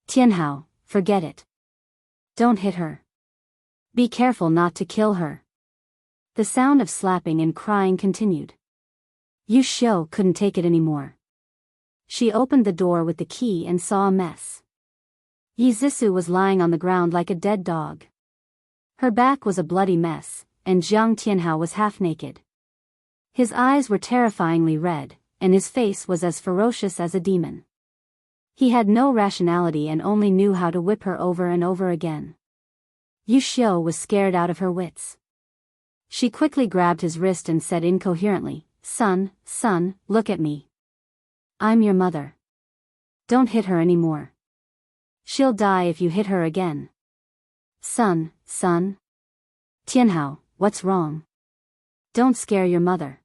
"Tianhao, forget it. Don't hit her. Be careful not to kill her." The sound of slapping and crying continued. Yu Xiu couldn't take it anymore. She opened the door with the key and saw a mess. Yi Zisu was lying on the ground like a dead dog. Her back was a bloody mess, and Jiang Tianhao was half naked. His eyes were terrifyingly red, and his face was as ferocious as a demon. He had no rationality and only knew how to whip her over and over again. Yu Xiu was scared out of her wits. She quickly grabbed his wrist and said incoherently, son, look at me. I'm your mother. Don't hit her anymore. She'll die if you hit her again." Son. "Tianhao, what's wrong? Don't scare your mother."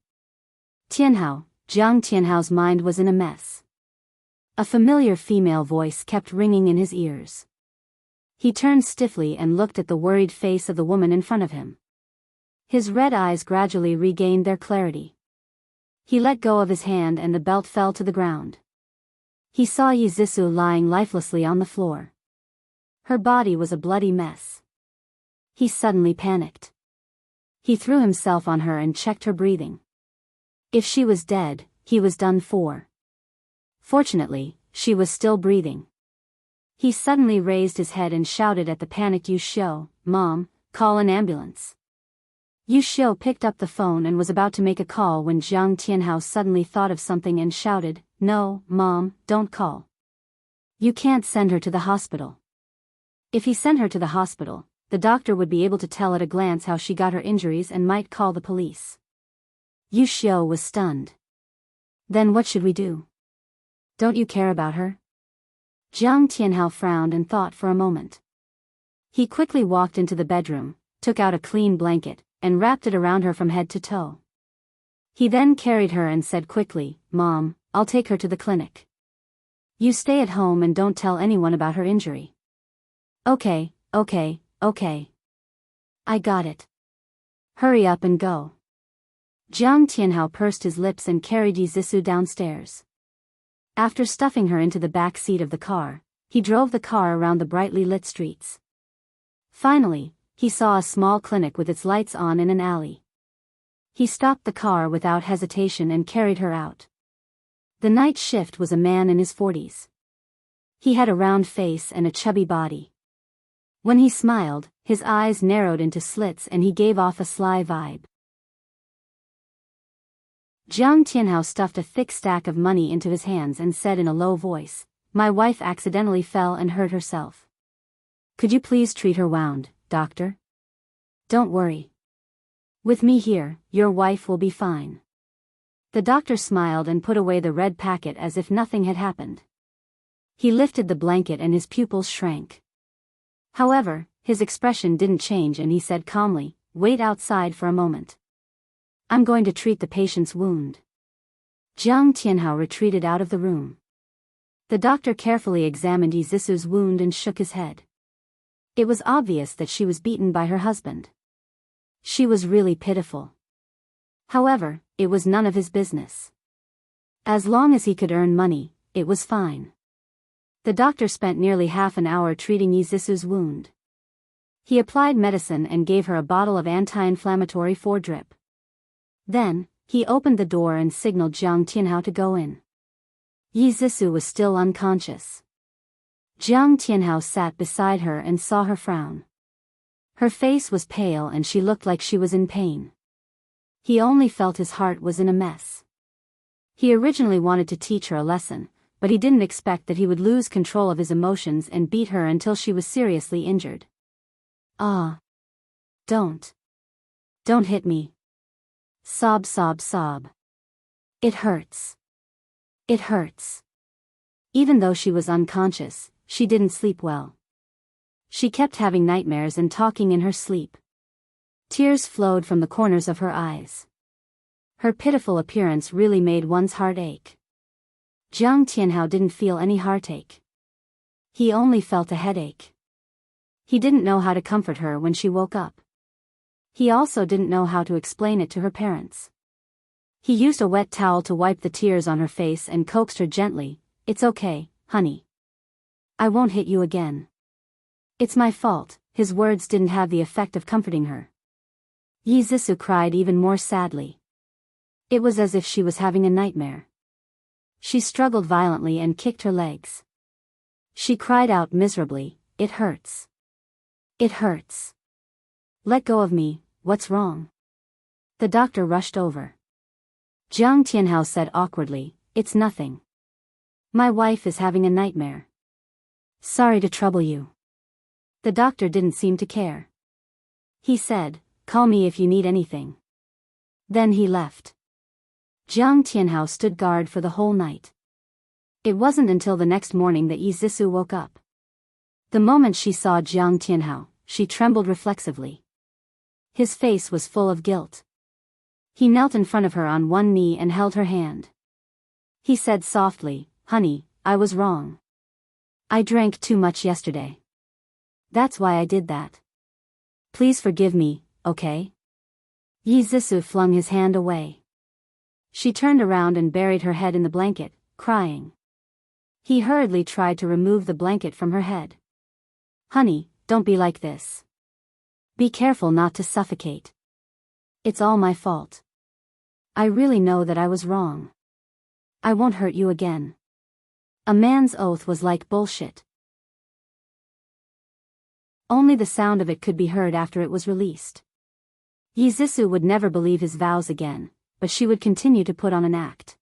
Tianhao. Jiang Tianhao's mind was in a mess. A familiar female voice kept ringing in his ears. He turned stiffly and looked at the worried face of the woman in front of him. His red eyes gradually regained their clarity. He let go of his hand and the belt fell to the ground. He saw Yi Zixu lying lifelessly on the floor. Her body was a bloody mess. He suddenly panicked. He threw himself on her and checked her breathing. If she was dead, he was done for. Fortunately, she was still breathing. He suddenly raised his head and shouted at the panicked Yu Xiu, "Mom, call an ambulance." Yu Xiu picked up the phone and was about to make a call when Jiang Tianhao suddenly thought of something and shouted, "No, Mom, don't call. You can't send her to the hospital." If he sent her to the hospital, the doctor would be able to tell at a glance how she got her injuries and might call the police. Yu Xiu was stunned. Then what should we do? Don't you care about her? Jiang Tianhao frowned and thought for a moment. He quickly walked into the bedroom, took out a clean blanket, and wrapped it around her from head to toe. He then carried her and said quickly, "Mom, I'll take her to the clinic. You stay at home and don't tell anyone about her injury." Okay. I got it. Hurry up and go." Jiang Tianhao pursed his lips and carried Yi Zixu downstairs. After stuffing her into the back seat of the car, he drove the car around the brightly lit streets. Finally, he saw a small clinic with its lights on in an alley. He stopped the car without hesitation and carried her out. The night shift was a man in his 40s. He had a round face and a chubby body. When he smiled, his eyes narrowed into slits and he gave off a sly vibe. Jiang Tianhao stuffed a thick stack of money into his hands and said in a low voice, "My wife accidentally fell and hurt herself. Could you please treat her wound, doctor? Don't worry. With me here, your wife will be fine." The doctor smiled and put away the red packet as if nothing had happened. He lifted the blanket and his pupils shrank. However, his expression didn't change and he said calmly, "Wait outside for a moment. I'm going to treat the patient's wound." Jiang Tianhao retreated out of the room. The doctor carefully examined Yi Zixu's wound and shook his head. It was obvious that she was beaten by her husband. She was really pitiful. However, it was none of his business. As long as he could earn money, it was fine. The doctor spent nearly half an hour treating Yi Zixu's wound. He applied medicine and gave her a bottle of anti-inflammatory for drip. Then, he opened the door and signaled Jiang Tianhao to go in. Yi Zixu was still unconscious. Jiang Tianhao sat beside her and saw her frown. Her face was pale and she looked like she was in pain. He only felt his heart was in a mess. He originally wanted to teach her a lesson, but he didn't expect that he would lose control of his emotions and beat her until she was seriously injured. "Ah. Don't hit me. Sob, sob, sob. It hurts. It hurts." Even though she was unconscious, she didn't sleep well. She kept having nightmares and talking in her sleep. Tears flowed from the corners of her eyes. Her pitiful appearance really made one's heart ache. Jiang Tianhao didn't feel any heartache. He only felt a headache. He didn't know how to comfort her when she woke up. He also didn't know how to explain it to her parents. He used a wet towel to wipe the tears on her face and coaxed her gently, "It's okay, honey. I won't hit you again. It's my fault." His words didn't have the effect of comforting her. Yi Zixu cried even more sadly. It was as if she was having a nightmare. She struggled violently and kicked her legs. She cried out miserably, "It hurts. It hurts. Let go of me, what's wrong?" The doctor rushed over. Jiang Tianhao said awkwardly, "It's nothing. My wife is having a nightmare. Sorry to trouble you." The doctor didn't seem to care. He said, "Call me if you need anything." Then he left. Jiang Tianhao stood guard for the whole night. It wasn't until the next morning that Yi Zixu woke up. The moment she saw Jiang Tianhao, she trembled reflexively. His face was full of guilt. He knelt in front of her on one knee and held her hand. He said softly, "Honey, I was wrong. I drank too much yesterday. That's why I did that. Please forgive me, okay?" Yi Zhisu flung his hand away. She turned around and buried her head in the blanket, crying. He hurriedly tried to remove the blanket from her head. "Honey, don't be like this. Be careful not to suffocate. It's all my fault. I really know that I was wrong. I won't hurt you again." A man's oath was like bullshit. Only the sound of it could be heard after it was released. Yi Zhisu would never believe his vows again, but she would continue to put on an act.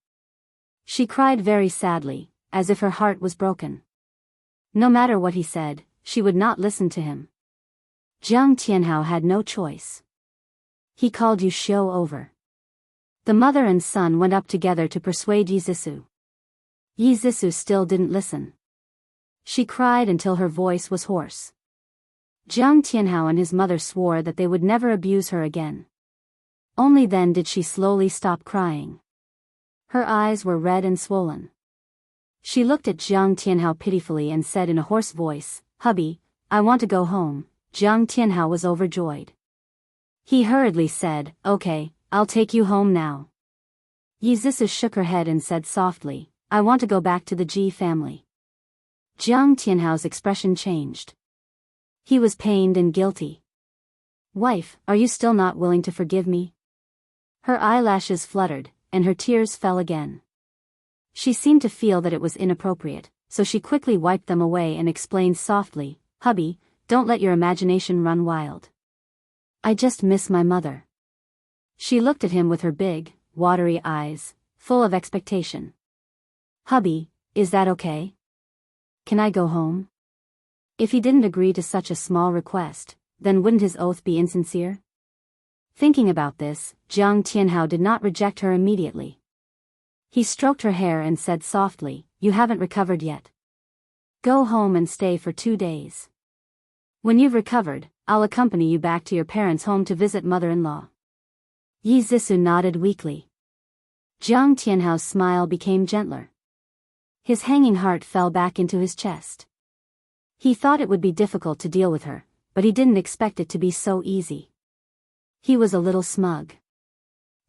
She cried very sadly, as if her heart was broken. No matter what he said, she would not listen to him. Jiang Tianhao had no choice. He called Yu Xiu over. The mother and son went up together to persuade Yi Zhisu. Yi Zhisu still didn't listen. She cried until her voice was hoarse. Jiang Tianhao and his mother swore that they would never abuse her again. Only then did she slowly stop crying. Her eyes were red and swollen. She looked at Jiang Tianhao pitifully and said in a hoarse voice, "Hubby, I want to go home." Jiang Tianhao was overjoyed. He hurriedly said, "Okay, I'll take you home now." Yi Zhisu shook her head and said softly, "I want to go back to the Ji family." Jiang Tianhao's expression changed. He was pained and guilty. "Wife, are you still not willing to forgive me?" Her eyelashes fluttered, and her tears fell again. She seemed to feel that it was inappropriate, so she quickly wiped them away and explained softly, "Hubby, don't let your imagination run wild. I just miss my mother." She looked at him with her big, watery eyes, full of expectation. "Hubby, is that okay? Can I go home?" If he didn't agree to such a small request, then wouldn't his oath be insincere? Thinking about this, Jiang Tianhao did not reject her immediately. He stroked her hair and said softly, "You haven't recovered yet. Go home and stay for 2 days. When you've recovered, I'll accompany you back to your parents' home to visit mother-in-law." Yi Zhisu nodded weakly. Jiang Tianhao's smile became gentler. His hanging heart fell back into his chest. He thought it would be difficult to deal with her, but he didn't expect it to be so easy. He was a little smug.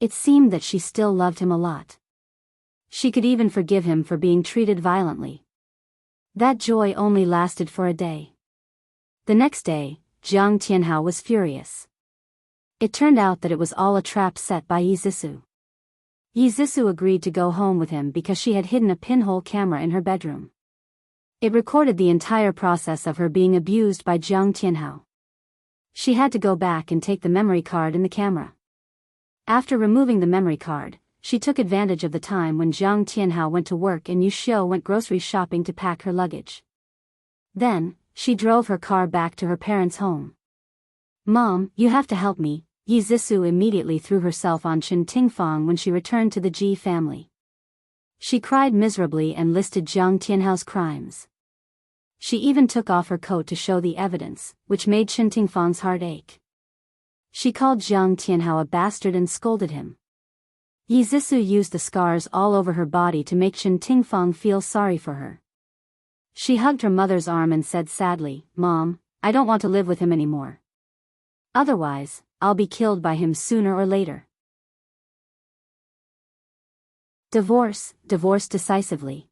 It seemed that she still loved him a lot. She could even forgive him for being treated violently. That joy only lasted for a day. The next day, Jiang Tianhao was furious. It turned out that it was all a trap set by Yi Zhisu. Yi Zhisu agreed to go home with him because she had hidden a pinhole camera in her bedroom. It recorded the entire process of her being abused by Jiang Tianhao. She had to go back and take the memory card in the camera. After removing the memory card, she took advantage of the time when Jiang Tianhao went to work and Yu Xiu went grocery shopping to pack her luggage. Then, she drove her car back to her parents' home. "Mom, you have to help me." Yi Zhisu immediately threw herself on Chen Tingfang when she returned to the Ji family. She cried miserably and listed Jiang Tianhao's crimes. She even took off her coat to show the evidence, which made Chen Tingfang's heart ache. She called Jiang Tianhao a bastard and scolded him. Yi Zhisu used the scars all over her body to make Chen Tingfang feel sorry for her. She hugged her mother's arm and said sadly, "Mom, I don't want to live with him anymore. Otherwise, I'll be killed by him sooner or later." Divorce decisively.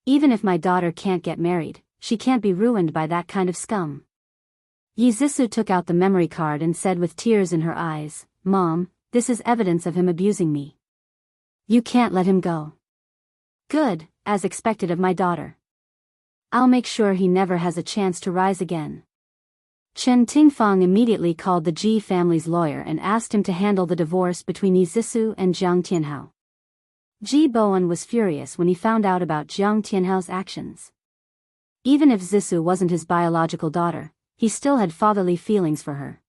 Even if my daughter can't get married, she can't be ruined by that kind of scum. Yi Zhisu took out the memory card and said with tears in her eyes, "Mom, this is evidence of him abusing me. You can't let him go." "Good, as expected of my daughter. I'll make sure he never has a chance to rise again." Chen Tingfang immediately called the Ji family's lawyer and asked him to handle the divorce between Yi Zhisu and Jiang Tianhao. Ji Bowen was furious when he found out about Jiang Tianhao's actions. Even if Zhisu wasn't his biological daughter, he still had fatherly feelings for her.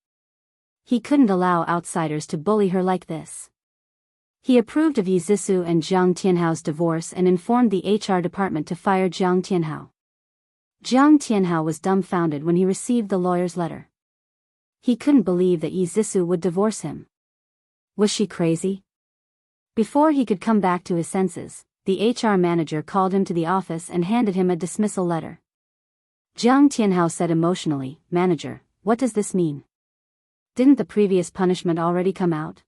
He couldn't allow outsiders to bully her like this. He approved of Yi Zhisu and Jiang Tianhao's divorce and informed the HR department to fire Jiang Tianhao. Jiang Tianhao was dumbfounded when he received the lawyer's letter. He couldn't believe that Yi Zhisu would divorce him. Was she crazy? Before he could come back to his senses, the HR manager called him to the office and handed him a dismissal letter. Jiang Tianhao said emotionally, "Manager, what does this mean? Didn't the previous punishment already come out?"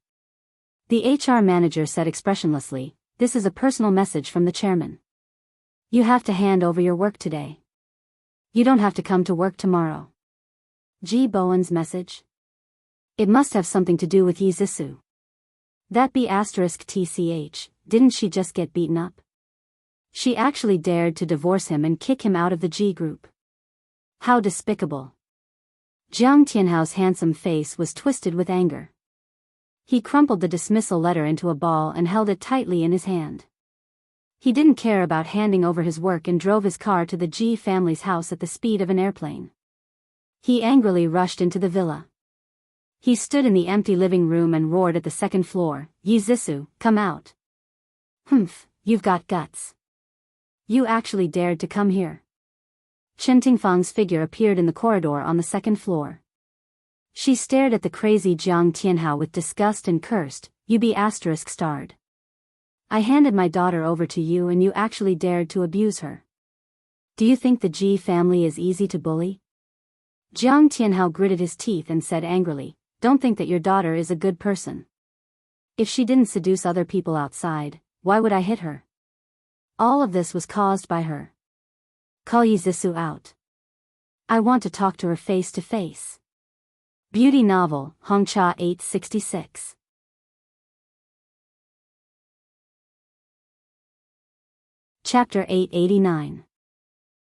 The HR manager said expressionlessly, "This is a personal message from the chairman. You have to hand over your work today. You don't have to come to work tomorrow." Ji Bowen's message? It must have something to do with Yi Zhisu. That be *tch, didn't she just get beaten up? She actually dared to divorce him and kick him out of the G group. How despicable. Jiang Tianhao's handsome face was twisted with anger. He crumpled the dismissal letter into a ball and held it tightly in his hand. He didn't care about handing over his work and drove his car to the Ji family's house at the speed of an airplane. He angrily rushed into the villa. He stood in the empty living room and roared at the second floor, "Yi Zhisu, come out. Humph, you've got guts. You actually dared to come here." Chen Tingfang's figure appeared in the corridor on the second floor. She stared at the crazy Jiang Tianhao with disgust and cursed, "You be ****. I handed my daughter over to you and you actually dared to abuse her. Do you think the Ji family is easy to bully?" Jiang Tianhao gritted his teeth and said angrily, "Don't think that your daughter is a good person. If she didn't seduce other people outside, why would I hit her? All of this was caused by her. Call Yi Zhisu out. I want to talk to her face to face." Beauty novel, Hongcha 866. Chapter 889.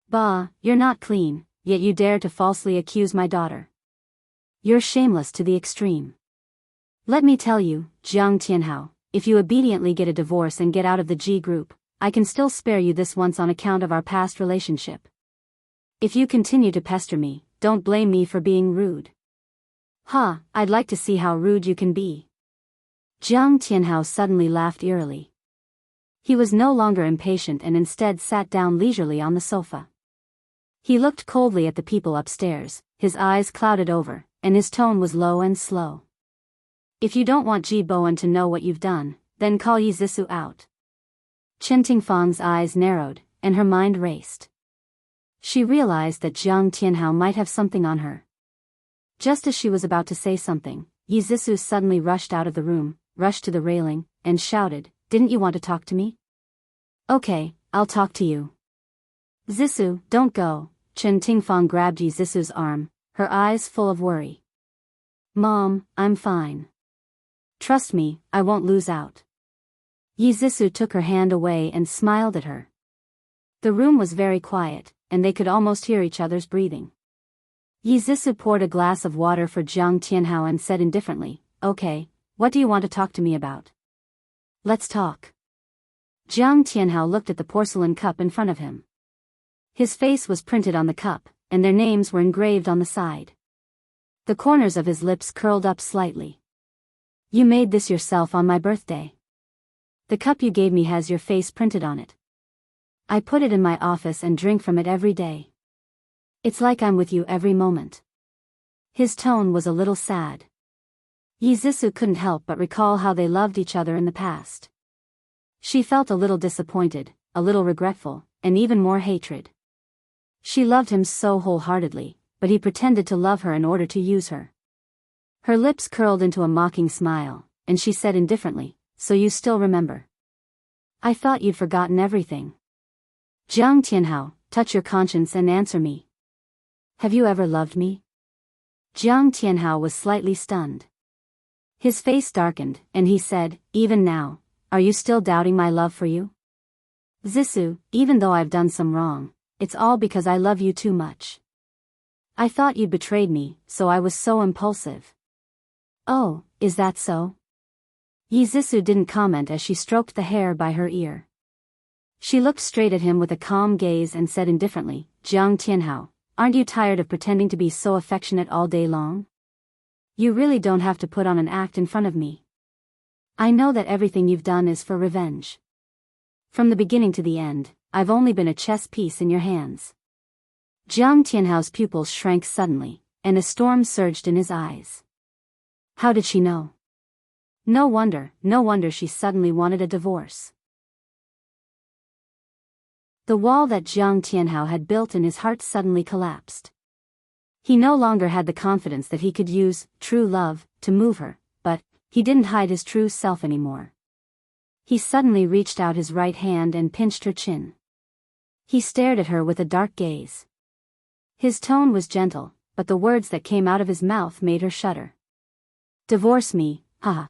Bah, you're not clean, yet you dare to falsely accuse my daughter. You're shameless to the extreme. Let me tell you, Jiang Tianhao, if you obediently get a divorce and get out of the G group, I can still spare you this once on account of our past relationship. If you continue to pester me, don't blame me for being rude. Ha, I'd like to see how rude you can be. Jiang Tianhao suddenly laughed eerily. He was no longer impatient and instead sat down leisurely on the sofa. He looked coldly at the people upstairs, his eyes clouded over, and his tone was low and slow. "If you don't want Ji Bowen to know what you've done, then call Yi Zhisu out." Chen Tingfang's eyes narrowed, and her mind raced. She realized that Jiang Tianhao might have something on her. Just as she was about to say something, Yi Zhisu suddenly rushed out of the room, rushed to the railing, and shouted, "Didn't you want to talk to me? Okay, I'll talk to you." "Zhisu, don't go." Chen Tingfang grabbed Yi Zhisu's arm, her eyes full of worry. "Mom, I'm fine. Trust me, I won't lose out." Yi Zhisu took her hand away and smiled at her. The room was very quiet, and they could almost hear each other's breathing. Yi Zhisu poured a glass of water for Jiang Tianhao and said indifferently, "Okay, what do you want to talk to me about? Let's talk." Jiang Tianhao looked at the porcelain cup in front of him. His face was printed on the cup, and their names were engraved on the side. The corners of his lips curled up slightly. "You made this yourself on my birthday. The cup you gave me has your face printed on it. I put it in my office and drink from it every day. It's like I'm with you every moment." His tone was a little sad. Yi Zhisu couldn't help but recall how they loved each other in the past. She felt a little disappointed, a little regretful, and even more hatred. She loved him so wholeheartedly, but he pretended to love her in order to use her. Her lips curled into a mocking smile, and she said indifferently, "So you still remember? I thought you'd forgotten everything. Jiang Tianhao, touch your conscience and answer me. Have you ever loved me?" Jiang Tianhao was slightly stunned. His face darkened, and he said, "Even now, are you still doubting my love for you?" "Zhisu, even though I've done some wrong, it's all because I love you too much. I thought you'd betrayed me, so I was so impulsive." "Oh, is that so?" Yi Zhisu didn't comment as she stroked the hair by her ear. She looked straight at him with a calm gaze and said indifferently, "Jiang Tianhao, aren't you tired of pretending to be so affectionate all day long? You really don't have to put on an act in front of me. I know that everything you've done is for revenge. From the beginning to the end, I've only been a chess piece in your hands." Jiang Tianhao's pupils shrank suddenly, and a storm surged in his eyes. How did she know? No wonder she suddenly wanted a divorce. The wall that Jiang Tianhao had built in his heart suddenly collapsed. He no longer had the confidence that he could use true love to move her, but he didn't hide his true self anymore. He suddenly reached out his right hand and pinched her chin. He stared at her with a dark gaze. His tone was gentle, but the words that came out of his mouth made her shudder. Divorce me, haha.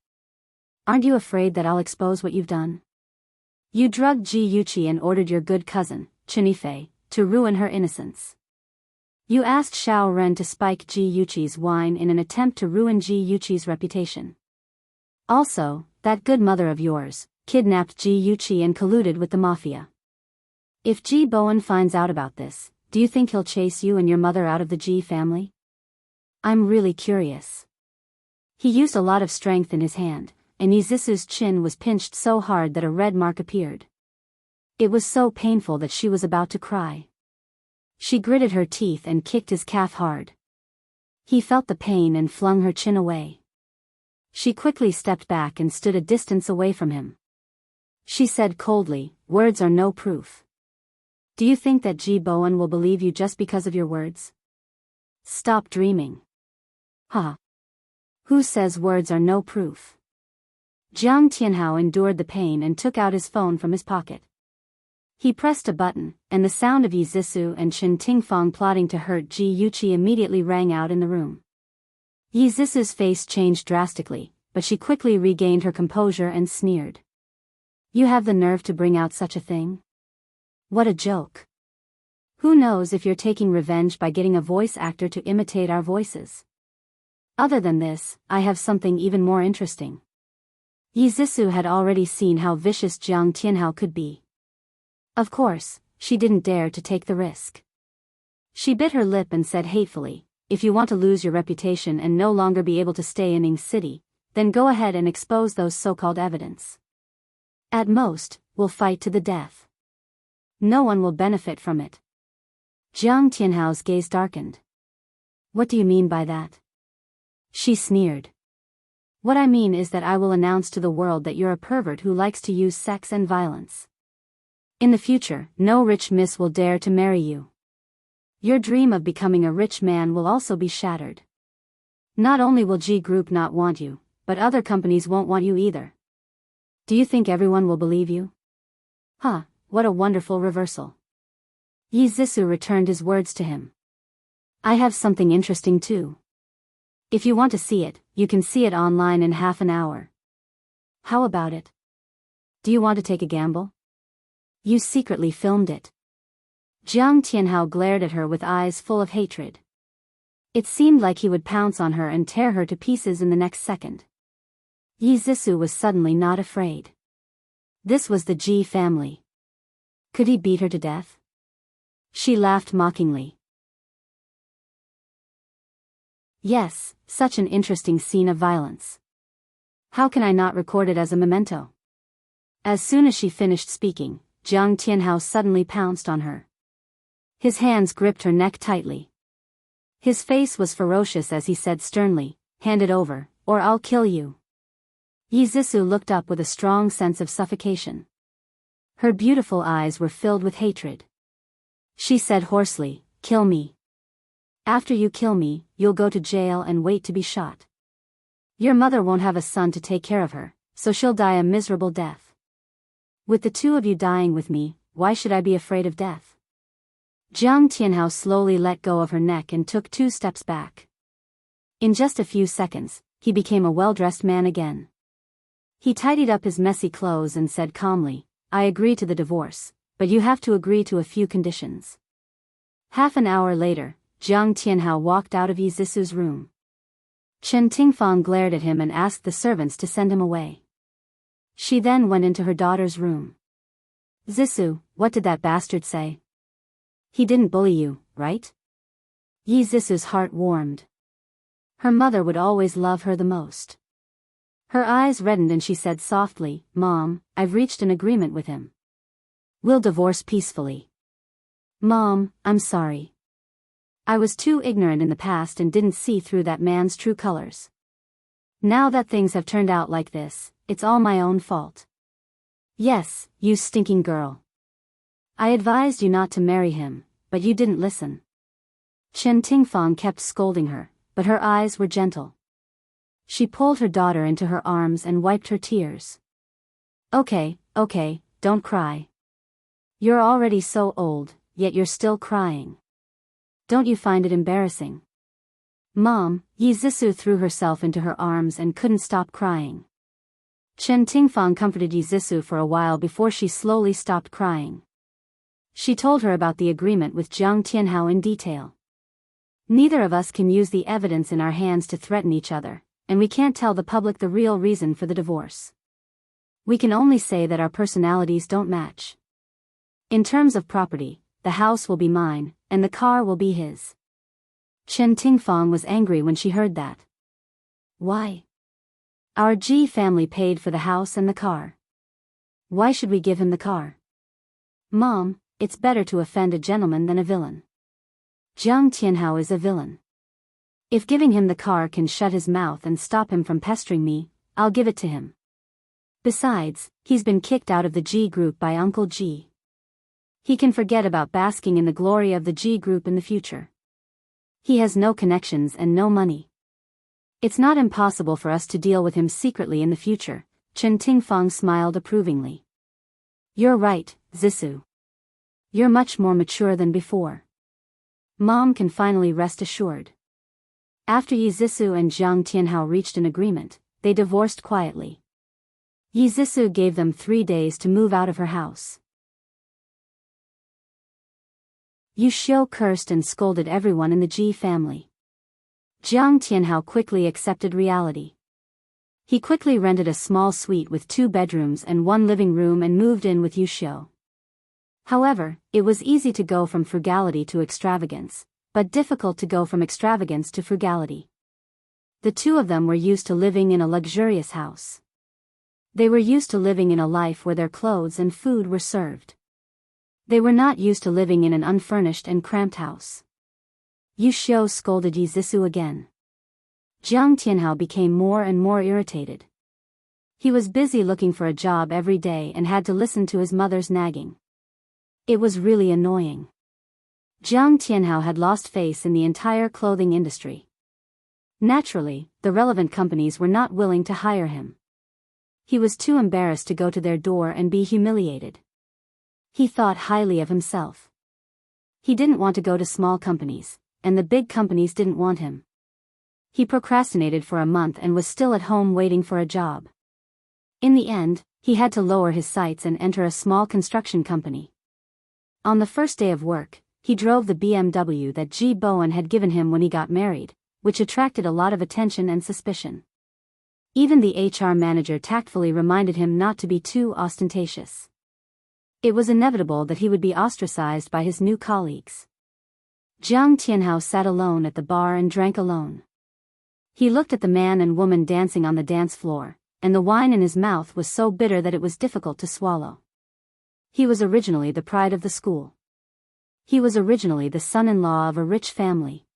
Aren't you afraid that I'll expose what you've done? You drugged Ji Yuqi and ordered your good cousin, Chinifei, to ruin her innocence. You asked Xiao Ren to spike Ji Yuqi's wine in an attempt to ruin Ji Yuqi's reputation. Also, that good mother of yours kidnapped Ji Yuqi and colluded with the mafia. If Ji Bowen finds out about this, do you think he'll chase you and your mother out of the Ji family? I'm really curious. He used a lot of strength in his hand, and Yizisu's chin was pinched so hard that a red mark appeared. It was so painful that she was about to cry. She gritted her teeth and kicked his calf hard. He felt the pain and flung her chin away. She quickly stepped back and stood a distance away from him. She said coldly, "Words are no proof. Do you think that Ji Bowen will believe you just because of your words? Stop dreaming." Ha! Who says words are no proof? Jiang Tianhao endured the pain and took out his phone from his pocket. He pressed a button, and the sound of Yizisu and Chen Tingfang plotting to hurt Ji Yuqi immediately rang out in the room. Yizisu's face changed drastically, but she quickly regained her composure and sneered. You have the nerve to bring out such a thing? What a joke. Who knows if you're taking revenge by getting a voice actor to imitate our voices? Other than this, I have something even more interesting. Yizisu had already seen how vicious Jiang Tianhao could be. Of course, she didn't dare to take the risk. She bit her lip and said hatefully, if you want to lose your reputation and no longer be able to stay in Ning City, then go ahead and expose those so-called evidence. At most, we'll fight to the death. No one will benefit from it. Jiang Tianhao's gaze darkened. What do you mean by that? She sneered. What I mean is that I will announce to the world that you're a pervert who likes to use sex and violence. In the future, no rich miss will dare to marry you. Your dream of becoming a rich man will also be shattered. Not only will G Group not want you, but other companies won't want you either. Do you think everyone will believe you? Huh, what a wonderful reversal. Yizisu returned his words to him. I have something interesting too. If you want to see it, you can see it online in half an hour. How about it? Do you want to take a gamble? You secretly filmed it. Jiang Tianhao glared at her with eyes full of hatred. It seemed like he would pounce on her and tear her to pieces in the next second. Yizisu was suddenly not afraid. This was the Ji family. Could he beat her to death? She laughed mockingly. Yes, such an interesting scene of violence. How can I not record it as a memento? As soon as she finished speaking, Jiang Tianhao suddenly pounced on her. His hands gripped her neck tightly. His face was ferocious as he said sternly, hand it over, or I'll kill you. Yizisu looked up with a strong sense of suffocation. Her beautiful eyes were filled with hatred. She said hoarsely, kill me. After you kill me, you'll go to jail and wait to be shot. Your mother won't have a son to take care of her, so she'll die a miserable death. With the two of you dying with me, why should I be afraid of death? Jiang Tianhao slowly let go of her neck and took 2 steps back. In just a few seconds, he became a well-dressed man again. He tidied up his messy clothes and said calmly, I agree to the divorce, but you have to agree to a few conditions. Half an hour later, Jiang Tianhao walked out of Yizisu's room. Chen Tingfang glared at him and asked the servants to send him away. She then went into her daughter's room. Zisu, what did that bastard say? He didn't bully you, right? Yizisu's heart warmed. Her mother would always love her the most. Her eyes reddened and she said softly, Mom, I've reached an agreement with him. We'll divorce peacefully. Mom, I'm sorry. I was too ignorant in the past and didn't see through that man's true colors. Now that things have turned out like this, it's all my own fault. Yes, you stinking girl. I advised you not to marry him, but you didn't listen. Chen Tingfang kept scolding her, but her eyes were gentle. She pulled her daughter into her arms and wiped her tears. Okay, don't cry. You're already so old, yet you're still crying. Don't you find it embarrassing? Mom, Yi Zixu threw herself into her arms and couldn't stop crying. Chen Tingfang comforted Yi Zixu for a while before she slowly stopped crying. She told her about the agreement with Jiang Tianhao in detail. Neither of us can use the evidence in our hands to threaten each other, and we can't tell the public the real reason for the divorce. We can only say that our personalities don't match. In terms of property, the house will be mine, and the car will be his. Chen Tingfang was angry when she heard that. Why? Our Ji family paid for the house and the car. Why should we give him the car? Mom, it's better to offend a gentleman than a villain. Jiang Tianhao is a villain. If giving him the car can shut his mouth and stop him from pestering me, I'll give it to him. Besides, he's been kicked out of the Ji group by Uncle Ji. He can forget about basking in the glory of the Ji group in the future. He has no connections and no money. It's not impossible for us to deal with him secretly in the future. Chen Tingfang smiled approvingly. You're right, Zixu. You're much more mature than before. Mom can finally rest assured. After Yi Zixu and Jiang Tianhao reached an agreement, they divorced quietly. Yi Zixu gave them 3 days to move out of her house. Yu Xiu cursed and scolded everyone in the Ji family. Jiang Tianhao quickly accepted reality. He quickly rented a small suite with 2 bedrooms and 1 living room and moved in with Yu Xiu. However, it was easy to go from frugality to extravagance, but difficult to go from extravagance to frugality. The two of them were used to living in a luxurious house. They were used to living in a life where their clothes and food were served. They were not used to living in an unfurnished and cramped house. Yu Xiu scolded Yi Zixu again. Jiang Tianhao became more and more irritated. He was busy looking for a job every day and had to listen to his mother's nagging. It was really annoying. Jiang Tianhao had lost faith in the entire clothing industry. Naturally, the relevant companies were not willing to hire him. He was too embarrassed to go to their door and be humiliated. He thought highly of himself. He didn't want to go to small companies, and the big companies didn't want him. He procrastinated for a month and was still at home waiting for a job. In the end, he had to lower his sights and enter a small construction company. On the first day of work, he drove the BMW that Ji Bowen had given him when he got married, which attracted a lot of attention and suspicion. Even the HR manager tactfully reminded him not to be too ostentatious. It was inevitable that he would be ostracized by his new colleagues. Jiang Tianhao sat alone at the bar and drank alone. He looked at the man and woman dancing on the dance floor, and the wine in his mouth was so bitter that it was difficult to swallow. He was originally the pride of the school. He was originally the son-in-law of a rich family.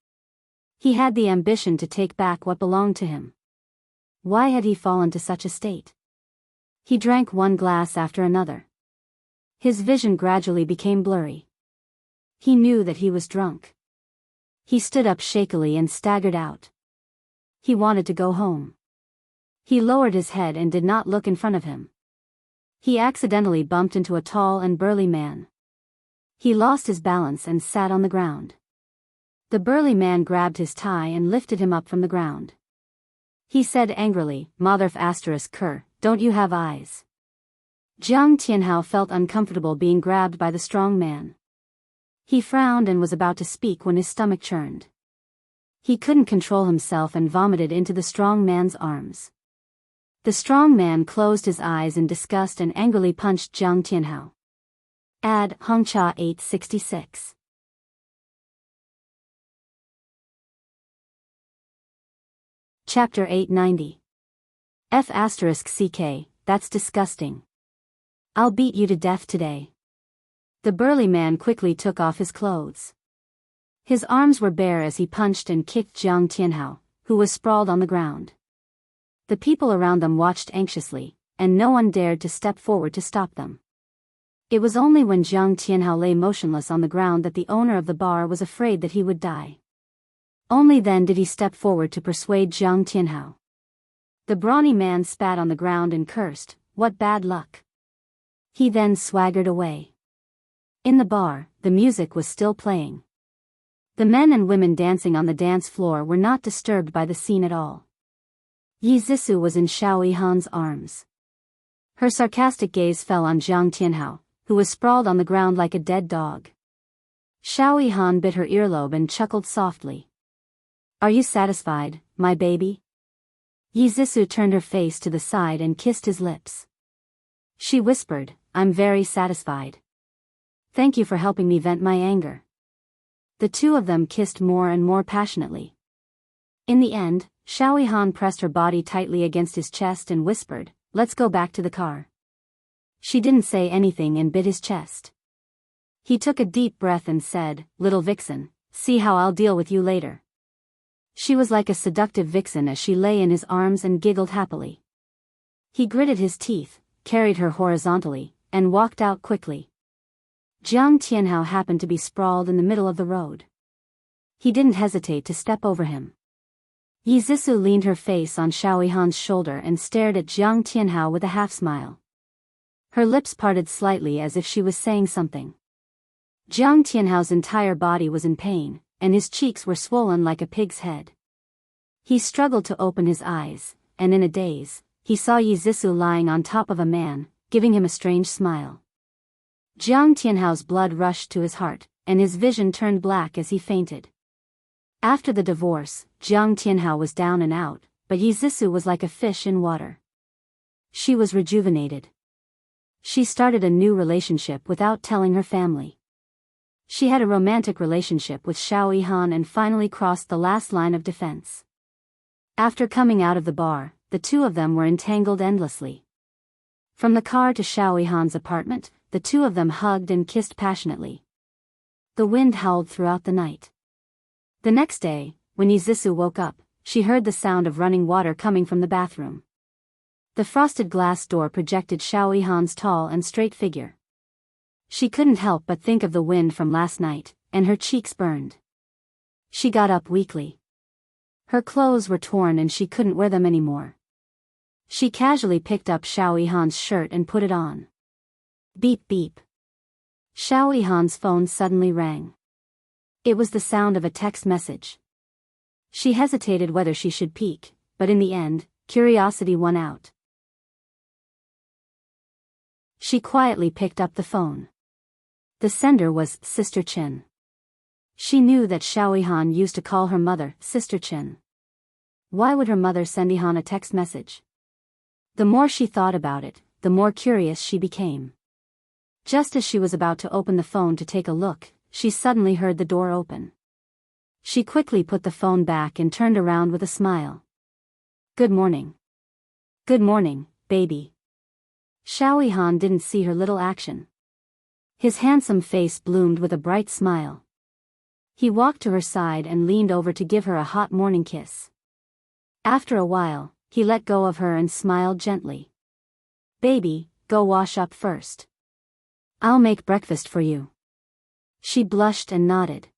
He had the ambition to take back what belonged to him. Why had he fallen to such a state? He drank 1 glass after another. His vision gradually became blurry. He knew that he was drunk. He stood up shakily and staggered out. He wanted to go home. He lowered his head and did not look in front of him. He accidentally bumped into a tall and burly man. He lost his balance and sat on the ground. The burly man grabbed his tie and lifted him up from the ground. He said angrily, "Motherf asterisk cur, don't you have eyes?" Jiang Tianhao felt uncomfortable being grabbed by the strong man. He frowned and was about to speak when his stomach churned. He couldn't control himself and vomited into the strong man's arms. The strong man closed his eyes in disgust and angrily punched Jiang Tianhao. Ad Hongcha 866. Chapter 890. F***ck, that's disgusting. I'll beat you to death today. The burly man quickly took off his clothes. His arms were bare as he punched and kicked Jiang Tianhao, who was sprawled on the ground. The people around them watched anxiously, and no one dared to step forward to stop them. It was only when Jiang Tianhao lay motionless on the ground that the owner of the bar was afraid that he would die. Only then did he step forward to persuade Jiang Tianhao. The brawny man spat on the ground and cursed, "What bad luck." He then swaggered away. In the bar, the music was still playing. The men and women dancing on the dance floor were not disturbed by the scene at all. Yi Zixu was in Xiao Yihan's arms. Her sarcastic gaze fell on Jiang Tianhao, who was sprawled on the ground like a dead dog. Xiao Yihan bit her earlobe and chuckled softly. "Are you satisfied, my baby?" Yi Zixu turned her face to the side and kissed his lips. She whispered, "I'm very satisfied. Thank you for helping me vent my anger." The two of them kissed more and more passionately. In the end, Xiao Yihan pressed her body tightly against his chest and whispered, "Let's go back to the car." She didn't say anything and bit his chest. He took a deep breath and said, "Little vixen, see how I'll deal with you later." She was like a seductive vixen as she lay in his arms and giggled happily. He gritted his teeth, carried her horizontally, and walked out quickly. Jiang Tianhao happened to be sprawled in the middle of the road. He didn't hesitate to step over him. Yi Zixu leaned her face on Xiao Yihan's shoulder and stared at Jiang Tianhao with a half-smile. Her lips parted slightly as if she was saying something. Jiang Tianhao's entire body was in pain, and his cheeks were swollen like a pig's head. He struggled to open his eyes, and in a daze, he saw Yi Zixu lying on top of a man, giving him a strange smile. Jiang Tianhao's blood rushed to his heart, and his vision turned black as he fainted. After the divorce, Jiang Tianhao was down and out, but Yi Zixu was like a fish in water. She was rejuvenated. She started a new relationship without telling her family. She had a romantic relationship with Xiao Yihan and finally crossed the last line of defense. After coming out of the bar, the two of them were entangled endlessly. From the car to Xiao Yihan's apartment, the two of them hugged and kissed passionately. The wind howled throughout the night. The next day, when Yi Zixu woke up, she heard the sound of running water coming from the bathroom. The frosted glass door projected Xiao Yihan's tall and straight figure. She couldn't help but think of the wind from last night, and her cheeks burned. She got up weakly. Her clothes were torn and she couldn't wear them anymore. She casually picked up Xiao Yihan's shirt and put it on. Beep beep. Xiao Yihan's phone suddenly rang. It was the sound of a text message. She hesitated whether she should peek, but in the end, curiosity won out. She quietly picked up the phone. The sender was Sister Chen. She knew that Xiao Yihan used to call her mother Sister Chen. Why would her mother send Yihan a text message? The more she thought about it, the more curious she became. Just as she was about to open the phone to take a look, she suddenly heard the door open. She quickly put the phone back and turned around with a smile. "Good morning." "Good morning, baby." Xiao Yihan didn't see her little action. His handsome face bloomed with a bright smile. He walked to her side and leaned over to give her a hot morning kiss. After a while, he let go of her and smiled gently. "Baby, go wash up first. I'll make breakfast for you." She blushed and nodded.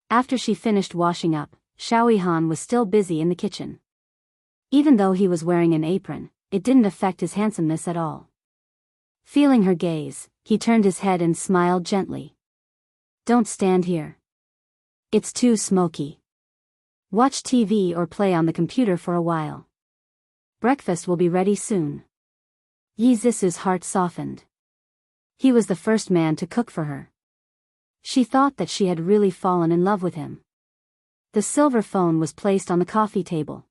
After she finished washing up, Xiao Yihan was still busy in the kitchen. Even though he was wearing an apron, it didn't affect his handsomeness at all. Feeling her gaze, he turned his head and smiled gently. "Don't stand here. It's too smoky. Watch TV or play on the computer for a while. Breakfast will be ready soon." Yi Zixu's heart softened. He was the first man to cook for her. She thought that she had really fallen in love with him. The silver phone was placed on the coffee table.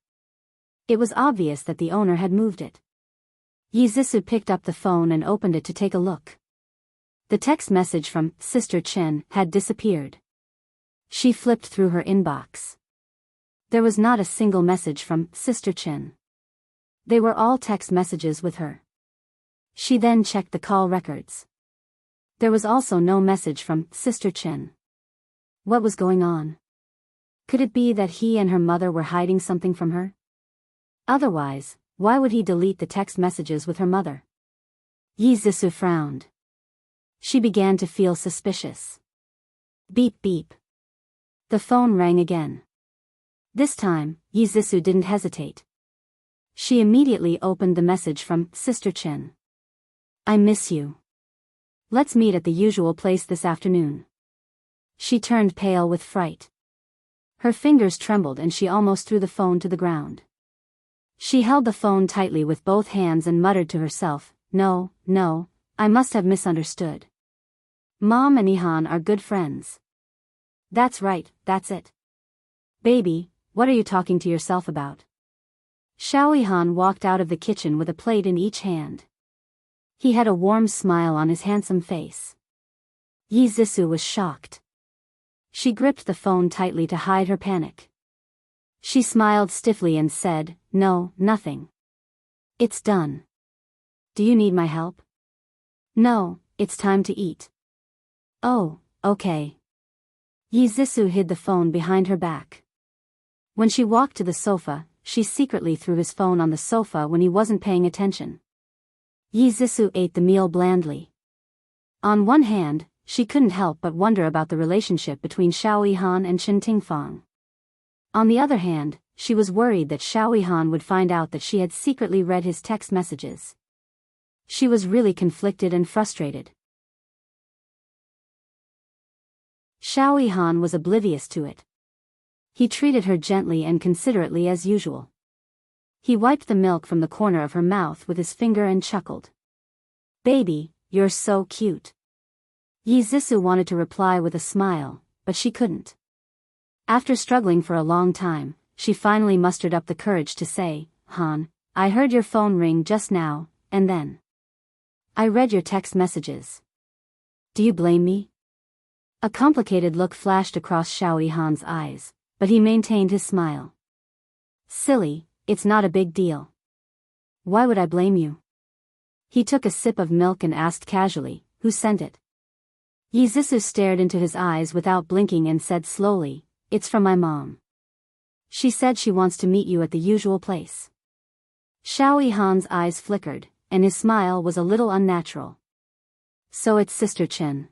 It was obvious that the owner had moved it. Yi Zixu picked up the phone and opened it to take a look. The text message from Sister Chen had disappeared. She flipped through her inbox. There was not a single message from Sister Chen. They were all text messages with her. She then checked the call records. There was also no message from Sister Chen. What was going on? Could it be that he and her mother were hiding something from her? Otherwise, why would he delete the text messages with her mother? Yi Zisou frowned. She began to feel suspicious. Beep beep. The phone rang again. This time, Yi Zisou didn't hesitate. She immediately opened the message from Sister Chen. I miss you. Let's meet at the usual place this afternoon. She turned pale with fright. Her fingers trembled and she almost threw the phone to the ground. She held the phone tightly with both hands and muttered to herself, No, I must have misunderstood. Mom and Ihan are good friends. That's right, that's it. Baby, what are you talking to yourself about? Xiao Ihan walked out of the kitchen with a plate in each hand. He had a warm smile on his handsome face. Yi Zisou was shocked. She gripped the phone tightly to hide her panic. She smiled stiffly and said, No, nothing. It's done. Do you need my help? No, it's time to eat. Oh, okay. Yi Zisou hid the phone behind her back. When she walked to the sofa, she secretly threw his phone on the sofa when he wasn't paying attention. Yi Zisou ate the meal blandly. On one hand, she couldn't help but wonder about the relationship between Xiao Yihan and Chen Tingfang. On the other hand, she was worried that Xiao Yihan would find out that she had secretly read his text messages. She was really conflicted and frustrated. Xiao Yihan was oblivious to it. He treated her gently and considerately as usual. He wiped the milk from the corner of her mouth with his finger and chuckled. Baby, you're so cute. Yi Zisou wanted to reply with a smile, but she couldn't. After struggling for a long time, she finally mustered up the courage to say, Han, I heard your phone ring just now, and then I read your text messages. Do you blame me? A complicated look flashed across Xiao Yihan's eyes, but he maintained his smile. Silly, it's not a big deal. Why would I blame you? He took a sip of milk and asked casually, Who sent it? Yi Zisou stared into his eyes without blinking and said slowly, It's from my mom. She said she wants to meet you at the usual place. Xiao Yihan's eyes flickered, and his smile was a little unnatural. So it's Sister Chen.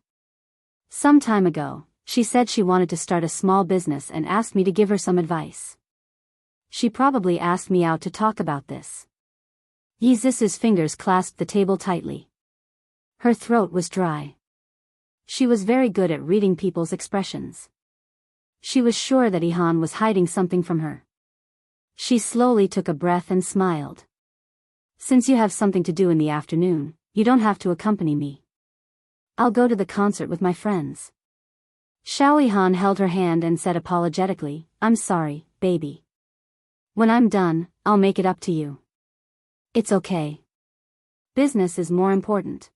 Some time ago, she said she wanted to start a small business and asked me to give her some advice. She probably asked me out to talk about this. Yi Zisou's fingers clasped the table tightly. Her throat was dry. She was very good at reading people's expressions. She was sure that Ihan was hiding something from her. She slowly took a breath and smiled. Since you have something to do in the afternoon, you don't have to accompany me. I'll go to the concert with my friends. Xiao Ihan held her hand and said apologetically, I'm sorry, baby. When I'm done, I'll make it up to you. It's okay. Business is more important.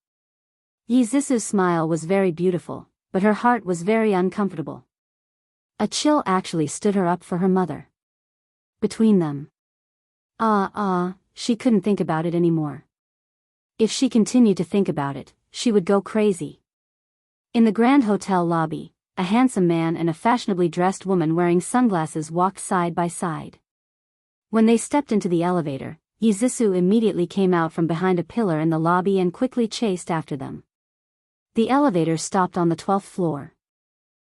Yi Zisou's smile was very beautiful, but her heart was very uncomfortable. A chill actually stood her up for her mother. Between them. She couldn't think about it anymore. If she continued to think about it, she would go crazy. In the Grand Hotel lobby, a handsome man and a fashionably dressed woman wearing sunglasses walked side by side. When they stepped into the elevator, Yi Zisou immediately came out from behind a pillar in the lobby and quickly chased after them. The elevator stopped on the 12th floor.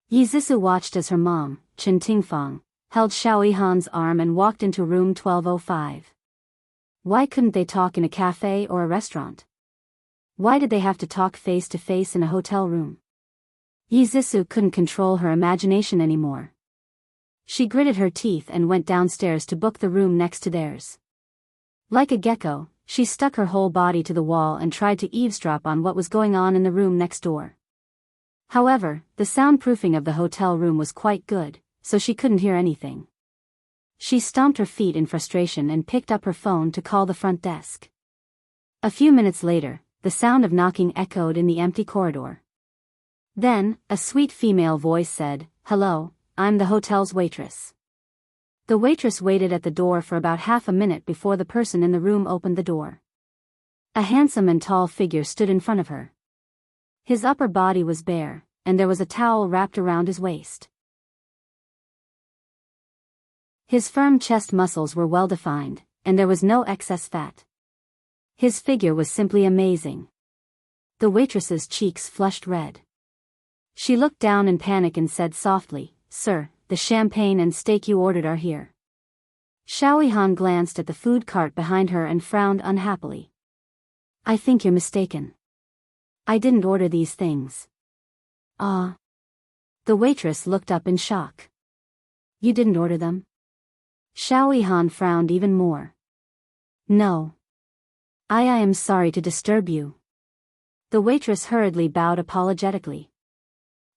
Yi Zisou watched as her mom, Chen Tingfang, held Xiao Yihan's arm and walked into room 1205. Why couldn't they talk in a cafe or a restaurant? Why did they have to talk face to face in a hotel room? Yi Zisou couldn't control her imagination anymore. She gritted her teeth and went downstairs to book the room next to theirs. Like a gecko, she stuck her whole body to the wall and tried to eavesdrop on what was going on in the room next door. However, the soundproofing of the hotel room was quite good, so she couldn't hear anything. She stomped her feet in frustration and picked up her phone to call the front desk. A few minutes later, the sound of knocking echoed in the empty corridor. Then, a sweet female voice said, Hello, I'm the hotel's waitress. The waitress waited at the door for about half a minute before the person in the room opened the door. A handsome and tall figure stood in front of her. His upper body was bare, and there was a towel wrapped around his waist. His firm chest muscles were well defined, and there was no excess fat. His figure was simply amazing. The waitress's cheeks flushed red. She looked down in panic and said softly, "Sir, the champagne and steak you ordered are here." Xiaoyihan glanced at the food cart behind her and frowned unhappily. "I think you're mistaken. I didn't order these things." "Ah." The waitress looked up in shock. "You didn't order them?" Xiaoyihan frowned even more. "No. I am sorry to disturb you." The waitress hurriedly bowed apologetically.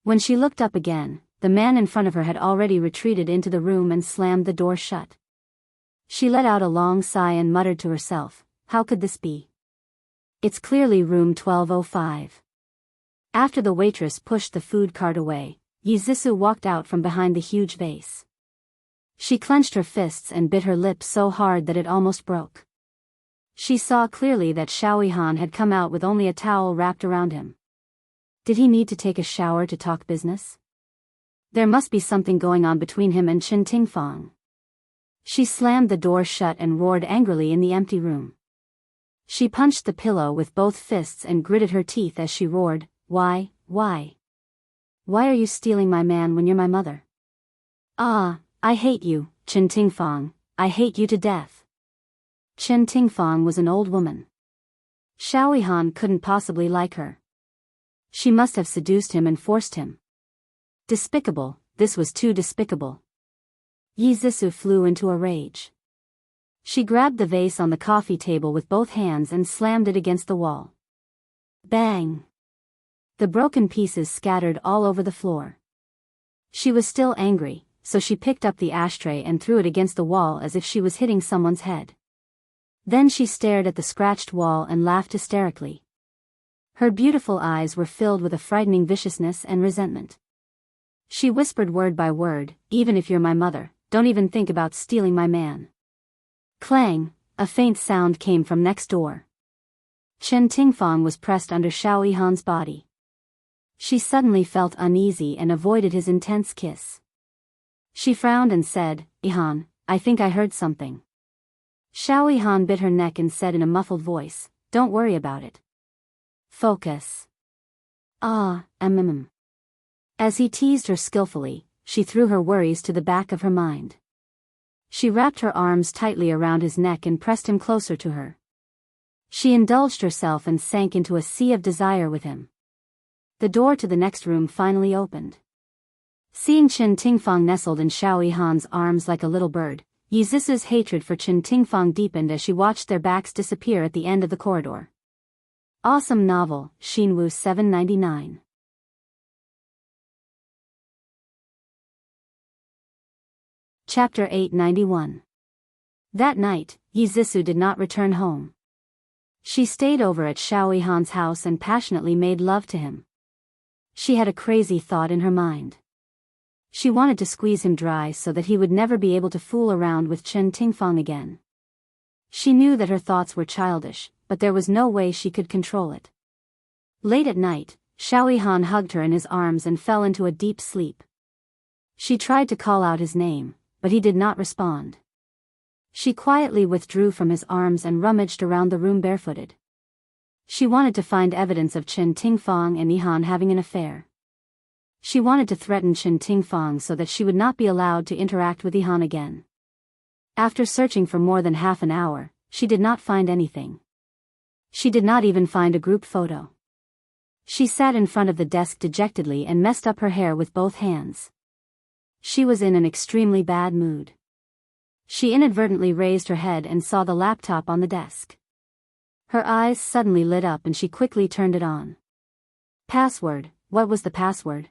When she looked up again, the man in front of her had already retreated into the room and slammed the door shut. She let out a long sigh and muttered to herself, "How could this be? It's clearly room 1205. After the waitress pushed the food cart away, Yizisu walked out from behind the huge vase. She clenched her fists and bit her lip so hard that it almost broke. She saw clearly that Xiaoyihan had come out with only a towel wrapped around him. Did he need to take a shower to talk business? There must be something going on between him and Chen Tingfang. She slammed the door shut and roared angrily in the empty room. She punched the pillow with both fists and gritted her teeth as she roared, Why? Why are you stealing my man when you're my mother? Ah, I hate you, Chen Tingfang, I hate you to death." Chen Tingfang was an old woman. Xiaoyihan couldn't possibly like her. She must have seduced him and forced him. Despicable, this was too despicable. Yizisu flew into a rage. She grabbed the vase on the coffee table with both hands and slammed it against the wall. Bang! The broken pieces scattered all over the floor. She was still angry, so she picked up the ashtray and threw it against the wall as if she was hitting someone's head. Then she stared at the scratched wall and laughed hysterically. Her beautiful eyes were filled with a frightening viciousness and resentment. She whispered word by word, "Even if you're my mother, don't even think about stealing my man." Clang! A faint sound came from next door. Chen Tingfang was pressed under Xiaoyihan's body. She suddenly felt uneasy and avoided his intense kiss. She frowned and said, "Ihan, I think I heard something." Xiaoyihan bit her neck and said in a muffled voice, "Don't worry about it. Focus." Ah, As he teased her skillfully, she threw her worries to the back of her mind. She wrapped her arms tightly around his neck and pressed him closer to her. She indulged herself and sank into a sea of desire with him. The door to the next room finally opened. Seeing Chen Tingfang nestled in Xiaoyihan's arms like a little bird, Yizisu's hatred for Chen Tingfang deepened as she watched their backs disappear at the end of the corridor. Awesome novel, Xinwu 799. Chapter 891. That night, Yizisu did not return home. She stayed over at Xiaoyihan's house and passionately made love to him. She had a crazy thought in her mind. She wanted to squeeze him dry so that he would never be able to fool around with Chen Tingfang again. She knew that her thoughts were childish, but there was no way she could control it. Late at night, Xiaoyihan hugged her in his arms and fell into a deep sleep. She tried to call out his name, but he did not respond. She quietly withdrew from his arms and rummaged around the room barefooted. She wanted to find evidence of Chen Tingfang and Ihan having an affair. She wanted to threaten Chen Tingfang so that she would not be allowed to interact with Ihan again. After searching for more than half an hour, she did not find anything. She did not even find a group photo. She sat in front of the desk dejectedly and messed up her hair with both hands. She was in an extremely bad mood. She inadvertently raised her head and saw the laptop on the desk. Her eyes suddenly lit up and she quickly turned it on. Password, what was the password?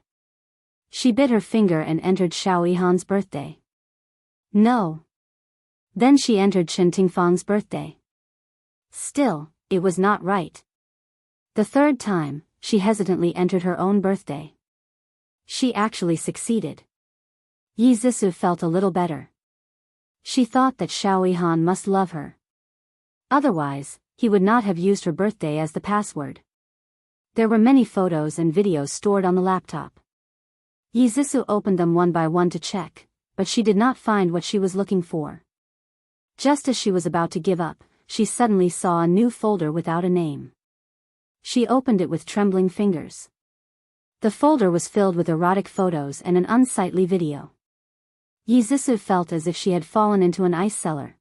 She bit her finger and entered Xiaoyihan's birthday. No. Then she entered Chen Tingfang's birthday. Still, it was not right. The third time, she hesitantly entered her own birthday. She actually succeeded. Yizisu felt a little better. She thought that Xiaoyihan must love her. Otherwise, he would not have used her birthday as the password. There were many photos and videos stored on the laptop. Yizisu opened them one by one to check, but she did not find what she was looking for. Just as she was about to give up, she suddenly saw a new folder without a name. She opened it with trembling fingers. The folder was filled with erotic photos and an unsightly video. Yizisu felt as if she had fallen into an ice cellar.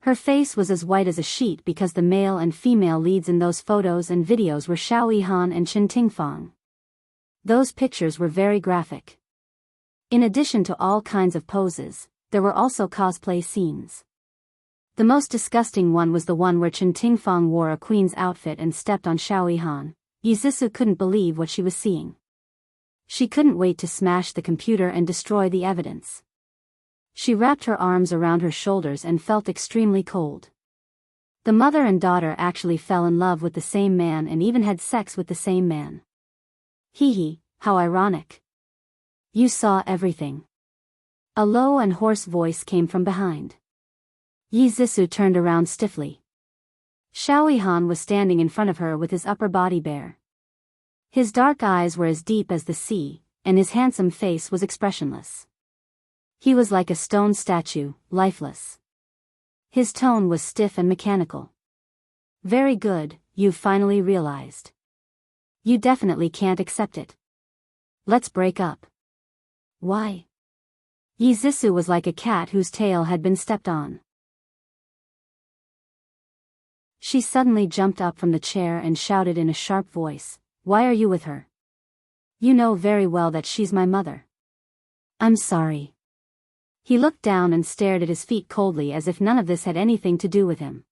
Her face was as white as a sheet because the male and female leads in those photos and videos were Xiao Yihan and Chen Tingfang. Those pictures were very graphic. In addition to all kinds of poses, there were also cosplay scenes. The most disgusting one was the one where Chen Tingfang wore a queen's outfit and stepped on Xiao Yihan. Yizisu couldn't believe what she was seeing. She couldn't wait to smash the computer and destroy the evidence. She wrapped her arms around her shoulders and felt extremely cold. The mother and daughter actually fell in love with the same man and even had sex with the same man. Hee, how ironic. You saw everything. A low and hoarse voice came from behind. Yizisu turned around stiffly. Xiao Yihan was standing in front of her with his upper body bare. His dark eyes were as deep as the sea, and his handsome face was expressionless. He was like a stone statue, lifeless. His tone was stiff and mechanical. Very good, you've finally realized. You definitely can't accept it. Let's break up. Why? Yizisu was like a cat whose tail had been stepped on. She suddenly jumped up from the chair and shouted in a sharp voice, "Why are you with her? You know very well that she's my mother." "I'm sorry." He looked down and stared at his feet coldly as if none of this had anything to do with him.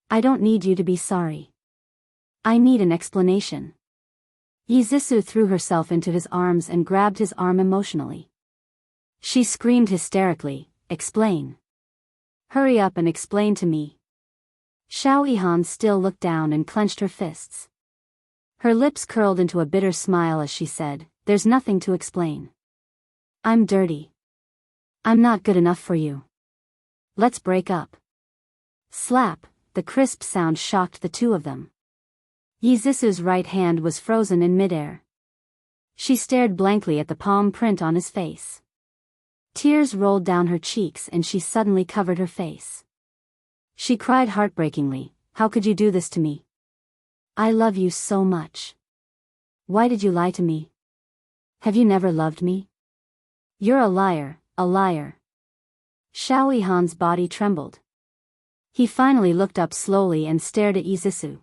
"I don't need you to be sorry. I need an explanation." Yizisu threw herself into his arms and grabbed his arm emotionally. She screamed hysterically, "Explain. Hurry up and explain to me." Xiao Yihan still looked down and clenched her fists. Her lips curled into a bitter smile as she said, "There's nothing to explain. I'm dirty. I'm not good enough for you. Let's break up." Slap, the crisp sound shocked the two of them. Yizisu's right hand was frozen in midair. She stared blankly at the palm print on his face. Tears rolled down her cheeks and she suddenly covered her face. She cried heartbreakingly, "How could you do this to me? I love you so much. Why did you lie to me? Have you never loved me? You're a liar, a liar." Xiao Yihan's body trembled. He finally looked up slowly and stared at Yizisu.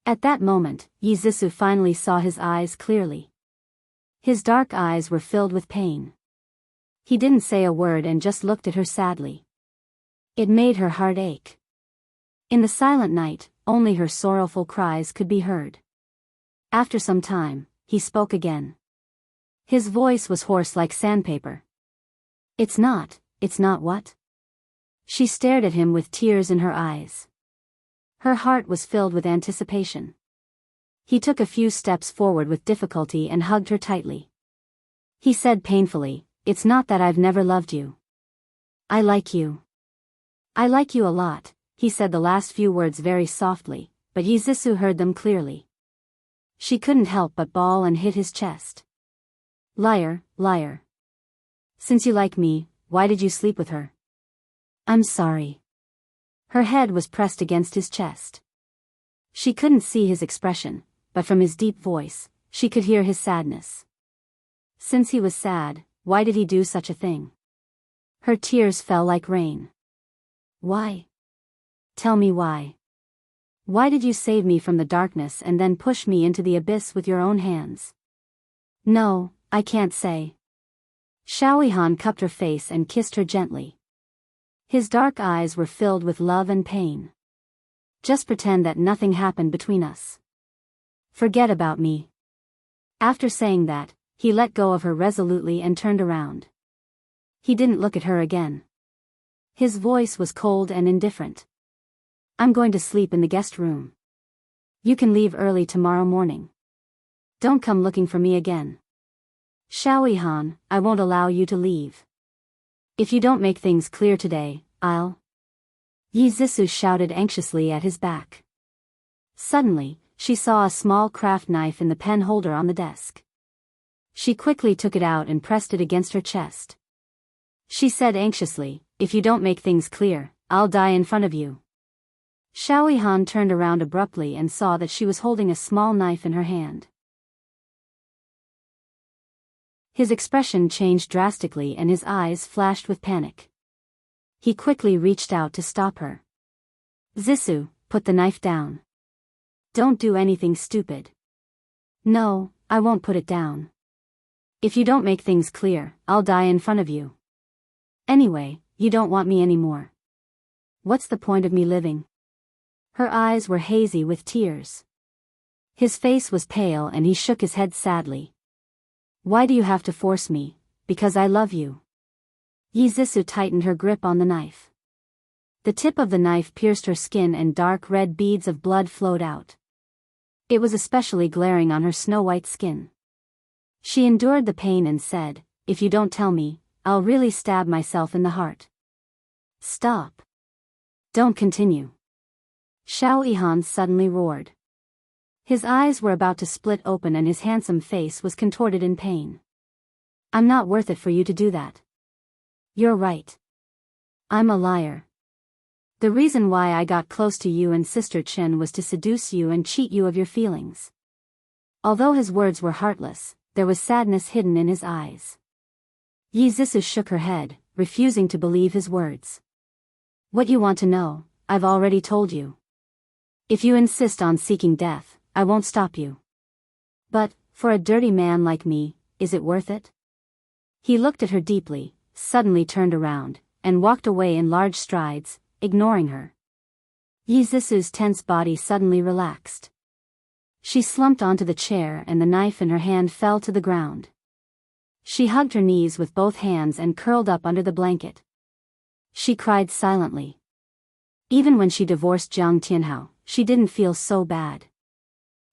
At that moment, Yizisu finally saw his eyes clearly. His dark eyes were filled with pain. He didn't say a word and just looked at her sadly. It made her heart ache. In the silent night, only her sorrowful cries could be heard. After some time, he spoke again. His voice was hoarse like sandpaper. It's not what?" She stared at him with tears in her eyes. Her heart was filled with anticipation. He took a few steps forward with difficulty and hugged her tightly. He said painfully, "It's not that I've never loved you. I like you. I like you a lot." He said the last few words very softly, but Yizisu heard them clearly. She couldn't help but bawl and hit his chest. "Liar, liar. Since you like me, why did you sleep with her?" "I'm sorry." Her head was pressed against his chest. She couldn't see his expression, but from his deep voice, she could hear his sadness. Since he was sad, why did he do such a thing? Her tears fell like rain. "Why? Tell me why. Why did you save me from the darkness and then push me into the abyss with your own hands?" "No, I can't say." Xiao Yihan cupped her face and kissed her gently. His dark eyes were filled with love and pain. "Just pretend that nothing happened between us. Forget about me." After saying that, he let go of her resolutely and turned around. He didn't look at her again. His voice was cold and indifferent. "I'm going to sleep in the guest room. You can leave early tomorrow morning. Don't come looking for me again." "Xiao Yihan, I won't allow you to leave. If you don't make things clear today, I'll..." Yizisu shouted anxiously at his back. Suddenly, she saw a small craft knife in the pen holder on the desk. She quickly took it out and pressed it against her chest. She said anxiously, "If you don't make things clear, I'll die in front of you." Xiao turned around abruptly and saw that she was holding a small knife in her hand. His expression changed drastically and his eyes flashed with panic. He quickly reached out to stop her. "Zissou, put the knife down. Don't do anything stupid." "No, I won't put it down. If you don't make things clear, I'll die in front of you. Anyway, you don't want me anymore. What's the point of me living?" Her eyes were hazy with tears. His face was pale and he shook his head sadly. "Why do you have to force me? Because I love you." Zissou tightened her grip on the knife. The tip of the knife pierced her skin and dark red beads of blood flowed out. It was especially glaring on her snow-white skin. She endured the pain and said, "If you don't tell me, I'll really stab myself in the heart." "Stop. Don't continue." Xiao suddenly roared. His eyes were about to split open and his handsome face was contorted in pain. "I'm not worth it for you to do that. You're right. I'm a liar. The reason why I got close to you and Sister Chen was to seduce you and cheat you of your feelings." Although his words were heartless, there was sadness hidden in his eyes. Zissou shook her head, refusing to believe his words. "What you want to know, I've already told you. If you insist on seeking death, I won't stop you. But, for a dirty man like me, is it worth it?" He looked at her deeply, suddenly turned around, and walked away in large strides, ignoring her. Zissou's tense body suddenly relaxed. She slumped onto the chair and the knife in her hand fell to the ground. She hugged her knees with both hands and curled up under the blanket. She cried silently. Even when she divorced Jiang Tianhao, she didn't feel so bad.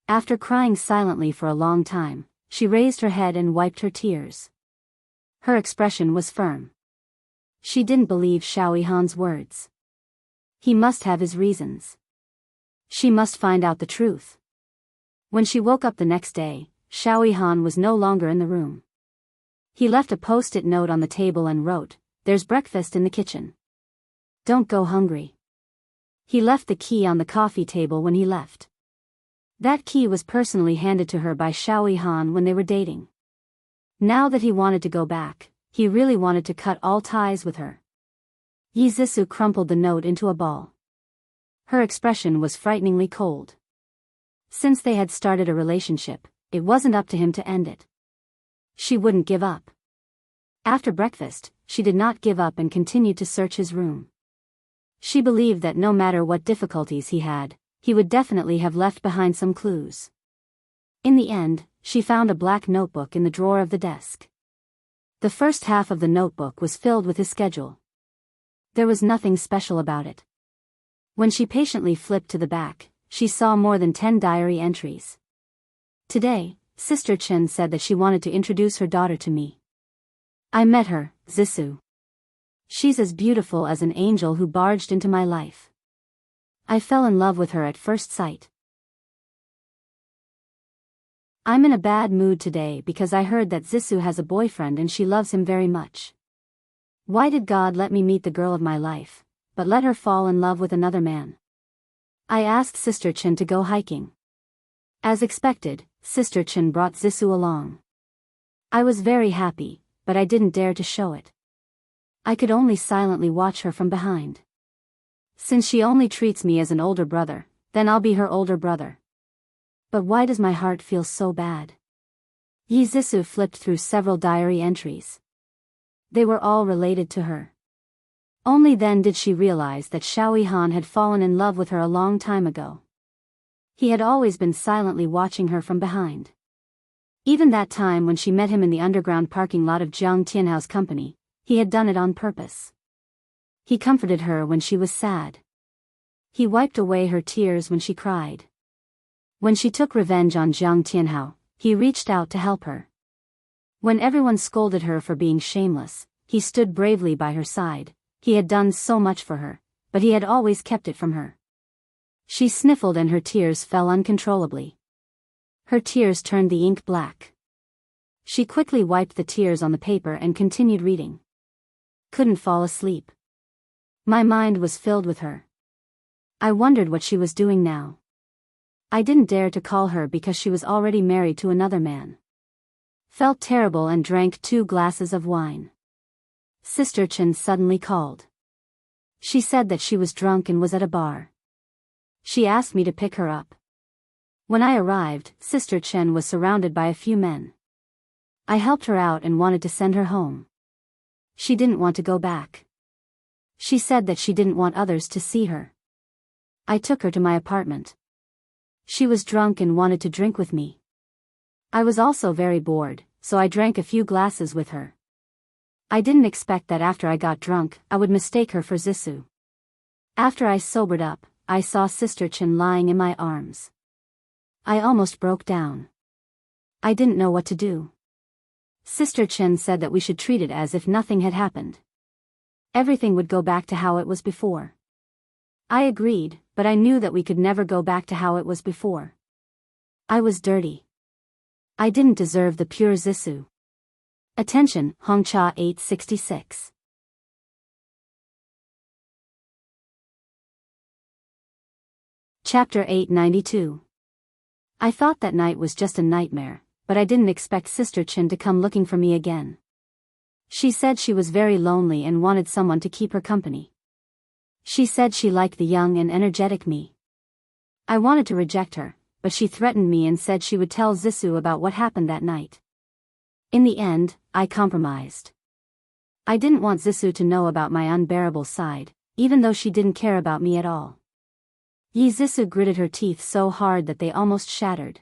After crying silently for a long time, she raised her head and wiped her tears. Her expression was firm. She didn't believe Xiao words. He must have his reasons. She must find out the truth. When she woke up the next day, Xiao was no longer in the room. He left a post-it note on the table and wrote, "There's breakfast in the kitchen. Don't go hungry." He left the key on the coffee table when he left. That key was personally handed to her by Xiao when they were dating. Now that he wanted to go back, he really wanted to cut all ties with her. Zissou crumpled the note into a ball. Her expression was frighteningly cold. Since they had started a relationship, it wasn't up to him to end it. She wouldn't give up. After breakfast, she did not give up and continued to search his room. She believed that no matter what difficulties he had, he would definitely have left behind some clues. In the end, she found a black notebook in the drawer of the desk. The first half of the notebook was filled with his schedule. There was nothing special about it. When she patiently flipped to the back, she saw more than 10 diary entries. "Today, Sister Chen said that she wanted to introduce her daughter to me. I met her, Zissou. She's as beautiful as an angel who barged into my life. I fell in love with her at first sight. I'm in a bad mood today because I heard that Zissou has a boyfriend and she loves him very much. Why did God let me meet the girl of my life, but let her fall in love with another man? I asked Sister Chen to go hiking. As expected, Sister Chen brought Zissou along. I was very happy, but I didn't dare to show it. I could only silently watch her from behind. Since she only treats me as an older brother, then I'll be her older brother. But why does my heart feel so bad?" Zissou flipped through several diary entries. They were all related to her. Only then did she realize that Xiao had fallen in love with her a long time ago. He had always been silently watching her from behind. Even that time when she met him in the underground parking lot of Jiang Tianhao's company, he had done it on purpose. He comforted her when she was sad. He wiped away her tears when she cried. When she took revenge on Jiang Tianhao, he reached out to help her. When everyone scolded her for being shameless, he stood bravely by her side. He had done so much for her, but he had always kept it from her. She sniffled and her tears fell uncontrollably. Her tears turned the ink black. She quickly wiped the tears on the paper and continued reading. couldn't fall asleep. My mind was filled with her. I wondered what she was doing now. I didn't dare to call her because she was already married to another man. Felt terrible and drank 2 glasses of wine. Sister Chen suddenly called. She said that she was drunk and was at a bar. She asked me to pick her up. When I arrived, Sister Chen was surrounded by a few men. I helped her out and wanted to send her home. She didn't want to go back. She said that she didn't want others to see her. I took her to my apartment. She was drunk and wanted to drink with me. I was also very bored, so I drank a few glasses with her. I didn't expect that after I got drunk, I would mistake her for Zissou. After I sobered up, I saw Sister Chen lying in my arms. I almost broke down. I didn't know what to do. Sister Chen said that we should treat it as if nothing had happened. Everything would go back to how it was before. I agreed, but I knew that we could never go back to how it was before. I was dirty. I didn't deserve the pure Zissou. Attention, Hongcha 866. Chapter 892. I thought that night was just a nightmare, but I didn't expect Sister Chen to come looking for me again. She said she was very lonely and wanted someone to keep her company. She said she liked the young and energetic me. I wanted to reject her, but she threatened me and said she would tell Zissou about what happened that night. In the end, I compromised. I didn't want Zissou to know about my unbearable side, even though she didn't care about me at all. Zissou gritted her teeth so hard that they almost shattered.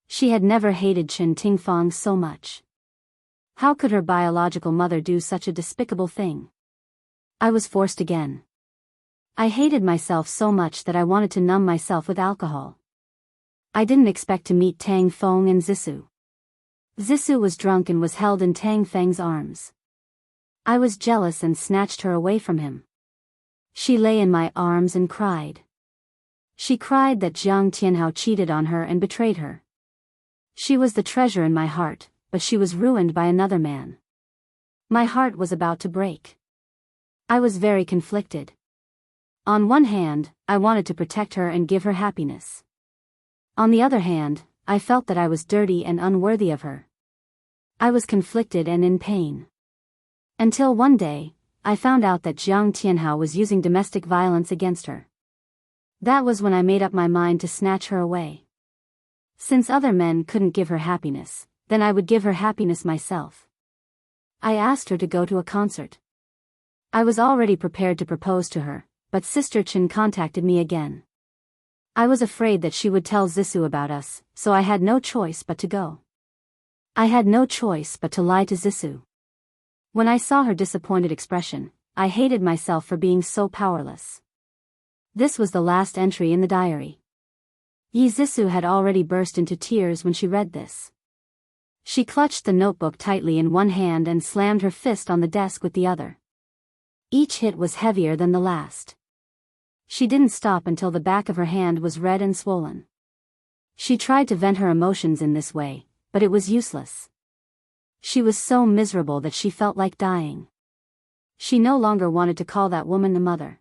She had never hated Chen Tingfang so much. How could her biological mother do such a despicable thing? I was forced again. I hated myself so much that I wanted to numb myself with alcohol. I didn't expect to meet Tang Feng and Zissou. Zissou was drunk and was held in Tang Feng's arms. I was jealous and snatched her away from him. She lay in my arms and cried. She cried that Jiang Tianhao cheated on her and betrayed her. She was the treasure in my heart, but she was ruined by another man. My heart was about to break. I was very conflicted. On one hand, I wanted to protect her and give her happiness. On the other hand, I felt that I was dirty and unworthy of her. I was conflicted and in pain. Until one day, I found out that Jiang Tianhao was using domestic violence against her. That was when I made up my mind to snatch her away. Since other men couldn't give her happiness, then I would give her happiness myself. I asked her to go to a concert. I was already prepared to propose to her, but Sister Chen contacted me again. I was afraid that she would tell Zissou about us, so I had no choice but to go. I had no choice but to lie to Zissou. When I saw her disappointed expression, I hated myself for being so powerless. This was the last entry in the diary. Zissou had already burst into tears when she read this. She clutched the notebook tightly in one hand and slammed her fist on the desk with the other. Each hit was heavier than the last. She didn't stop until the back of her hand was red and swollen. She tried to vent her emotions in this way, but it was useless. She was so miserable that she felt like dying. She no longer wanted to call that woman a mother.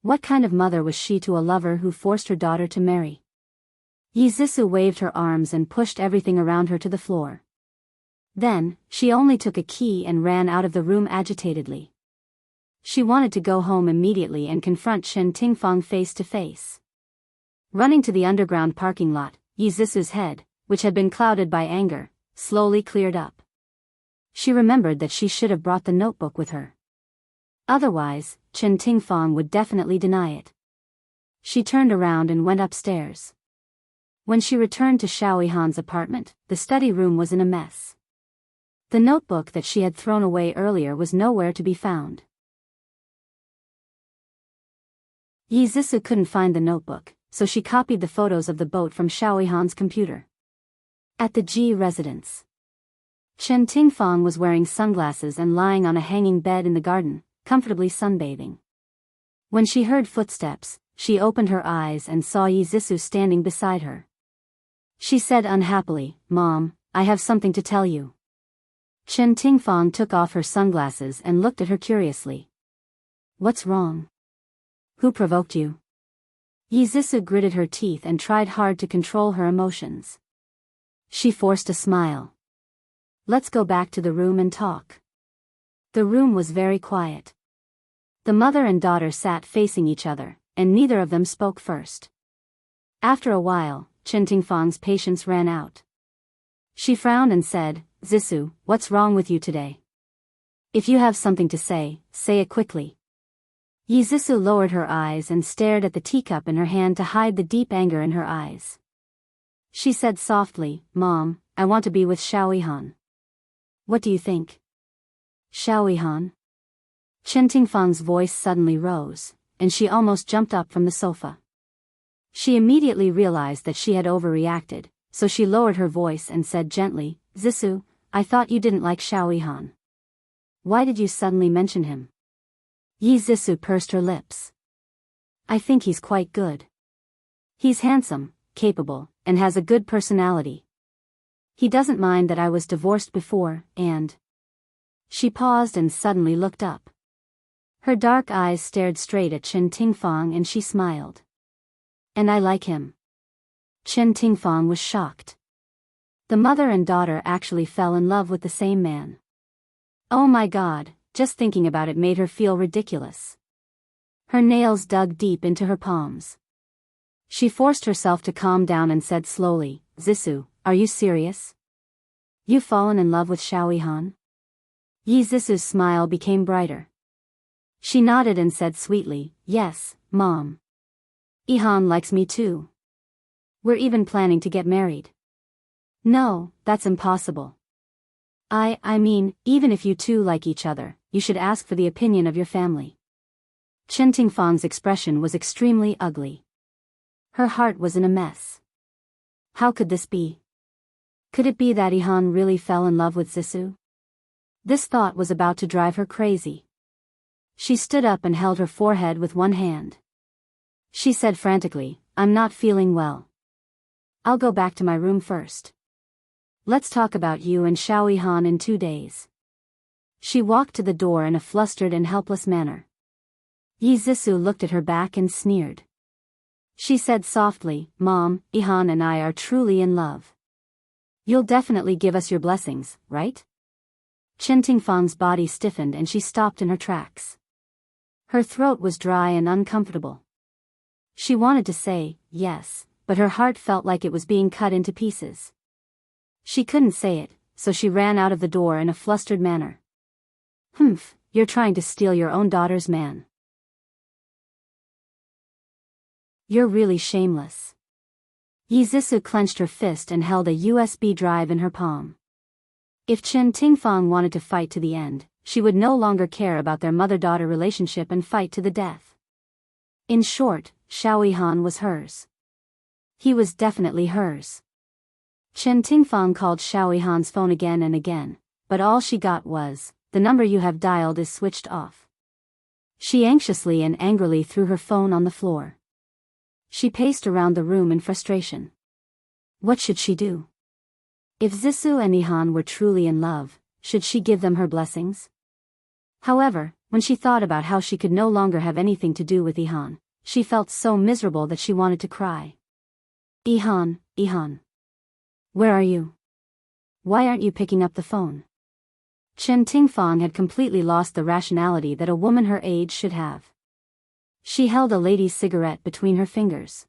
What kind of mother was she to a lover who forced her daughter to marry? Zissou waved her arms and pushed everything around her to the floor. Then, she only took a key and ran out of the room agitatedly. She wanted to go home immediately and confront Chen Tingfang face to face. Running to the underground parking lot, Zissou's head, which had been clouded by anger, slowly cleared up. She remembered that she should have brought the notebook with her. Otherwise, Chen Tingfang would definitely deny it. She turned around and went upstairs. When she returned to Shaoihan's apartment, the study room was in a mess. The notebook that she had thrown away earlier was nowhere to be found. Zissou couldn't find the notebook, so she copied the photos of the boat from Shaoihan's computer. At the Ji residence, Chen Tingfang was wearing sunglasses and lying on a hanging bed in the garden, comfortably sunbathing. When she heard footsteps, she opened her eyes and saw Zissou standing beside her. She said unhappily, "Mom, I have something to tell you." Chen Tingfang took off her sunglasses and looked at her curiously. What's wrong? Who provoked you? Yi Zhisu gritted her teeth and tried hard to control her emotions. She forced a smile. Let's go back to the room and talk. The room was very quiet. The mother and daughter sat facing each other, and neither of them spoke first. After a while, Chen Tingfang's patience ran out. She frowned and said, Zhisu, what's wrong with you today? If you have something to say it quickly. Yi Zhisu lowered her eyes and stared at the teacup in her hand to hide the deep anger in her eyes. She said softly, Mom, I want to be with Xiaoyihan. What do you think? Xiaoyihan? Chen Tingfang's voice suddenly rose, and she almost jumped up from the sofa. She immediately realized that she had overreacted, so she lowered her voice and said gently, Zhisu, I thought you didn't like Xiaoyihan. Why did you suddenly mention him? Yi Zhisu pursed her lips. I think he's quite good. He's handsome, capable, and has a good personality. He doesn't mind that I was divorced before, and... She paused and suddenly looked up. Her dark eyes stared straight at Chen Tingfang and she smiled. And I like him. Chen Tingfang was shocked. The mother and daughter actually fell in love with the same man. Oh my God, just thinking about it made her feel ridiculous. Her nails dug deep into her palms. She forced herself to calm down and said slowly, Zhisu, are you serious? You've fallen in love with Xiaoyihan? Yi Zhisu's smile became brighter. She nodded and said sweetly, Yes, Mom. Yihan likes me too. We're even planning to get married. No, that's impossible. I mean, even if you two like each other, you should ask for the opinion of your family. Chen Tingfang's expression was extremely ugly. Her heart was in a mess. How could this be? Could it be that Yihan really fell in love with Zhisu? This thought was about to drive her crazy. She stood up and held her forehead with one hand. She said frantically, I'm not feeling well. I'll go back to my room first. Let's talk about you and Xiaoyihan in 2 days. She walked to the door in a flustered and helpless manner. Yi Zhisu looked at her back and sneered. She said softly, Mom, Yihan and I are truly in love. You'll definitely give us your blessings, right? Chen Tingfang's body stiffened and she stopped in her tracks. Her throat was dry and uncomfortable. She wanted to say, yes, but her heart felt like it was being cut into pieces. She couldn't say it, so she ran out of the door in a flustered manner. Humph, you're trying to steal your own daughter's man. You're really shameless. Yi Zhisu clenched her fist and held a USB drive in her palm. If Chen Tingfang wanted to fight to the end, she would no longer care about their mother-daughter relationship and fight to the death. In short, Xiaoyihan was hers. He was definitely hers. Chen Tingfang called Xiaoyihan's phone again and again, but all she got was, the number you have dialed is switched off. She anxiously and angrily threw her phone on the floor. She paced around the room in frustration. What should she do? If Zhisu and Yihan were truly in love, should she give them her blessings? However, when she thought about how she could no longer have anything to do with Yihan, she felt so miserable that she wanted to cry. Yihan, Yihan. Where are you? Why aren't you picking up the phone? Chen Tingfang had completely lost the rationality that a woman her age should have. She held a lady's cigarette between her fingers.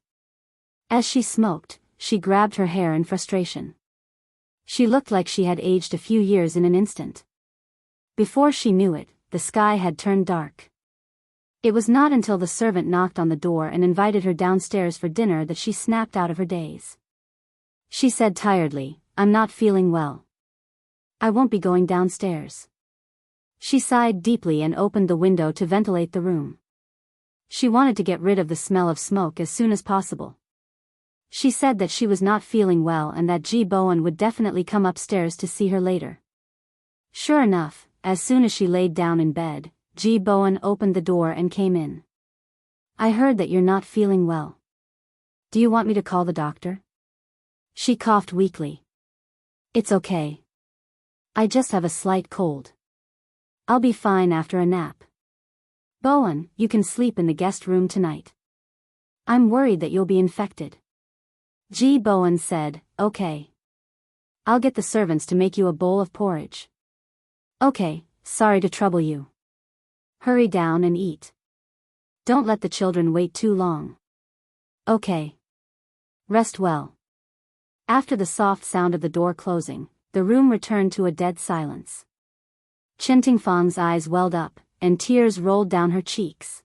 As she smoked, she grabbed her hair in frustration. She looked like she had aged a few years in an instant. Before she knew it, the sky had turned dark. It was not until the servant knocked on the door and invited her downstairs for dinner that she snapped out of her daze. She said tiredly, I'm not feeling well. I won't be going downstairs. She sighed deeply and opened the window to ventilate the room. She wanted to get rid of the smell of smoke as soon as possible. She said that she was not feeling well and that Ji Bowen would definitely come upstairs to see her later. Sure enough, as soon as she laid down in bed, Ji Bowen opened the door and came in. I heard that you're not feeling well. Do you want me to call the doctor? She coughed weakly. It's okay. I just have a slight cold. I'll be fine after a nap. Bowen, you can sleep in the guest room tonight. I'm worried that you'll be infected. G. Bowen said, okay. I'll get the servants to make you a bowl of porridge. Okay, sorry to trouble you. Hurry down and eat. Don't let the children wait too long. Okay. Rest well. After the soft sound of the door closing, the room returned to a dead silence. Chen Tingfang's eyes welled up, and tears rolled down her cheeks.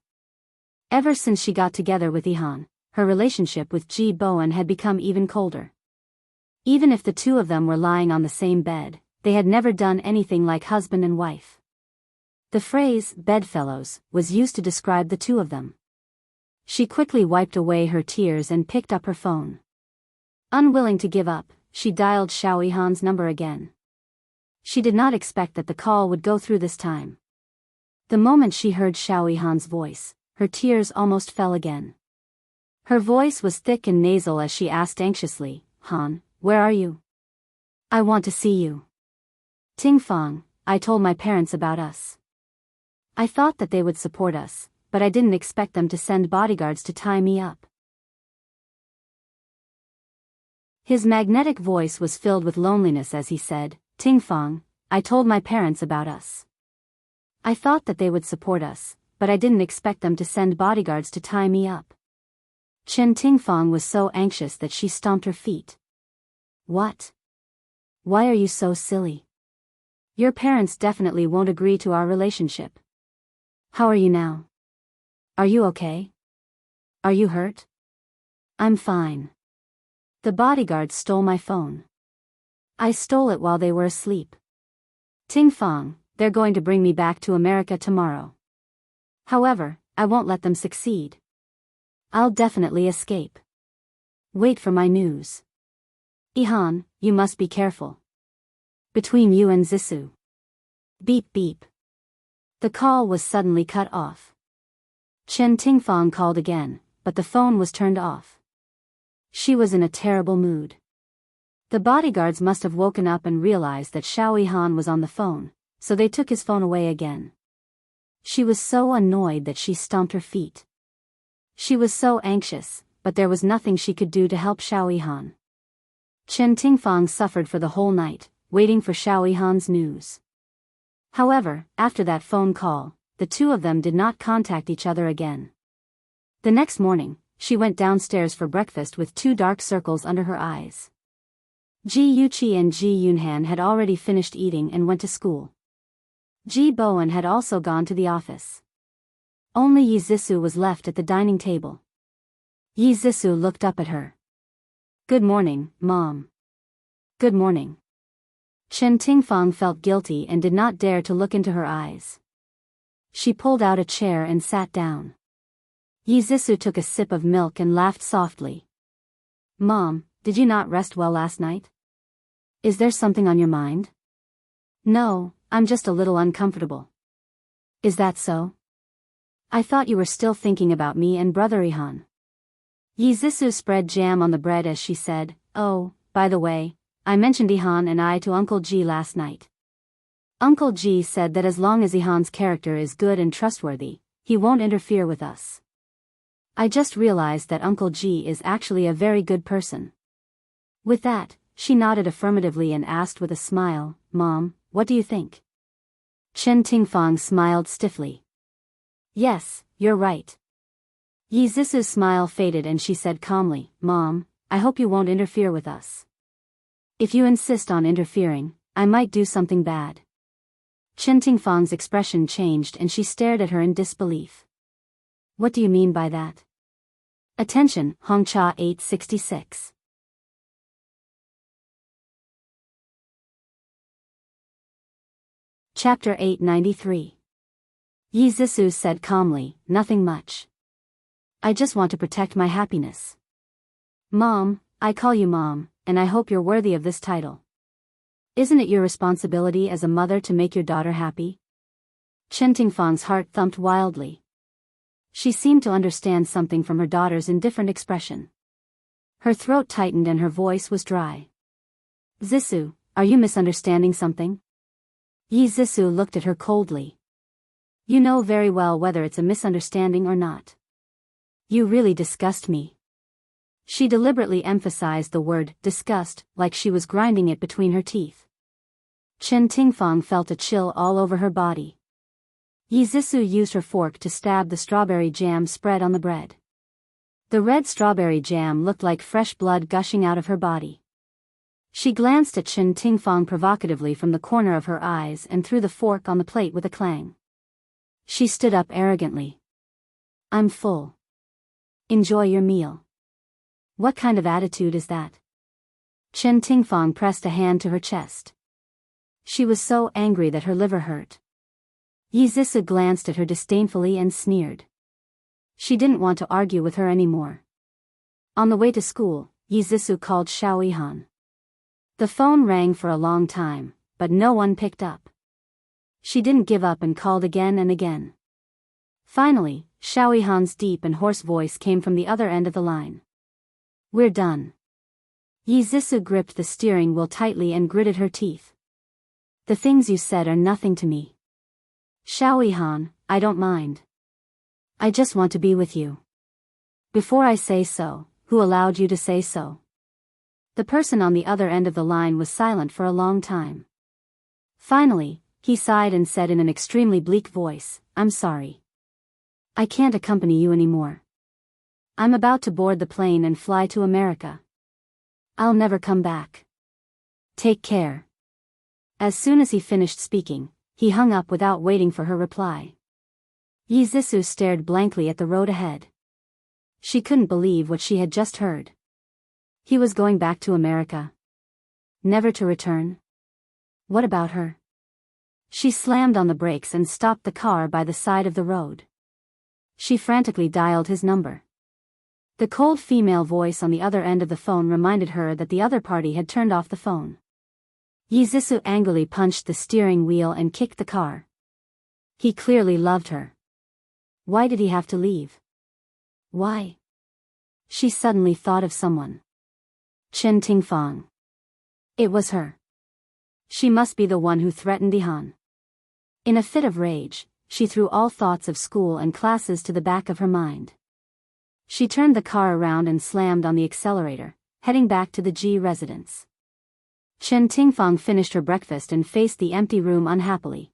Ever since she got together with Ihan, her relationship with Ji Bowen had become even colder. Even if the two of them were lying on the same bed, they had never done anything like husband and wife. The phrase, bedfellows, was used to describe the two of them. She quickly wiped away her tears and picked up her phone. Unwilling to give up, she dialed Xiao Ihan's number again. She did not expect that the call would go through this time. The moment she heard Xiao Ihan's voice, her tears almost fell again. Her voice was thick and nasal as she asked anxiously, Han, where are you? I want to see you. Tingfang, I told my parents about us. I thought that they would support us, but I didn't expect them to send bodyguards to tie me up. His magnetic voice was filled with loneliness as he said, Tingfang, I told my parents about us. I thought that they would support us, but I didn't expect them to send bodyguards to tie me up. Chen Tingfang was so anxious that she stomped her feet. What? Why are you so silly? Your parents definitely won't agree to our relationship. How are you now? Are you okay? Are you hurt? I'm fine. The bodyguards stole my phone. I stole it while they were asleep. Tingfang, they're going to bring me back to America tomorrow. However, I won't let them succeed. I'll definitely escape. Wait for my news. Ihan, you must be careful. Between you and Zissou. Beep beep. The call was suddenly cut off. Chen Tingfang called again, but the phone was turned off. She was in a terrible mood. The bodyguards must have woken up and realized that Xiao Ihan was on the phone, so they took his phone away again. She was so annoyed that she stomped her feet. She was so anxious, but there was nothing she could do to help Xiao Ihan. Chen Tingfang suffered for the whole night, waiting for Xiao Ihan's news. However, after that phone call, the two of them did not contact each other again. The next morning, she went downstairs for breakfast with 2 dark circles under her eyes. Ji Yuqi and Ji Yunhan had already finished eating and went to school. Ji Bowen had also gone to the office. Only Yi Zissou was left at the dining table. Yi Zissou looked up at her. Good morning, Mom. Good morning. Chen Tingfang felt guilty and did not dare to look into her eyes. She pulled out a chair and sat down. Yi Zissou took a sip of milk and laughed softly. Mom, did you not rest well last night? Is there something on your mind? No, I'm just a little uncomfortable. Is that so? I thought you were still thinking about me and brother Ihan. Yi Zissou spread jam on the bread as she said, oh, by the way, I mentioned Ihan and I to Uncle Ji last night. Uncle Ji said that as long as Ihan's character is good and trustworthy, he won't interfere with us. I just realized that Uncle Ji is actually a very good person. With that, she nodded affirmatively and asked with a smile, Mom, what do you think? Chen Tingfang smiled stiffly. Yes, you're right. Yi Zissou's smile faded and she said calmly, Mom, I hope you won't interfere with us. If you insist on interfering, I might do something bad. Chen Tingfang's expression changed and she stared at her in disbelief. What do you mean by that? Attention, Hongcha 866. Chapter 893. Yi Zissou said calmly, nothing much. I just want to protect my happiness. Mom, I call you Mom, and I hope you're worthy of this title. Isn't it your responsibility as a mother to make your daughter happy? Chen Tingfang's heart thumped wildly. She seemed to understand something from her daughter's indifferent expression. Her throat tightened and her voice was dry. Zissou, are you misunderstanding something? Yi Zissou looked at her coldly. You know very well whether it's a misunderstanding or not. You really disgust me. She deliberately emphasized the word disgust, like she was grinding it between her teeth. Chen Tingfang felt a chill all over her body. Yi Zissou used her fork to stab the strawberry jam spread on the bread. The red strawberry jam looked like fresh blood gushing out of her body. She glanced at Chen Tingfang provocatively from the corner of her eyes and threw the fork on the plate with a clang. She stood up arrogantly. I'm full. Enjoy your meal. What kind of attitude is that? Chen Tingfang pressed a hand to her chest. She was so angry that her liver hurt. Yi Zissou glanced at her disdainfully and sneered. She didn't want to argue with her anymore. On the way to school, Yi Zissou called Xiao Yihan. The phone rang for a long time, but no one picked up. She didn't give up and called again and again. Finally, Xiao Yihan's deep and hoarse voice came from the other end of the line. We're done. Yi Zissou gripped the steering wheel tightly and gritted her teeth. The things you said are nothing to me. Xiao Yihan, I don't mind. I just want to be with you. Before I say so, who allowed you to say so? The person on the other end of the line was silent for a long time. Finally, he sighed and said in an extremely bleak voice, I'm sorry. I can't accompany you anymore. I'm about to board the plane and fly to America. I'll never come back. Take care. As soon as he finished speaking, he hung up without waiting for her reply. Yi Zissou stared blankly at the road ahead. She couldn't believe what she had just heard. He was going back to America. Never to return. What about her? She slammed on the brakes and stopped the car by the side of the road. She frantically dialed his number. The cold female voice on the other end of the phone reminded her that the other party had turned off the phone. Yi Zissou angrily punched the steering wheel and kicked the car. He clearly loved her. Why did he have to leave? Why? She suddenly thought of someone. Chen Tingfang. It was her. She must be the one who threatened Yihan. In a fit of rage, she threw all thoughts of school and classes to the back of her mind. She turned the car around and slammed on the accelerator, heading back to the Ji residence. Chen Tingfang finished her breakfast and faced the empty room unhappily.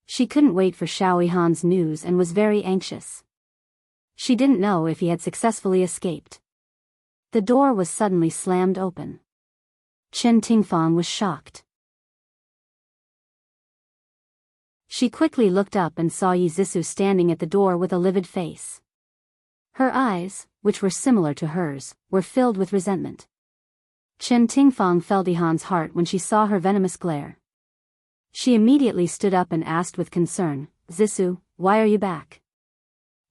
She couldn't wait for Xiao Yihan's news and was very anxious. She didn't know if he had successfully escaped. The door was suddenly slammed open. Chen Tingfang was shocked. She quickly looked up and saw Yi Zissou standing at the door with a livid face. Her eyes, which were similar to hers, were filled with resentment. Chen Tingfang felt Yihan's heart when she saw her venomous glare. She immediately stood up and asked with concern, Zissou, why are you back?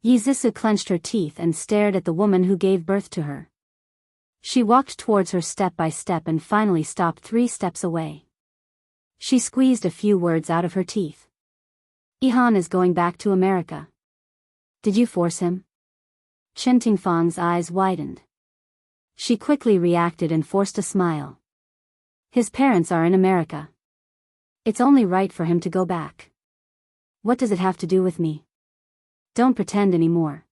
Yi Zissou clenched her teeth and stared at the woman who gave birth to her. She walked towards her step by step and finally stopped 3 steps away. She squeezed a few words out of her teeth. Yihan is going back to America. Did you force him? Chen Tingfang's eyes widened. She quickly reacted and forced a smile. His parents are in America. It's only right for him to go back. What does it have to do with me? Don't pretend anymore.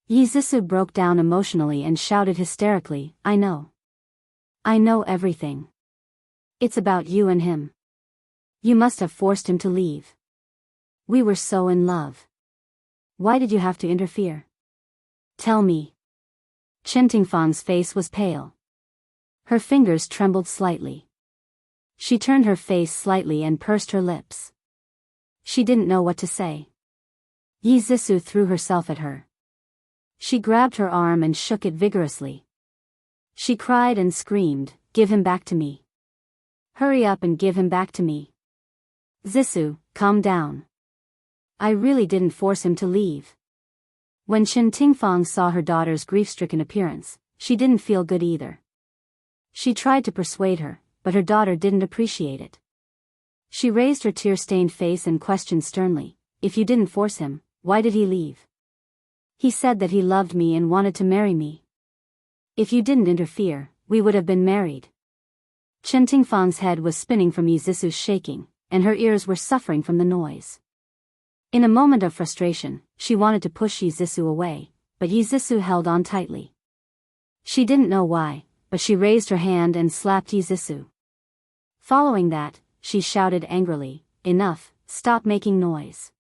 Yi Zissou broke down emotionally and shouted hysterically, I know. I know everything. It's about you and him. You must have forced him to leave. We were so in love. Why did you have to interfere? Tell me. Chen Tingfang's face was pale. Her fingers trembled slightly. She turned her face slightly and pursed her lips. She didn't know what to say. Yi Zissou threw herself at her. She grabbed her arm and shook it vigorously. She cried and screamed, Give him back to me. Hurry up and give him back to me. Zissou, calm down. I really didn't force him to leave. When Chen Tingfang saw her daughter's grief-stricken appearance, she didn't feel good either. She tried to persuade her, but her daughter didn't appreciate it. She raised her tear-stained face and questioned sternly, If you didn't force him, why did he leave? He said that he loved me and wanted to marry me. If you didn't interfere, we would have been married. Chen Tingfang's head was spinning from Yi Zissou's shaking, and her ears were suffering from the noise. In a moment of frustration, she wanted to push Yizisu away, but Yizisu held on tightly. She didn't know why, but she raised her hand and slapped Yizisu. Following that, she shouted angrily, "Enough, stop making noise."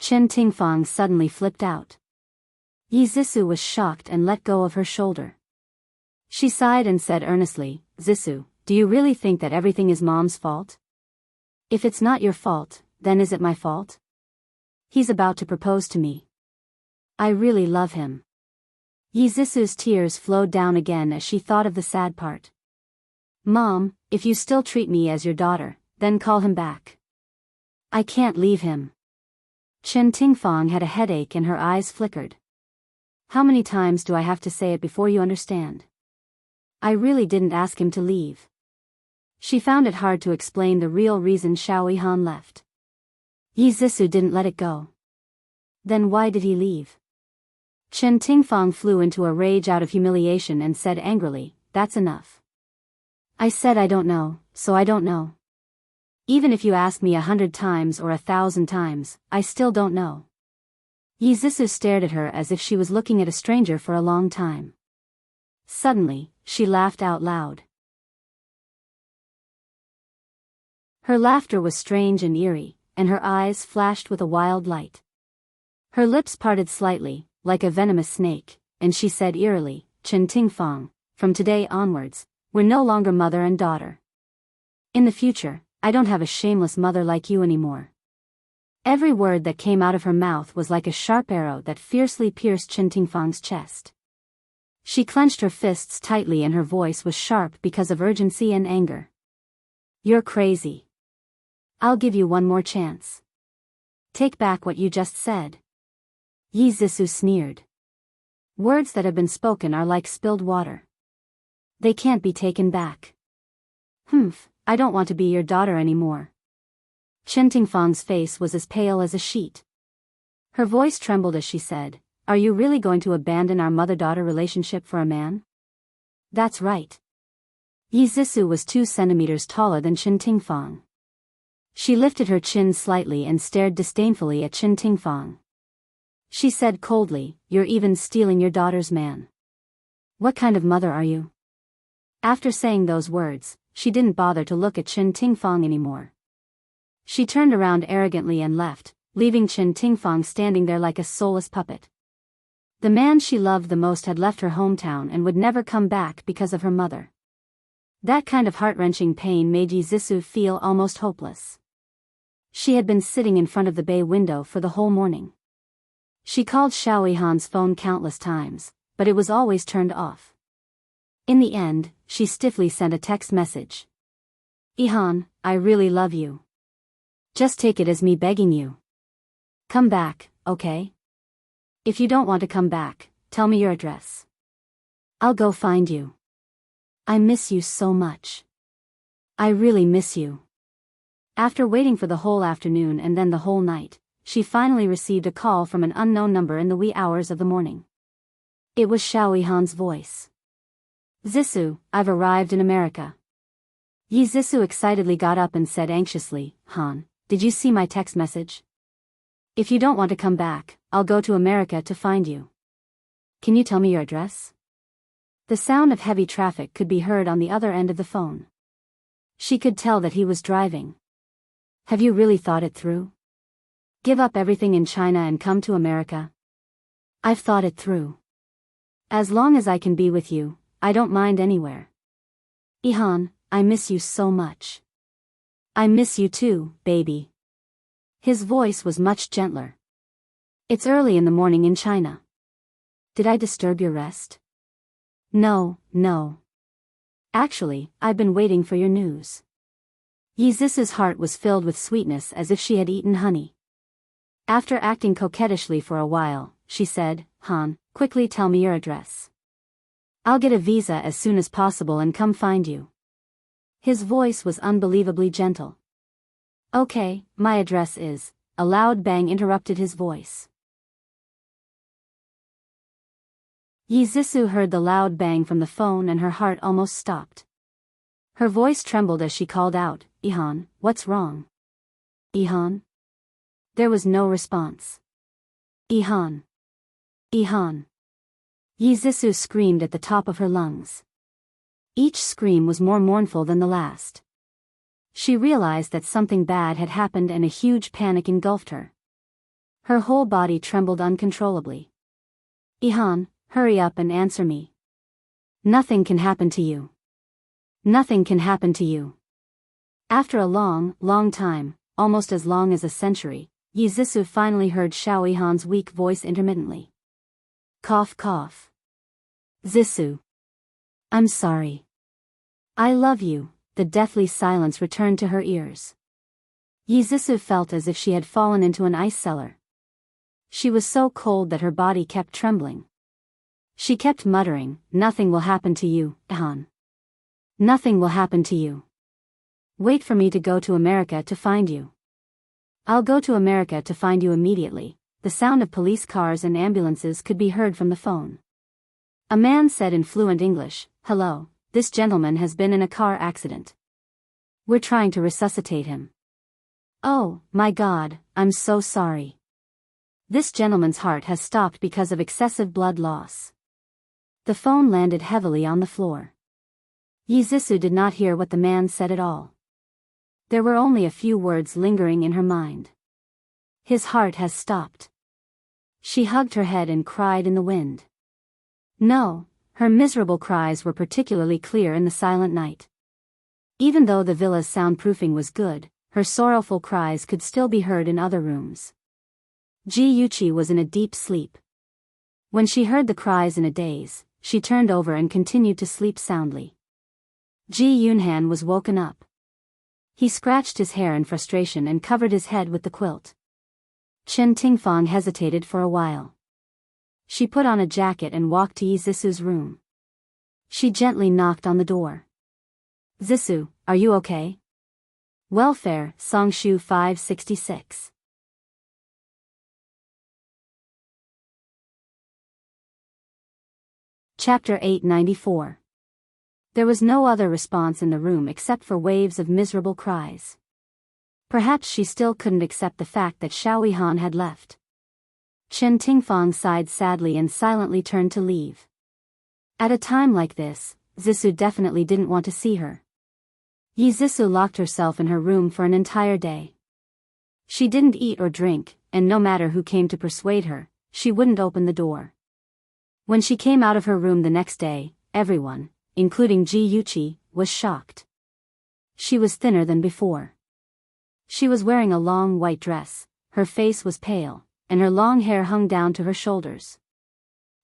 Chen Tingfang suddenly flipped out. Yizisu was shocked and let go of her shoulder. She sighed and said earnestly, "Zisu, do you really think that everything is Mom's fault? If it's not your fault, then is it my fault? He's about to propose to me. I really love him." Yizisu's tears flowed down again as she thought of the sad part. "Mom, if you still treat me as your daughter, then call him back. I can't leave him." Chen Tingfang had a headache and her eyes flickered. "How many times do I have to say it before you understand? I really didn't ask him to leave." She found it hard to explain the real reason Xiao Yihan left. Yizisu didn't let it go. Then why did he leave? Chen Tingfang flew into a rage out of humiliation and said angrily, "That's enough. I said I don't know, so I don't know. Even if you ask me 100 times or 1,000 times, I still don't know." Yizisu stared at her as if she was looking at a stranger for a long time. Suddenly, she laughed out loud. Her laughter was strange and eerie, and her eyes flashed with a wild light. Her lips parted slightly, like a venomous snake, and she said eerily, "Chen Tingfang, from today onwards, we're no longer mother and daughter. In the future, I don't have a shameless mother like you anymore." Every word that came out of her mouth was like a sharp arrow that fiercely pierced Chen Tingfang's chest. She clenched her fists tightly and her voice was sharp because of urgency and anger. "You're crazy. I'll give you one more chance. Take back what you just said." Yizisu sneered. "Words that have been spoken are like spilled water. They can't be taken back." "Humph, I don't want to be your daughter anymore." Chen Tingfang's face was as pale as a sheet. Her voice trembled as she said, "Are you really going to abandon our mother-daughter relationship for a man?" "That's right." Yizisu was 2 centimeters taller than Chen Tingfang. She lifted her chin slightly and stared disdainfully at Chen Tingfang. She said coldly, "You're even stealing your daughter's man. What kind of mother are you?" After saying those words, she didn't bother to look at Chen Tingfang anymore. She turned around arrogantly and left, leaving Chen Tingfang standing there like a soulless puppet. The man she loved the most had left her hometown and would never come back because of her mother. That kind of heart-wrenching pain made Yizisu feel almost hopeless. She had been sitting in front of the bay window for the whole morning. She called Xiao Yihan's phone countless times, but it was always turned off. In the end, she stiffly sent a text message. "Yihan, I really love you. Just take it as me begging you. Come back, okay? If you don't want to come back, tell me your address. I'll go find you. I miss you so much. I really miss you." After waiting for the whole afternoon and then the whole night, she finally received a call from an unknown number in the wee hours of the morning. It was Xiao Yihan's voice. "Zisu, I've arrived in America." Yizisu excitedly got up and said anxiously, "Han, did you see my text message? If you don't want to come back, I'll go to America to find you. Can you tell me your address?" The sound of heavy traffic could be heard on the other end of the phone. She could tell that he was driving. "Have you really thought it through? Give up everything in China and come to America?" "I've thought it through. As long as I can be with you, I don't mind anywhere. Yihan, I miss you so much." "I miss you too, baby." His voice was much gentler. "It's early in the morning in China. Did I disturb your rest?" "No, no. Actually, I've been waiting for your news." Yizisu's heart was filled with sweetness as if she had eaten honey. After acting coquettishly for a while, she said, "Han, quickly tell me your address. I'll get a visa as soon as possible and come find you." His voice was unbelievably gentle. "Okay, my address is..." A loud bang interrupted his voice. Yizisu heard the loud bang from the phone and her heart almost stopped. Her voice trembled as she called out, "Yihan, what's wrong?" Ihan? There was no response. Ihan. Ihan. Yizisu screamed at the top of her lungs. Each scream was more mournful than the last. She realized that something bad had happened and a huge panic engulfed her. Her whole body trembled uncontrollably. Ihan, hurry up and answer me. Nothing can happen to you. Nothing can happen to you. After a long, long time, almost as long as a century, Yizisu finally heard Xiao Ihan's weak voice intermittently. Cough cough. Zisu. I'm sorry. I love you. The deathly silence returned to her ears. Yizisu felt as if she had fallen into an ice cellar. She was so cold that her body kept trembling. She kept muttering, "Nothing will happen to you, Ihan. Nothing will happen to you. Wait for me to go to America to find you. I'll go to America to find you immediately." The sound of police cars and ambulances could be heard from the phone. A man said in fluent English, "Hello, this gentleman has been in a car accident. We're trying to resuscitate him." "Oh, my God, I'm so sorry. This gentleman's heart has stopped because of excessive blood loss." The phone landed heavily on the floor. Yizisu did not hear what the man said at all. There were only a few words lingering in her mind. His heart has stopped. She hugged her head and cried in the wind. No, her miserable cries were particularly clear in the silent night. Even though the villa's soundproofing was good, her sorrowful cries could still be heard in other rooms. Ji Yuchi was in a deep sleep. When she heard the cries in a daze, she turned over and continued to sleep soundly. Ji Yunhan was woken up. He scratched his hair in frustration and covered his head with the quilt. Chen Tingfang hesitated for a while. She put on a jacket and walked to Yizisu's room. She gently knocked on the door. "Zisu, are you okay?" Welfare, Songshu 566. Chapter 894. There was no other response in the room except for waves of miserable cries. Perhaps she still couldn't accept the fact that Xiao Yihan had left. Chen Tingfang sighed sadly and silently turned to leave. At a time like this, Zisu definitely didn't want to see her. Yizisu locked herself in her room for an entire day. She didn't eat or drink, and no matter who came to persuade her, she wouldn't open the door. When she came out of her room the next day, everyone, including Ji Yuchi, was shocked. She was thinner than before. She was wearing a long white dress, her face was pale, and her long hair hung down to her shoulders.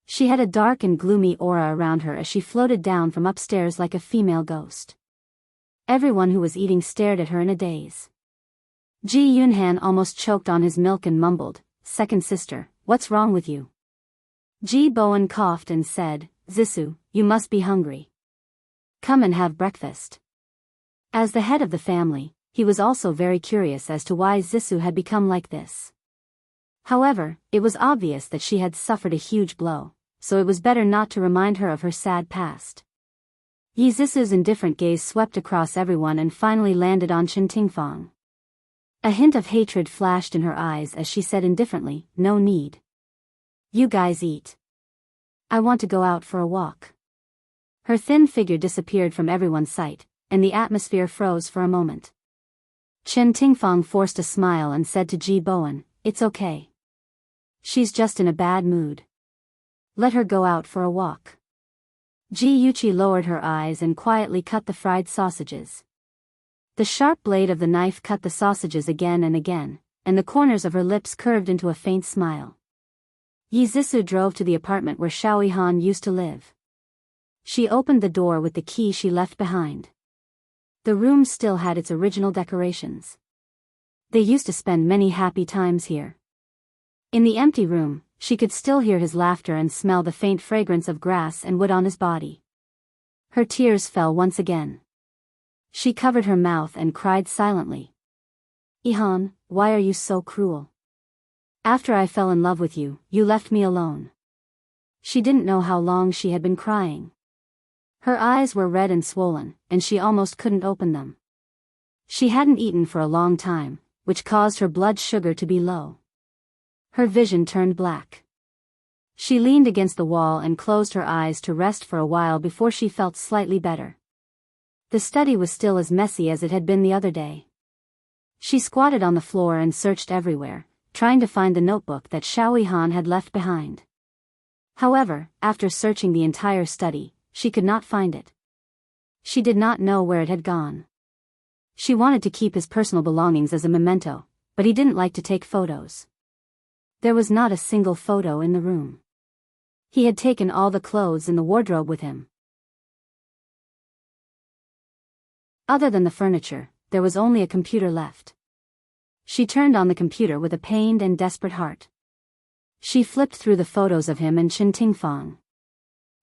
She had a dark and gloomy aura around her as she floated down from upstairs like a female ghost. Everyone who was eating stared at her in a daze. Ji Yunhan almost choked on his milk and mumbled, "Second sister, what's wrong with you?" Ji Bowen coughed and said, "Zisu, you must be hungry. Come and have breakfast." As the head of the family, he was also very curious as to why Zisu had become like this. However, it was obvious that she had suffered a huge blow, so it was better not to remind her of her sad past. Yizisu's indifferent gaze swept across everyone and finally landed on Chen Tingfang. A hint of hatred flashed in her eyes as she said indifferently, "No need. You guys eat. I want to go out for a walk." Her thin figure disappeared from everyone's sight, and the atmosphere froze for a moment. Chen Tingfang forced a smile and said to Ji Bowen, "It's okay. She's just in a bad mood. Let her go out for a walk." Ji Yuchi lowered her eyes and quietly cut the fried sausages. The sharp blade of the knife cut the sausages again and again, and the corners of her lips curved into a faint smile. Yizisu drove to the apartment where Xiao Yihan used to live. She opened the door with the key she left behind. The room still had its original decorations. They used to spend many happy times here. In the empty room, she could still hear his laughter and smell the faint fragrance of grass and wood on his body. Her tears fell once again. She covered her mouth and cried silently. "Ihan, why are you so cruel? After I fell in love with you, you left me alone." She didn't know how long she had been crying. Her eyes were red and swollen, and she almost couldn't open them. She hadn't eaten for a long time, which caused her blood sugar to be low. Her vision turned black. She leaned against the wall and closed her eyes to rest for a while before she felt slightly better. The study was still as messy as it had been the other day. She squatted on the floor and searched everywhere, trying to find the notebook that Xiao Han had left behind. However, after searching the entire study, she could not find it. She did not know where it had gone. She wanted to keep his personal belongings as a memento, but he didn't like to take photos. There was not a single photo in the room. He had taken all the clothes in the wardrobe with him. Other than the furniture, there was only a computer left. She turned on the computer with a pained and desperate heart. She flipped through the photos of him and Chen Tingfang.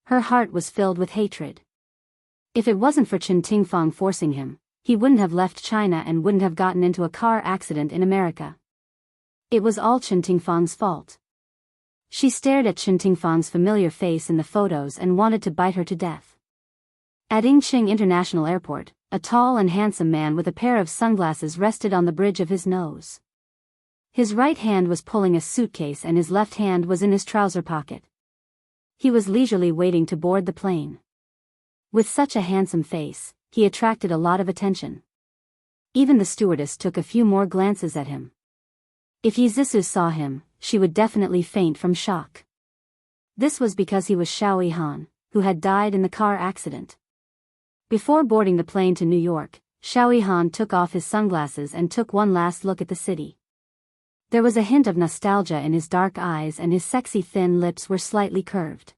Her heart was filled with hatred. If it wasn't for Chen Tingfang forcing him, he wouldn't have left China and wouldn't have gotten into a car accident in America. It was all Chen Tingfang's fault. She stared at Chen Tingfang's familiar face in the photos and wanted to bite her to death. At Yingqing International Airport, a tall and handsome man with a pair of sunglasses rested on the bridge of his nose. His right hand was pulling a suitcase and his left hand was in his trouser pocket. He was leisurely waiting to board the plane. With such a handsome face, he attracted a lot of attention. Even the stewardess took a few more glances at him. If Yi Zixu saw him, she would definitely faint from shock. This was because he was Xiao Han, who had died in the car accident. Before boarding the plane to New York, Xiao Han took off his sunglasses and took one last look at the city. There was a hint of nostalgia in his dark eyes and his sexy thin lips were slightly curved.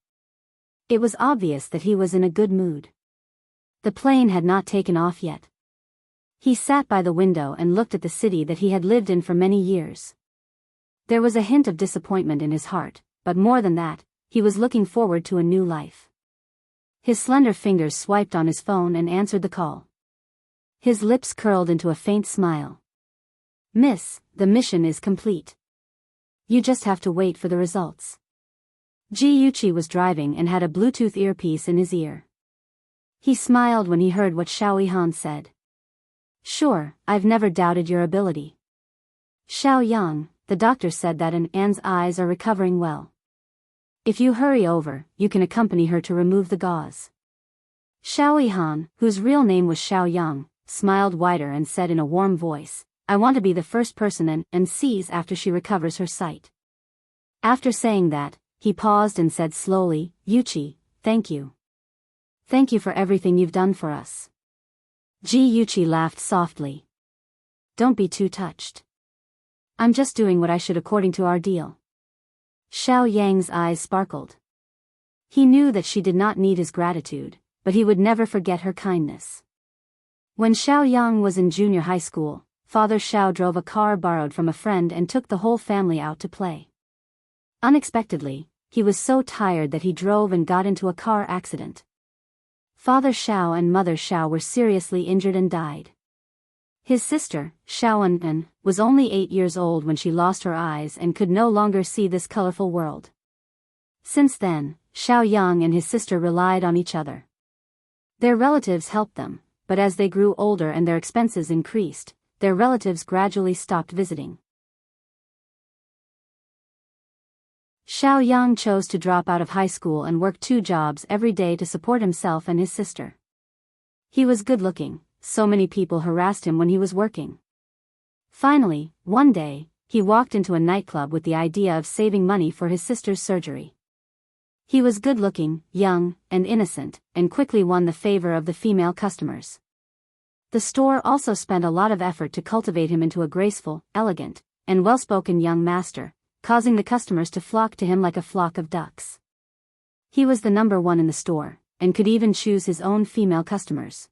It was obvious that he was in a good mood. The plane had not taken off yet. He sat by the window and looked at the city that he had lived in for many years. There was a hint of disappointment in his heart, but more than that, he was looking forward to a new life. His slender fingers swiped on his phone and answered the call. His lips curled into a faint smile. "Miss, the mission is complete. You just have to wait for the results." Ji Yuqi was driving and had a Bluetooth earpiece in his ear. He smiled when he heard what Xiao Han said. "Sure, I've never doubted your ability. Xiao Yang, the doctor said that Anne's eyes are recovering well. If you hurry over, you can accompany her to remove the gauze." Xiao Han, whose real name was Xiao Yang, smiled wider and said in a warm voice, "I want to be the first person and sees after she recovers her sight." After saying that, he paused and said slowly, "Yuqi, thank you. Thank you for everything you've done for us." Ji Yuqi laughed softly. "Don't be too touched. I'm just doing what I should according to our deal." Xiao Yang's eyes sparkled. He knew that she did not need his gratitude, but he would never forget her kindness. When Xiao Yang was in junior high school, Father Xiao drove a car borrowed from a friend and took the whole family out to play. Unexpectedly, he was so tired that he drove and got into a car accident. Father Xiao and Mother Xiao were seriously injured and died. His sister, Xiao An, was only 8 years old when she lost her eyes and could no longer see this colorful world. Since then, Xiao Yang and his sister relied on each other. Their relatives helped them, but as they grew older and their expenses increased, their relatives gradually stopped visiting. Xiao Yang chose to drop out of high school and work 2 jobs every day to support himself and his sister. He was good-looking, so many people harassed him when he was working. Finally, one day, he walked into a nightclub with the idea of saving money for his sister's surgery. He was good-looking, young, and innocent, and quickly won the favor of the female customers. The store also spent a lot of effort to cultivate him into a graceful, elegant, and well-spoken young master, causing the customers to flock to him like a flock of ducks. He was the number 1 in the store, and could even choose his own female customers.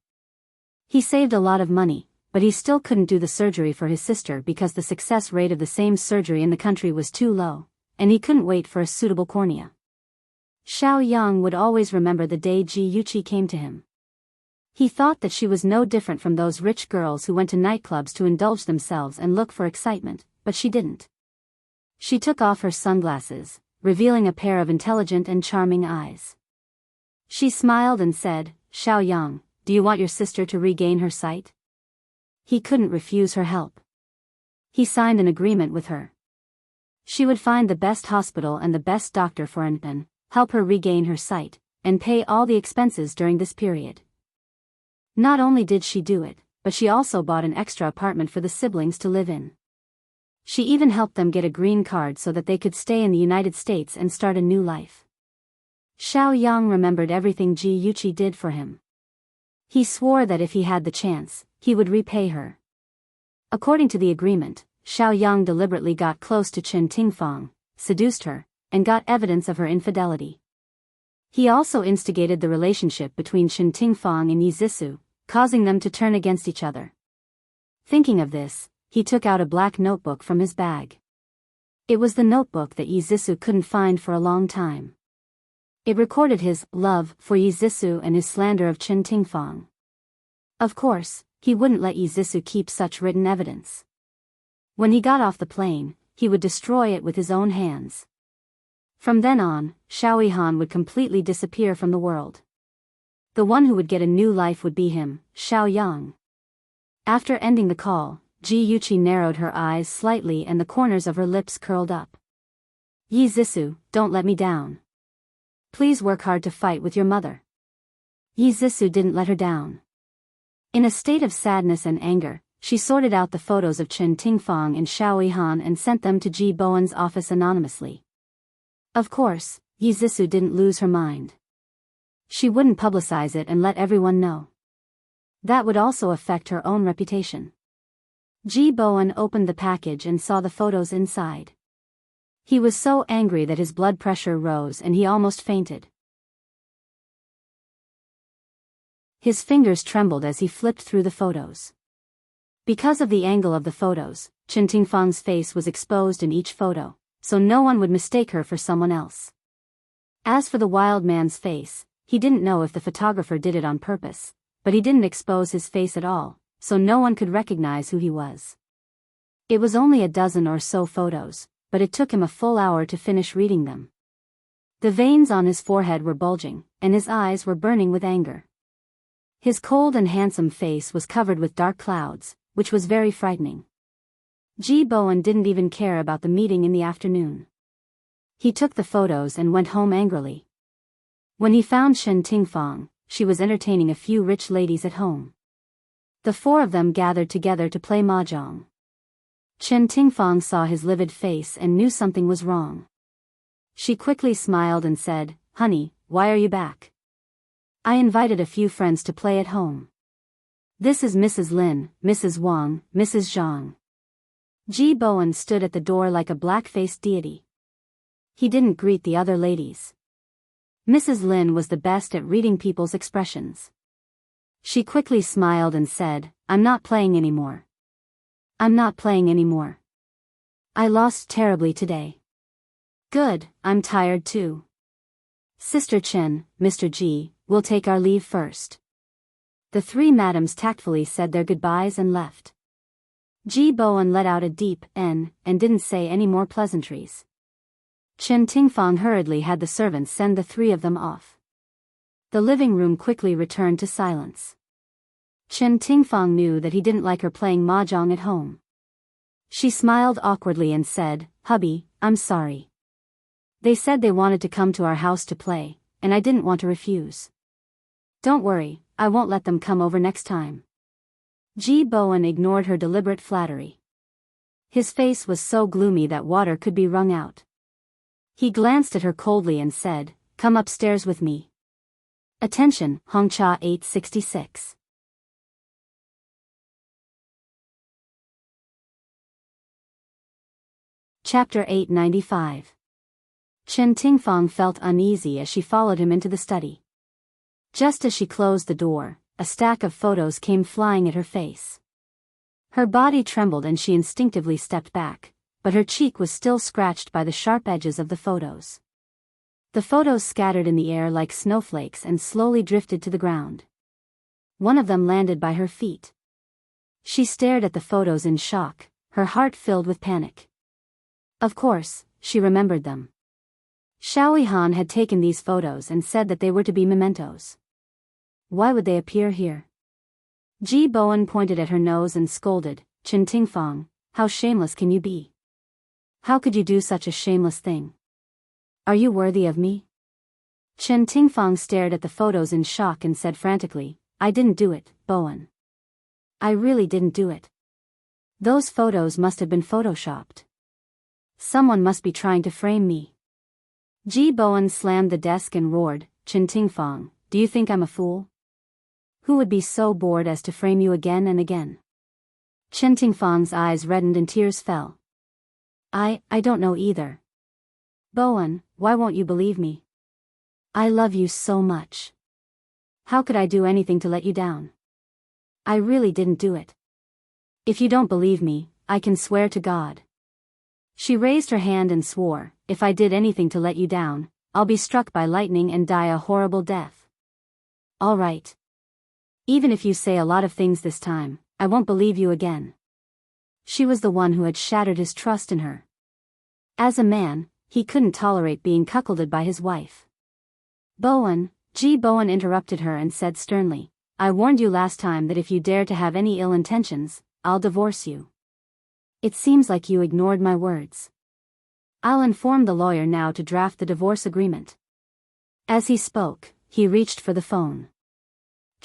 He saved a lot of money, but he still couldn't do the surgery for his sister because the success rate of the same surgery in the country was too low, and he couldn't wait for a suitable cornea. Xiao Yang would always remember the day Ji Yuqi came to him. He thought that she was no different from those rich girls who went to nightclubs to indulge themselves and look for excitement, but she didn't. She took off her sunglasses, revealing a pair of intelligent and charming eyes. She smiled and said, "Xiao Yang, do you want your sister to regain her sight?" He couldn't refuse her help. He signed an agreement with her. She would find the best hospital and the best doctor for Anpan, help her regain her sight, and pay all the expenses during this period. Not only did she do it, but she also bought an extra apartment for the siblings to live in. She even helped them get a green card so that they could stay in the United States and start a new life. Xiao Yang remembered everything Ji Yuqi did for him. He swore that if he had the chance, he would repay her. According to the agreement, Xiao Yang deliberately got close to Chen Tingfang, seduced her, and got evidence of her infidelity. He also instigated the relationship between Chen Tingfang and Yi Zhisu, causing them to turn against each other. Thinking of this, he took out a black notebook from his bag. It was the notebook that Yi Zhisu couldn't find for a long time. It recorded his love for Yi Zhisu and his slander of Chen Tingfang. Of course, he wouldn't let Yi Zhisu keep such written evidence. When he got off the plane, he would destroy it with his own hands. From then on, Xiao Han would completely disappear from the world. The one who would get a new life would be him, Xiao Yang. After ending the call, Ji Yuqi narrowed her eyes slightly and the corners of her lips curled up. Yi Zhisu, don't let me down. Please work hard to fight with your mother. Yi Zhisu didn't let her down. In a state of sadness and anger, she sorted out the photos of Chen Tingfang and Xiao Han and sent them to Ji Bowen's office anonymously. Of course, Yi Zhisu didn't lose her mind. She wouldn't publicize it and let everyone know. That would also affect her own reputation. Ji Bowen opened the package and saw the photos inside. He was so angry that his blood pressure rose and he almost fainted. His fingers trembled as he flipped through the photos. Because of the angle of the photos, Chen Tingfang's face was exposed in each photo, so no one would mistake her for someone else. As for the wild man's face, he didn't know if the photographer did it on purpose, but he didn't expose his face at all, so no one could recognize who he was. It was only a dozen or so photos, but it took him a full hour to finish reading them. The veins on his forehead were bulging, and his eyes were burning with anger. His cold and handsome face was covered with dark clouds, which was very frightening. Ji Bowen didn't even care about the meeting in the afternoon. He took the photos and went home angrily. When he found Chen Tingfang, she was entertaining a few rich ladies at home. The four of them gathered together to play mahjong. Chen Tingfang saw his livid face and knew something was wrong. She quickly smiled and said, "Honey, why are you back? I invited a few friends to play at home. This is Mrs. Lin, Mrs. Wang, Mrs. Zhang." Ji Bowen stood at the door like a black-faced deity. He didn't greet the other ladies. Mrs. Lin was the best at reading people's expressions. She quickly smiled and said, "I'm not playing anymore. I'm not playing anymore. I lost terribly today." "Good, I'm tired too. Sister Chen, Mr. Ji, we'll take our leave first." The three madams tactfully said their goodbyes and left. Ji Bowen let out a deep "n" and didn't say any more pleasantries. Chen Tingfang hurriedly had the servants send the three of them off. The living room quickly returned to silence. Chen Tingfang knew that he didn't like her playing mahjong at home. She smiled awkwardly and said, "Hubby, I'm sorry. They said they wanted to come to our house to play, and I didn't want to refuse. Don't worry, I won't let them come over next time." Ji Bowen ignored her deliberate flattery. His face was so gloomy that water could be wrung out. He glanced at her coldly and said, "Come upstairs with me." Attention, Hongcha 866. Chapter 895. Chen Tingfang felt uneasy as she followed him into the study. Just as she closed the door, a stack of photos came flying at her face. Her body trembled and she instinctively stepped back, but her cheek was still scratched by the sharp edges of the photos. The photos scattered in the air like snowflakes and slowly drifted to the ground. One of them landed by her feet. She stared at the photos in shock, her heart filled with panic. Of course, she remembered them. Xiao Han had taken these photos and said that they were to be mementos. Why would they appear here? Ji Bowen pointed at her nose and scolded, "Chen Tingfang, how shameless can you be? How could you do such a shameless thing? Are you worthy of me? Chen Tingfang stared at the photos in shock and said frantically, I didn't do it, Bowen. I really didn't do it. Those photos must have been photoshopped. Someone must be trying to frame me. Ji Bowen slammed the desk and roared, Chen Tingfang, do you think I'm a fool? Who would be so bored as to frame you again and again? Chen Tingfang's eyes reddened and tears fell. I don't know either. Bowen, why won't you believe me? I love you so much. How could I do anything to let you down? I really didn't do it. If you don't believe me, I can swear to God. She raised her hand and swore, if I did anything to let you down, I'll be struck by lightning and die a horrible death. All right. Even if you say a lot of things this time, I won't believe you again. She was the one who had shattered his trust in her. As a man, he couldn't tolerate being cuckolded by his wife. Bowen, Ji Bowen interrupted her and said sternly, I warned you last time that if you dare to have any ill intentions, I'll divorce you. It seems like you ignored my words. I'll inform the lawyer now to draft the divorce agreement. As he spoke, he reached for the phone.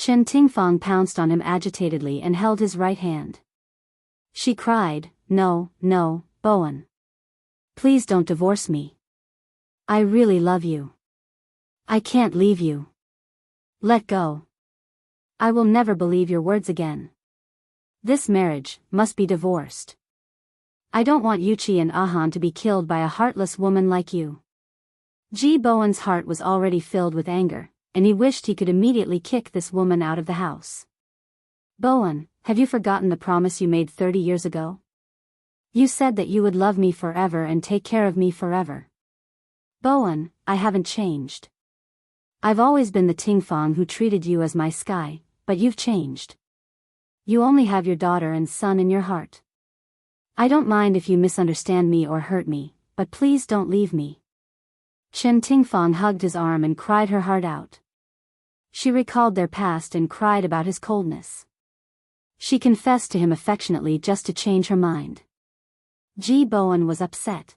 Chen Tingfang pounced on him agitatedly and held his right hand. She cried, No, Bowen. Please don't divorce me. I really love you. I can't leave you. Let go. I will never believe your words again. This marriage must be divorced. I don't want Yuchi and Ahan to be killed by a heartless woman like you. Ji Bowen's heart was already filled with anger, and he wished he could immediately kick this woman out of the house. Bowen, have you forgotten the promise you made 30 years ago? You said that you would love me forever and take care of me forever. Bowen, I haven't changed. I've always been the Tingfang who treated you as my sky, but you've changed. You only have your daughter and son in your heart. I don't mind if you misunderstand me or hurt me, but please don't leave me. Chen Tingfang hugged his arm and cried her heart out. She recalled their past and cried about his coldness. She confessed to him affectionately just to change her mind. Ji Bowen was upset.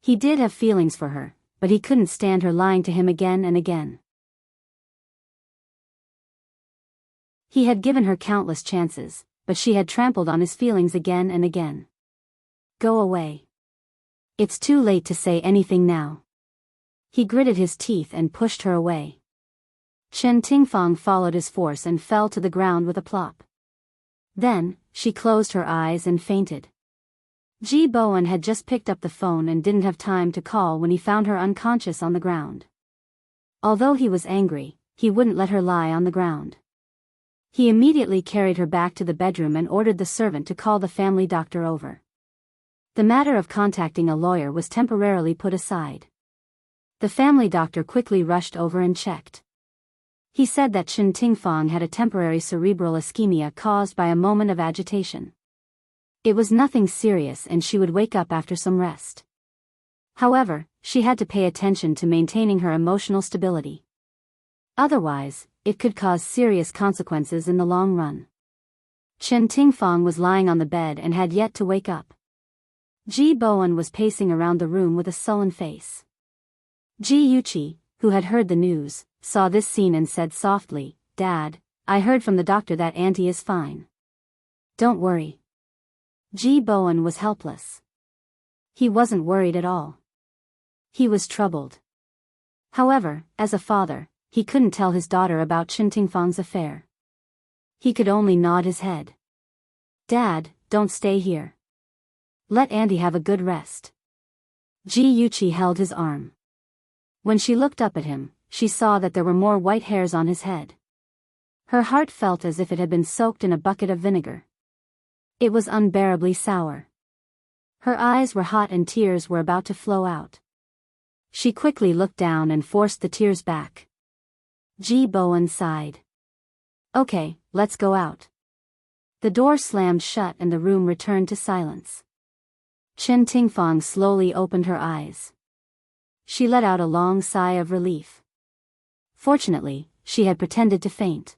He did have feelings for her, but he couldn't stand her lying to him again and again. He had given her countless chances, but she had trampled on his feelings again and again. Go away. It's too late to say anything now. He gritted his teeth and pushed her away. Chen Tingfang followed his force and fell to the ground with a plop. Then, she closed her eyes and fainted. Ji Bowen had just picked up the phone and didn't have time to call when he found her unconscious on the ground. Although he was angry, he wouldn't let her lie on the ground. He immediately carried her back to the bedroom and ordered the servant to call the family doctor over. The matter of contacting a lawyer was temporarily put aside. The family doctor quickly rushed over and checked. He said that Chen Tingfang had a temporary cerebral ischemia caused by a moment of agitation. It was nothing serious and she would wake up after some rest. However, she had to pay attention to maintaining her emotional stability. Otherwise, it could cause serious consequences in the long run. Chen Tingfang was lying on the bed and had yet to wake up. Ji Bowen was pacing around the room with a sullen face. Ji Yuchi, who had heard the news, saw this scene and said softly, Dad, I heard from the doctor that Auntie is fine. Don't worry. Ji Bowen was helpless. He wasn't worried at all. He was troubled. However, as a father, he couldn't tell his daughter about Chen Tingfang's affair. He could only nod his head. Dad, don't stay here. Let Auntie have a good rest. Ji Yuchi held his arm. When she looked up at him, she saw that there were more white hairs on his head. Her heart felt as if it had been soaked in a bucket of vinegar. It was unbearably sour. Her eyes were hot and tears were about to flow out. She quickly looked down and forced the tears back. Ji Bowen sighed. Okay, let's go out. The door slammed shut and the room returned to silence. Chen Tingfang slowly opened her eyes. She let out a long sigh of relief. Fortunately, she had pretended to faint.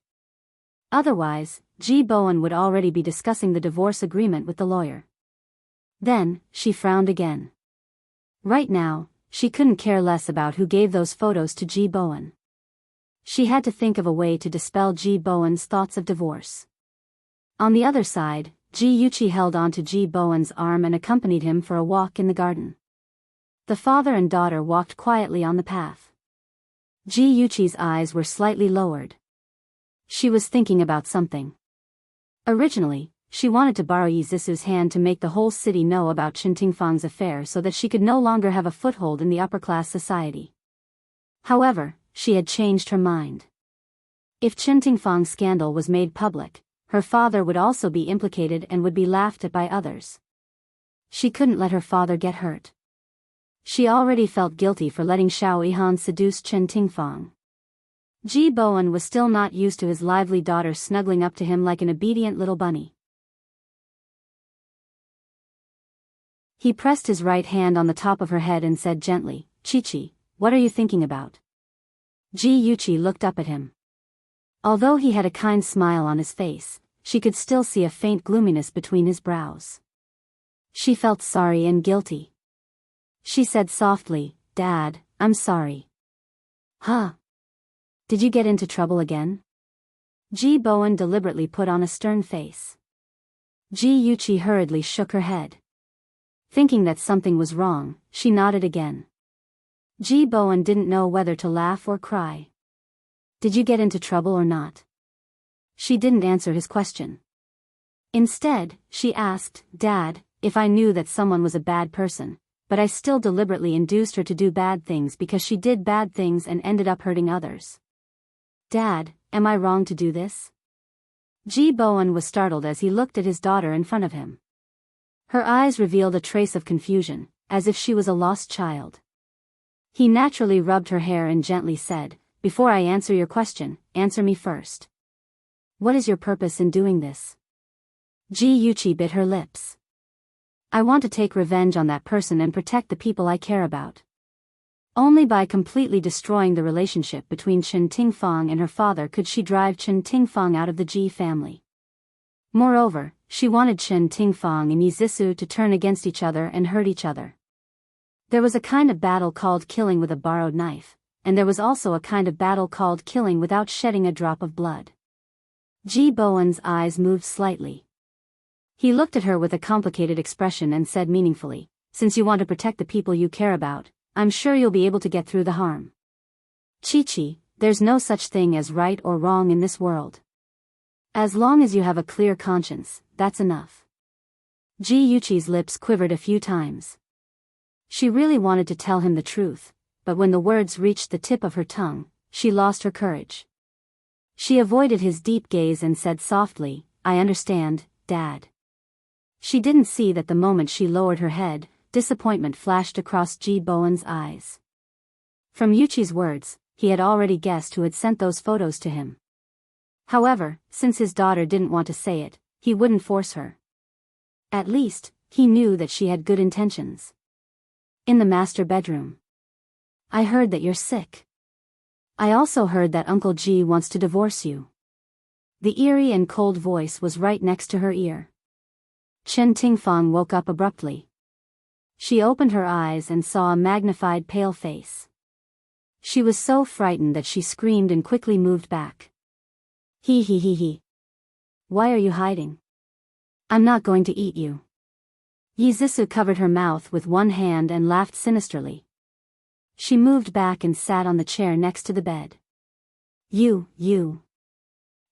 Otherwise, Ji Bowen would already be discussing the divorce agreement with the lawyer. Then, she frowned again. Right now, she couldn't care less about who gave those photos to Ji Bowen. She had to think of a way to dispel Ji Bowen's thoughts of divorce. On the other side, Ji Yuchi held onto Ji Bowen's arm and accompanied him for a walk in the garden. The father and daughter walked quietly on the path. Ji Yuchi's eyes were slightly lowered. She was thinking about something. Originally, she wanted to borrow Yi Zisu's hand to make the whole city know about Chen Tingfang's affair so that she could no longer have a foothold in the upper-class society. However, she had changed her mind. If Chen Tingfang's scandal was made public, her father would also be implicated and would be laughed at by others. She couldn't let her father get hurt. She already felt guilty for letting Xiao Yihan seduce Chen Tingfang. Ji Bowen was still not used to his lively daughter snuggling up to him like an obedient little bunny. He pressed his right hand on the top of her head and said gently, "Chi-Chi, what are you thinking about?" Ji Yuchi looked up at him. Although he had a kind smile on his face, she could still see a faint gloominess between his brows. She felt sorry and guilty. She said softly, "Dad, I'm sorry." "Huh? Did you get into trouble again?" Ji Bowen deliberately put on a stern face. Ji Yuchi hurriedly shook her head. Thinking that something was wrong, she nodded again. Ji Bowen didn't know whether to laugh or cry. "Did you get into trouble or not?" She didn't answer his question. Instead, she asked, "Dad, if I knew that someone was a bad person, but I still deliberately induced her to do bad things because she did bad things and ended up hurting others. Dad, am I wrong to do this?" Ji Bowen was startled as he looked at his daughter in front of him. Her eyes revealed a trace of confusion, as if she was a lost child. He naturally rubbed her hair and gently said, "Before I answer your question, answer me first. What is your purpose in doing this?" Ji Yuchi bit her lips. "I want to take revenge on that person and protect the people I care about." Only by completely destroying the relationship between Chen Tingfang and her father could she drive Chen Tingfang out of the Ji family. Moreover, she wanted Chen Tingfang and Yi Zisu to turn against each other and hurt each other. There was a kind of battle called killing with a borrowed knife, and there was also a kind of battle called killing without shedding a drop of blood. Ji Bowen's eyes moved slightly. He looked at her with a complicated expression and said meaningfully, "Since you want to protect the people you care about, I'm sure you'll be able to get through the harm. Chi-Chi, there's no such thing as right or wrong in this world. As long as you have a clear conscience, that's enough." Ji Yuchi's lips quivered a few times. She really wanted to tell him the truth, but when the words reached the tip of her tongue, she lost her courage. She avoided his deep gaze and said softly, "I understand, Dad." She didn't see that the moment she lowered her head, disappointment flashed across Ji Bowen's eyes. From Yuchi's words, he had already guessed who had sent those photos to him. However, since his daughter didn't want to say it, he wouldn't force her. At least, he knew that she had good intentions. In the master bedroom. "I heard that you're sick. I also heard that Uncle Ji wants to divorce you." The eerie and cold voice was right next to her ear. Chen Tingfang woke up abruptly. She opened her eyes and saw a magnified pale face. She was so frightened that she screamed and quickly moved back. He. Why are you hiding? I'm not going to eat you." Yi Zisu covered her mouth with one hand and laughed sinisterly. She moved back and sat on the chair next to the bed. You.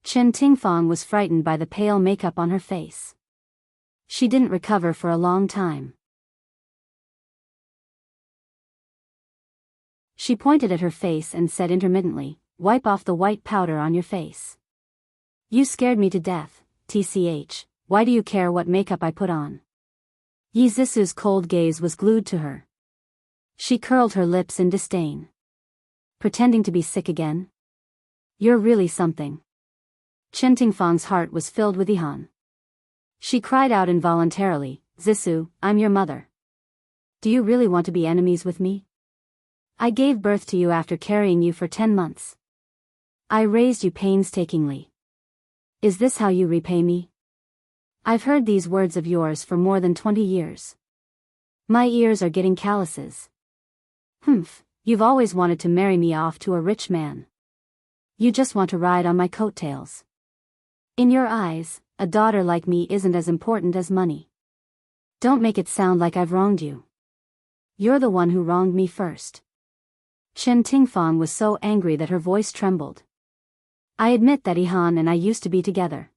Chen Tingfang was frightened by the pale makeup on her face. She didn't recover for a long time. She pointed at her face and said intermittently, "Wipe off the white powder on your face. You scared me to death, tch, why do you care what makeup I put on?" Yi Zisu's cold gaze was glued to her. She curled her lips in disdain. "Pretending to be sick again? You're really something." Chen Tingfang's heart was filled with Ihan. She cried out involuntarily, "Zisu, I'm your mother. Do you really want to be enemies with me? I gave birth to you after carrying you for 10 months. I raised you painstakingly. Is this how you repay me? I've heard these words of yours for more than 20 years. My ears are getting calluses. Humph, you've always wanted to marry me off to a rich man. You just want to ride on my coattails. In your eyes, a daughter like me isn't as important as money. Don't make it sound like I've wronged you. You're the one who wronged me first. Chen Tingfang was so angry that her voice trembled. I admit that Ihan and I used to be together.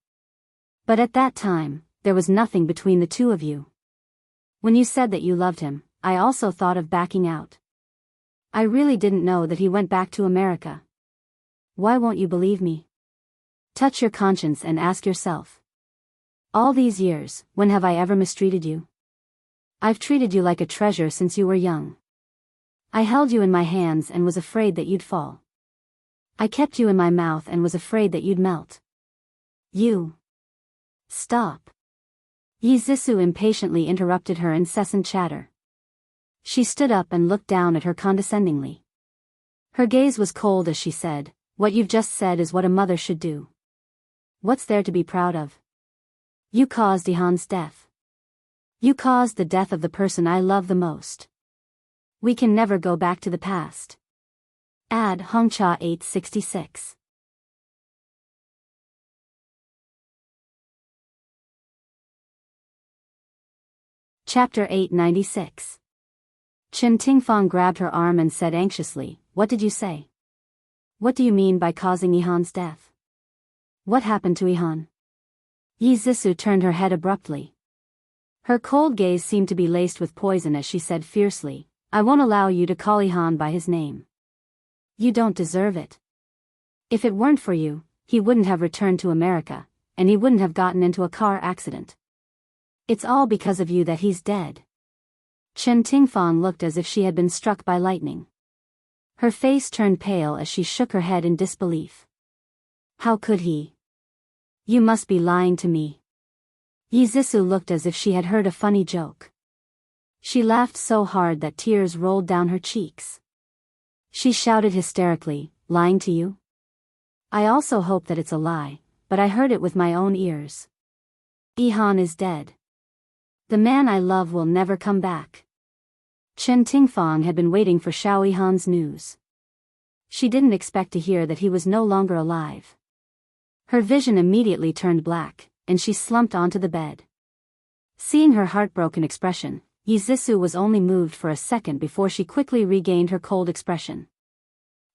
But at that time, there was nothing between the two of you. When you said that you loved him, I also thought of backing out. I really didn't know that he went back to America. Why won't you believe me? Touch your conscience and ask yourself. All these years, when have I ever mistreated you? I've treated you like a treasure since you were young. I held you in my hands and was afraid that you'd fall. I kept you in my mouth and was afraid that you'd melt. You. Stop. Yi Zissou impatiently interrupted her incessant chatter. She stood up and looked down at her condescendingly. Her gaze was cold as she said, "What you've just said is what a mother should do. What's there to be proud of? You caused Ihan's death. You caused the death of the person I love the most. We can never go back to the past." Ad Hongcha 866. Chapter 896. Chen Tingfang grabbed her arm and said anxiously, "What did you say? What do you mean by causing Ihan's death? What happened to Ihan?" Yi Zissou turned her head abruptly. Her cold gaze seemed to be laced with poison as she said fiercely, "I won't allow you to call Ihan by his name. You don't deserve it. If it weren't for you, he wouldn't have returned to America, and he wouldn't have gotten into a car accident. It's all because of you that he's dead." Chen Tingfang looked as if she had been struck by lightning. Her face turned pale as she shook her head in disbelief. "How could he? You must be lying to me." Yi Zissou looked as if she had heard a funny joke. She laughed so hard that tears rolled down her cheeks. She shouted hysterically, "Lying to you? I also hope that it's a lie, but I heard it with my own ears. Ihan is dead. The man I love will never come back." Chen Tingfang had been waiting for Xiao Ihan's news. She didn't expect to hear that he was no longer alive. Her vision immediately turned black, and she slumped onto the bed. Seeing her heartbroken expression, Yi Zissou was only moved for a second before she quickly regained her cold expression.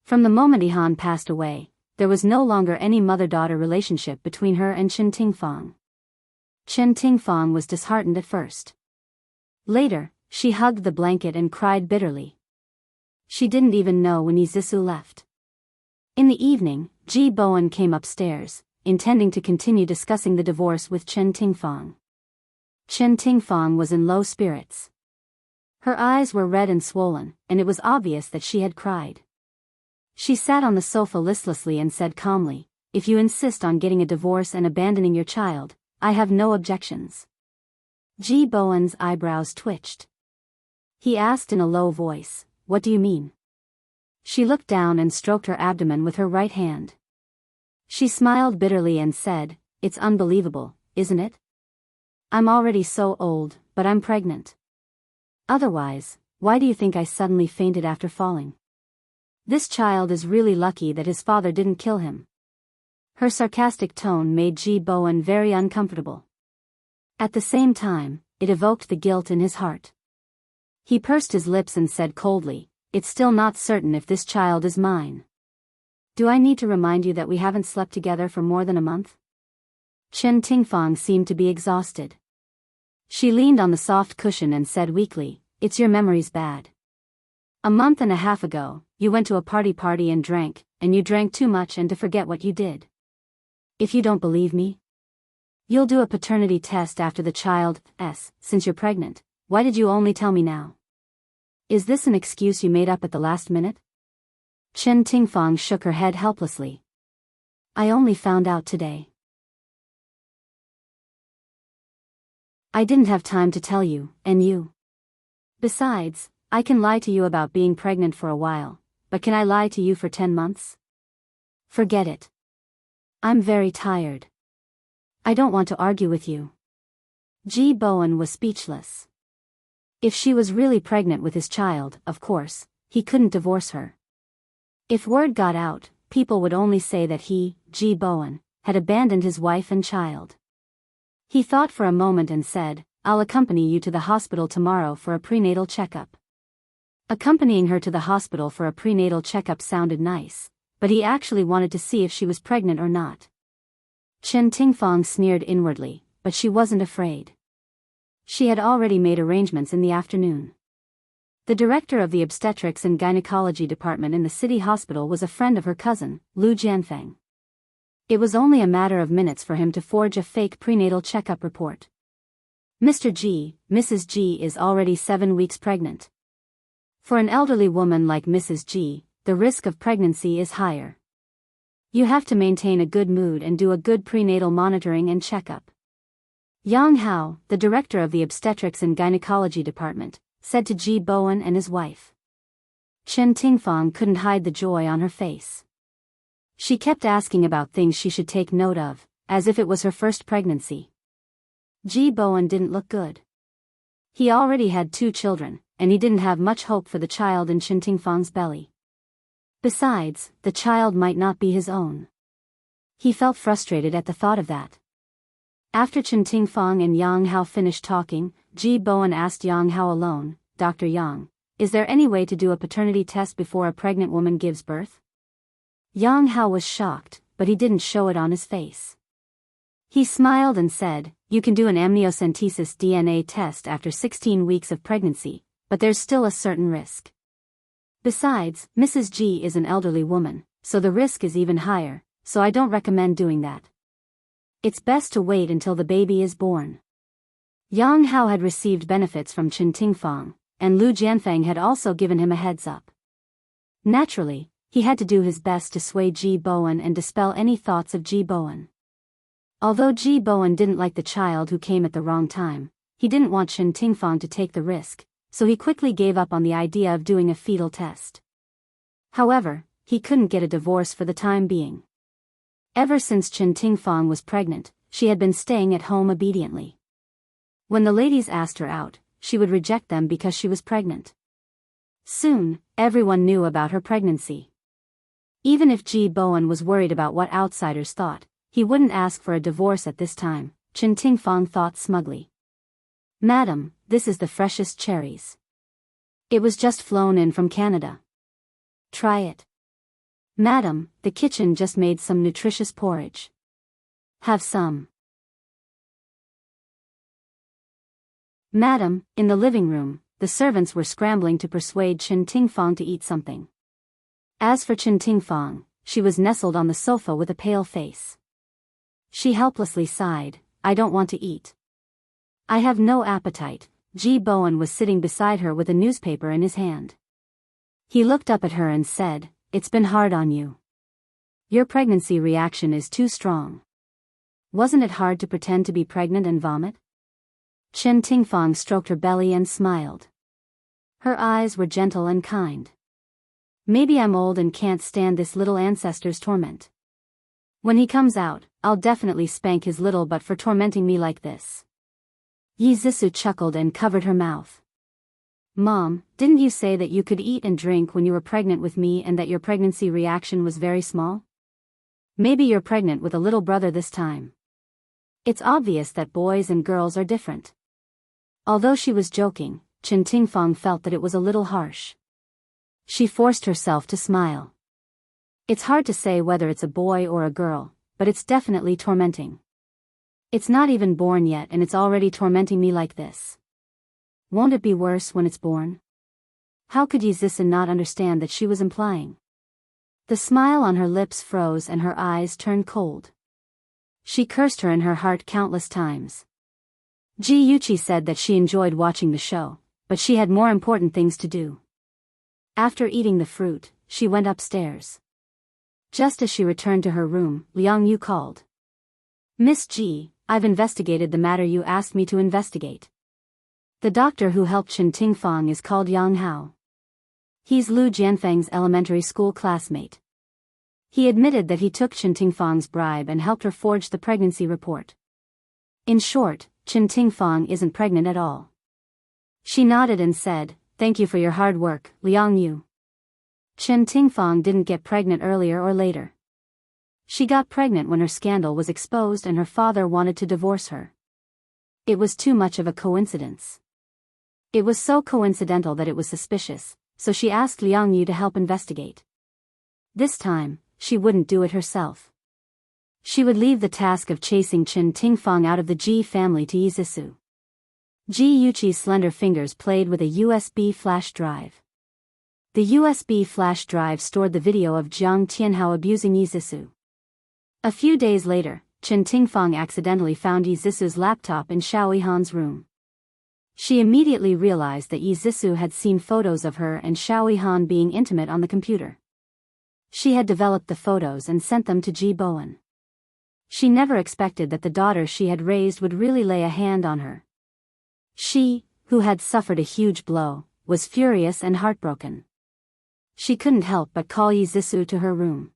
From the moment Ihan passed away, there was no longer any mother-daughter relationship between her and Chen Tingfang. Chen Tingfang was disheartened at first. Later, she hugged the blanket and cried bitterly. She didn't even know when Yi Zissou left. In the evening, Ji Bowen came upstairs, intending to continue discussing the divorce with Chen Tingfang. Chen Tingfang was in low spirits. Her eyes were red and swollen, and it was obvious that she had cried. She sat on the sofa listlessly and said calmly, "If you insist on getting a divorce and abandoning your child, I have no objections." Ji Bowen's eyebrows twitched. He asked in a low voice, "What do you mean?" She looked down and stroked her abdomen with her right hand. She smiled bitterly and said, "It's unbelievable, isn't it? I'm already so old, but I'm pregnant. Otherwise, why do you think I suddenly fainted after falling? This child is really lucky that his father didn't kill him." Her sarcastic tone made Ji Bowen very uncomfortable. At the same time, it evoked the guilt in his heart. He pursed his lips and said coldly, "It's still not certain if this child is mine. Do I need to remind you that we haven't slept together for more than a month?" Chen Tingfang seemed to be exhausted. She leaned on the soft cushion and said weakly, "It's your memory's bad. A month and a half ago, you went to a party and drank, and you drank too much and to forget what you did. If you don't believe me, you'll do a paternity test after the child's, since you're pregnant. Why did you only tell me now? Is this an excuse you made up at the last minute?" Chen Tingfang shook her head helplessly. "I only found out today. I didn't have time to tell you, and you. Besides, I can lie to you about being pregnant for a while, but can I lie to you for 10 months? Forget it. I'm very tired. I don't want to argue with you. Ji Bowen was speechless. If she was really pregnant with his child, of course, he couldn't divorce her. If word got out, people would only say that he, Ji Bowen, had abandoned his wife and child. He thought for a moment and said, "I'll accompany you to the hospital tomorrow for a prenatal checkup." Accompanying her to the hospital for a prenatal checkup sounded nice, but he actually wanted to see if she was pregnant or not. Chen Tingfang sneered inwardly, but she wasn't afraid. She had already made arrangements in the afternoon. The director of the obstetrics and gynecology department in the city hospital was a friend of her cousin, Lu Jianfeng. It was only a matter of minutes for him to forge a fake prenatal checkup report. Mr. G, Mrs. G is already 7 weeks pregnant. For an elderly woman like Mrs. G, the risk of pregnancy is higher. You have to maintain a good mood and do a good prenatal monitoring and checkup. Yang Hao, the director of the obstetrics and gynecology department, said to Ji Bowen and his wife. Chen Tingfang couldn't hide the joy on her face. She kept asking about things she should take note of, as if it was her first pregnancy. Ji Bowen didn't look good. He already had 2 children, and he didn't have much hope for the child in Chen Tingfang's belly. Besides, the child might not be his own. He felt frustrated at the thought of that. After Chen Tingfang and Yang Hao finished talking, Ji Bowen asked Yang Hao alone, "Dr. Yang, is there any way to do a paternity test before a pregnant woman gives birth?" Yang Hao was shocked, but he didn't show it on his face. He smiled and said, "You can do an amniocentesis DNA test after 16 weeks of pregnancy, but there's still a certain risk. Besides, Mrs. G is an elderly woman, so the risk is even higher, so I don't recommend doing that. It's best to wait until the baby is born." Yang Hao had received benefits from Chen Tingfang, and Lu Jianfeng had also given him a heads up. Naturally, he had to do his best to sway Ji Bowen and dispel any thoughts of Ji Bowen. Although Ji Bowen didn't like the child who came at the wrong time, he didn't want Chen Tingfang to take the risk, so he quickly gave up on the idea of doing a fetal test. However, he couldn't get a divorce for the time being. Ever since Chen Tingfang was pregnant, she had been staying at home obediently. When the ladies asked her out, she would reject them because she was pregnant. Soon, everyone knew about her pregnancy. Even if Ji Bowen was worried about what outsiders thought, he wouldn't ask for a divorce at this time, Chen Tingfang thought smugly. "Madam, this is the freshest cherries. It was just flown in from Canada. Try it." "Madam, the kitchen just made some nutritious porridge. Have some." "Madam," in the living room, the servants were scrambling to persuade Chen Tingfang to eat something. As for Chen Tingfang, she was nestled on the sofa with a pale face. She helplessly sighed, "I don't want to eat. I have no appetite." Ji Bowen was sitting beside her with a newspaper in his hand. He looked up at her and said, "It's been hard on you. Your pregnancy reaction is too strong. Wasn't it hard to pretend to be pregnant and vomit?" Chen Tingfang stroked her belly and smiled. Her eyes were gentle and kind. "Maybe I'm old and can't stand this little ancestor's torment. When he comes out, I'll definitely spank his little butt for tormenting me like this." Yi Zixu chuckled and covered her mouth. "Mom, didn't you say that you could eat and drink when you were pregnant with me and that your pregnancy reaction was very small? Maybe you're pregnant with a little brother this time. It's obvious that boys and girls are different." Although she was joking, Chen Tingfang felt that it was a little harsh. She forced herself to smile. "It's hard to say whether it's a boy or a girl, but it's definitely tormenting. It's not even born yet and it's already tormenting me like this. Won't it be worse when it's born?" How could Yi Zixu not understand that she was implying? The smile on her lips froze and her eyes turned cold. She cursed her in her heart countless times. Ji Yuqi said that she enjoyed watching the show, but she had more important things to do. After eating the fruit, she went upstairs. Just as she returned to her room, Liang Yu called. "Miss Ji, I've investigated the matter you asked me to investigate. The doctor who helped Chen Tingfang is called Yang Hao. He's Lu Jianfeng's elementary school classmate. He admitted that he took Chen Tingfang's bribe and helped her forge the pregnancy report. In short, Chen Tingfang isn't pregnant at all. She nodded and said, "Thank you for your hard work, Liang Yu." Chen Tingfang didn't get pregnant earlier or later. She got pregnant when her scandal was exposed and her father wanted to divorce her. It was too much of a coincidence. It was so coincidental that it was suspicious, so she asked Liang Yu to help investigate. This time, she wouldn't do it herself. She would leave the task of chasing Chen Tingfang out of the Ji family to Yi Zhisu. Ji Yuqi's slender fingers played with a USB flash drive. The USB flash drive stored the video of Jiang Tianhao abusing Yi Zhisu. A few days later, Chen Tingfang accidentally found Yi Zhisu's laptop in Xiao Yihan's room. She immediately realized that Yi Zhisu had seen photos of her and Xiao Yihan being intimate on the computer. She had developed the photos and sent them to Ji Bowen. She never expected that the daughter she had raised would really lay a hand on her. She, who had suffered a huge blow, was furious and heartbroken. She couldn't help but call Yi Zhisu to her room.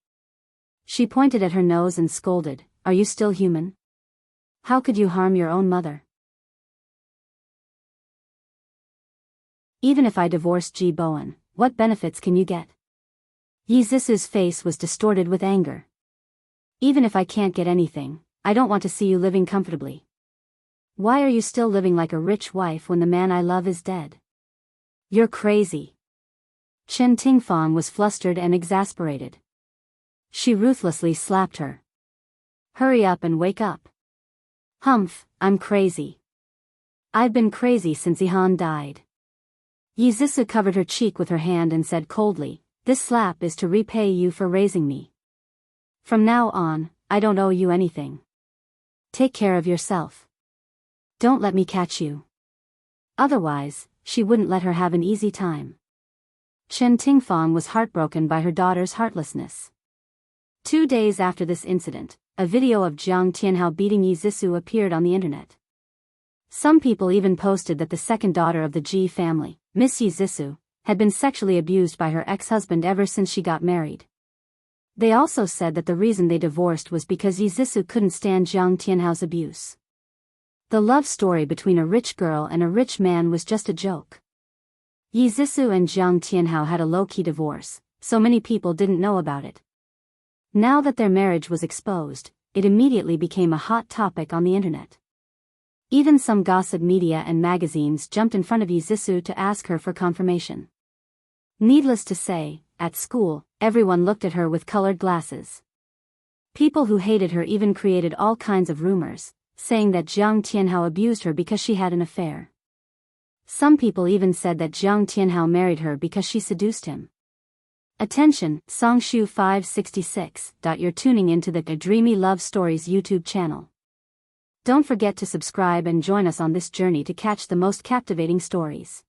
She pointed at her nose and scolded, "Are you still human? How could you harm your own mother? Even if I divorced Ji Bowen, what benefits can you get?" Yi Zhisu's face was distorted with anger. "Even if I can't get anything, I don't want to see you living comfortably. Why are you still living like a rich wife when the man I love is dead? You're crazy." Chen Tingfang was flustered and exasperated. She ruthlessly slapped her. "Hurry up and wake up." "Humph, I'm crazy. I've been crazy since Yihan died." Yi Zhisu covered her cheek with her hand and said coldly, "This slap is to repay you for raising me. From now on, I don't owe you anything. Take care of yourself. Don't let me catch you." Otherwise, she wouldn't let her have an easy time. Chen Tingfang was heartbroken by her daughter's heartlessness. 2 days after this incident, a video of Jiang Tianhao beating Yi Zhisu appeared on the internet. Some people even posted that the second daughter of the Ji family, Miss Yi Zhisu, had been sexually abused by her ex-husband ever since she got married. They also said that the reason they divorced was because Yi Zhisu couldn't stand Jiang Tianhao's abuse. The love story between a rich girl and a rich man was just a joke. Yi Zhisu and Jiang Tianhao had a low-key divorce, so many people didn't know about it. Now that their marriage was exposed, it immediately became a hot topic on the internet. Even some gossip media and magazines jumped in front of Yi Zhisu to ask her for confirmation. Needless to say, at school, everyone looked at her with colored glasses. People who hated her even created all kinds of rumors, saying that Jiang Tianhao abused her because she had an affair. Some people even said that Jiang Tianhao married her because she seduced him. Attention, Songshu 566. You're tuning into the Dreamy Love Stories YouTube channel. Don't forget to subscribe and join us on this journey to catch the most captivating stories.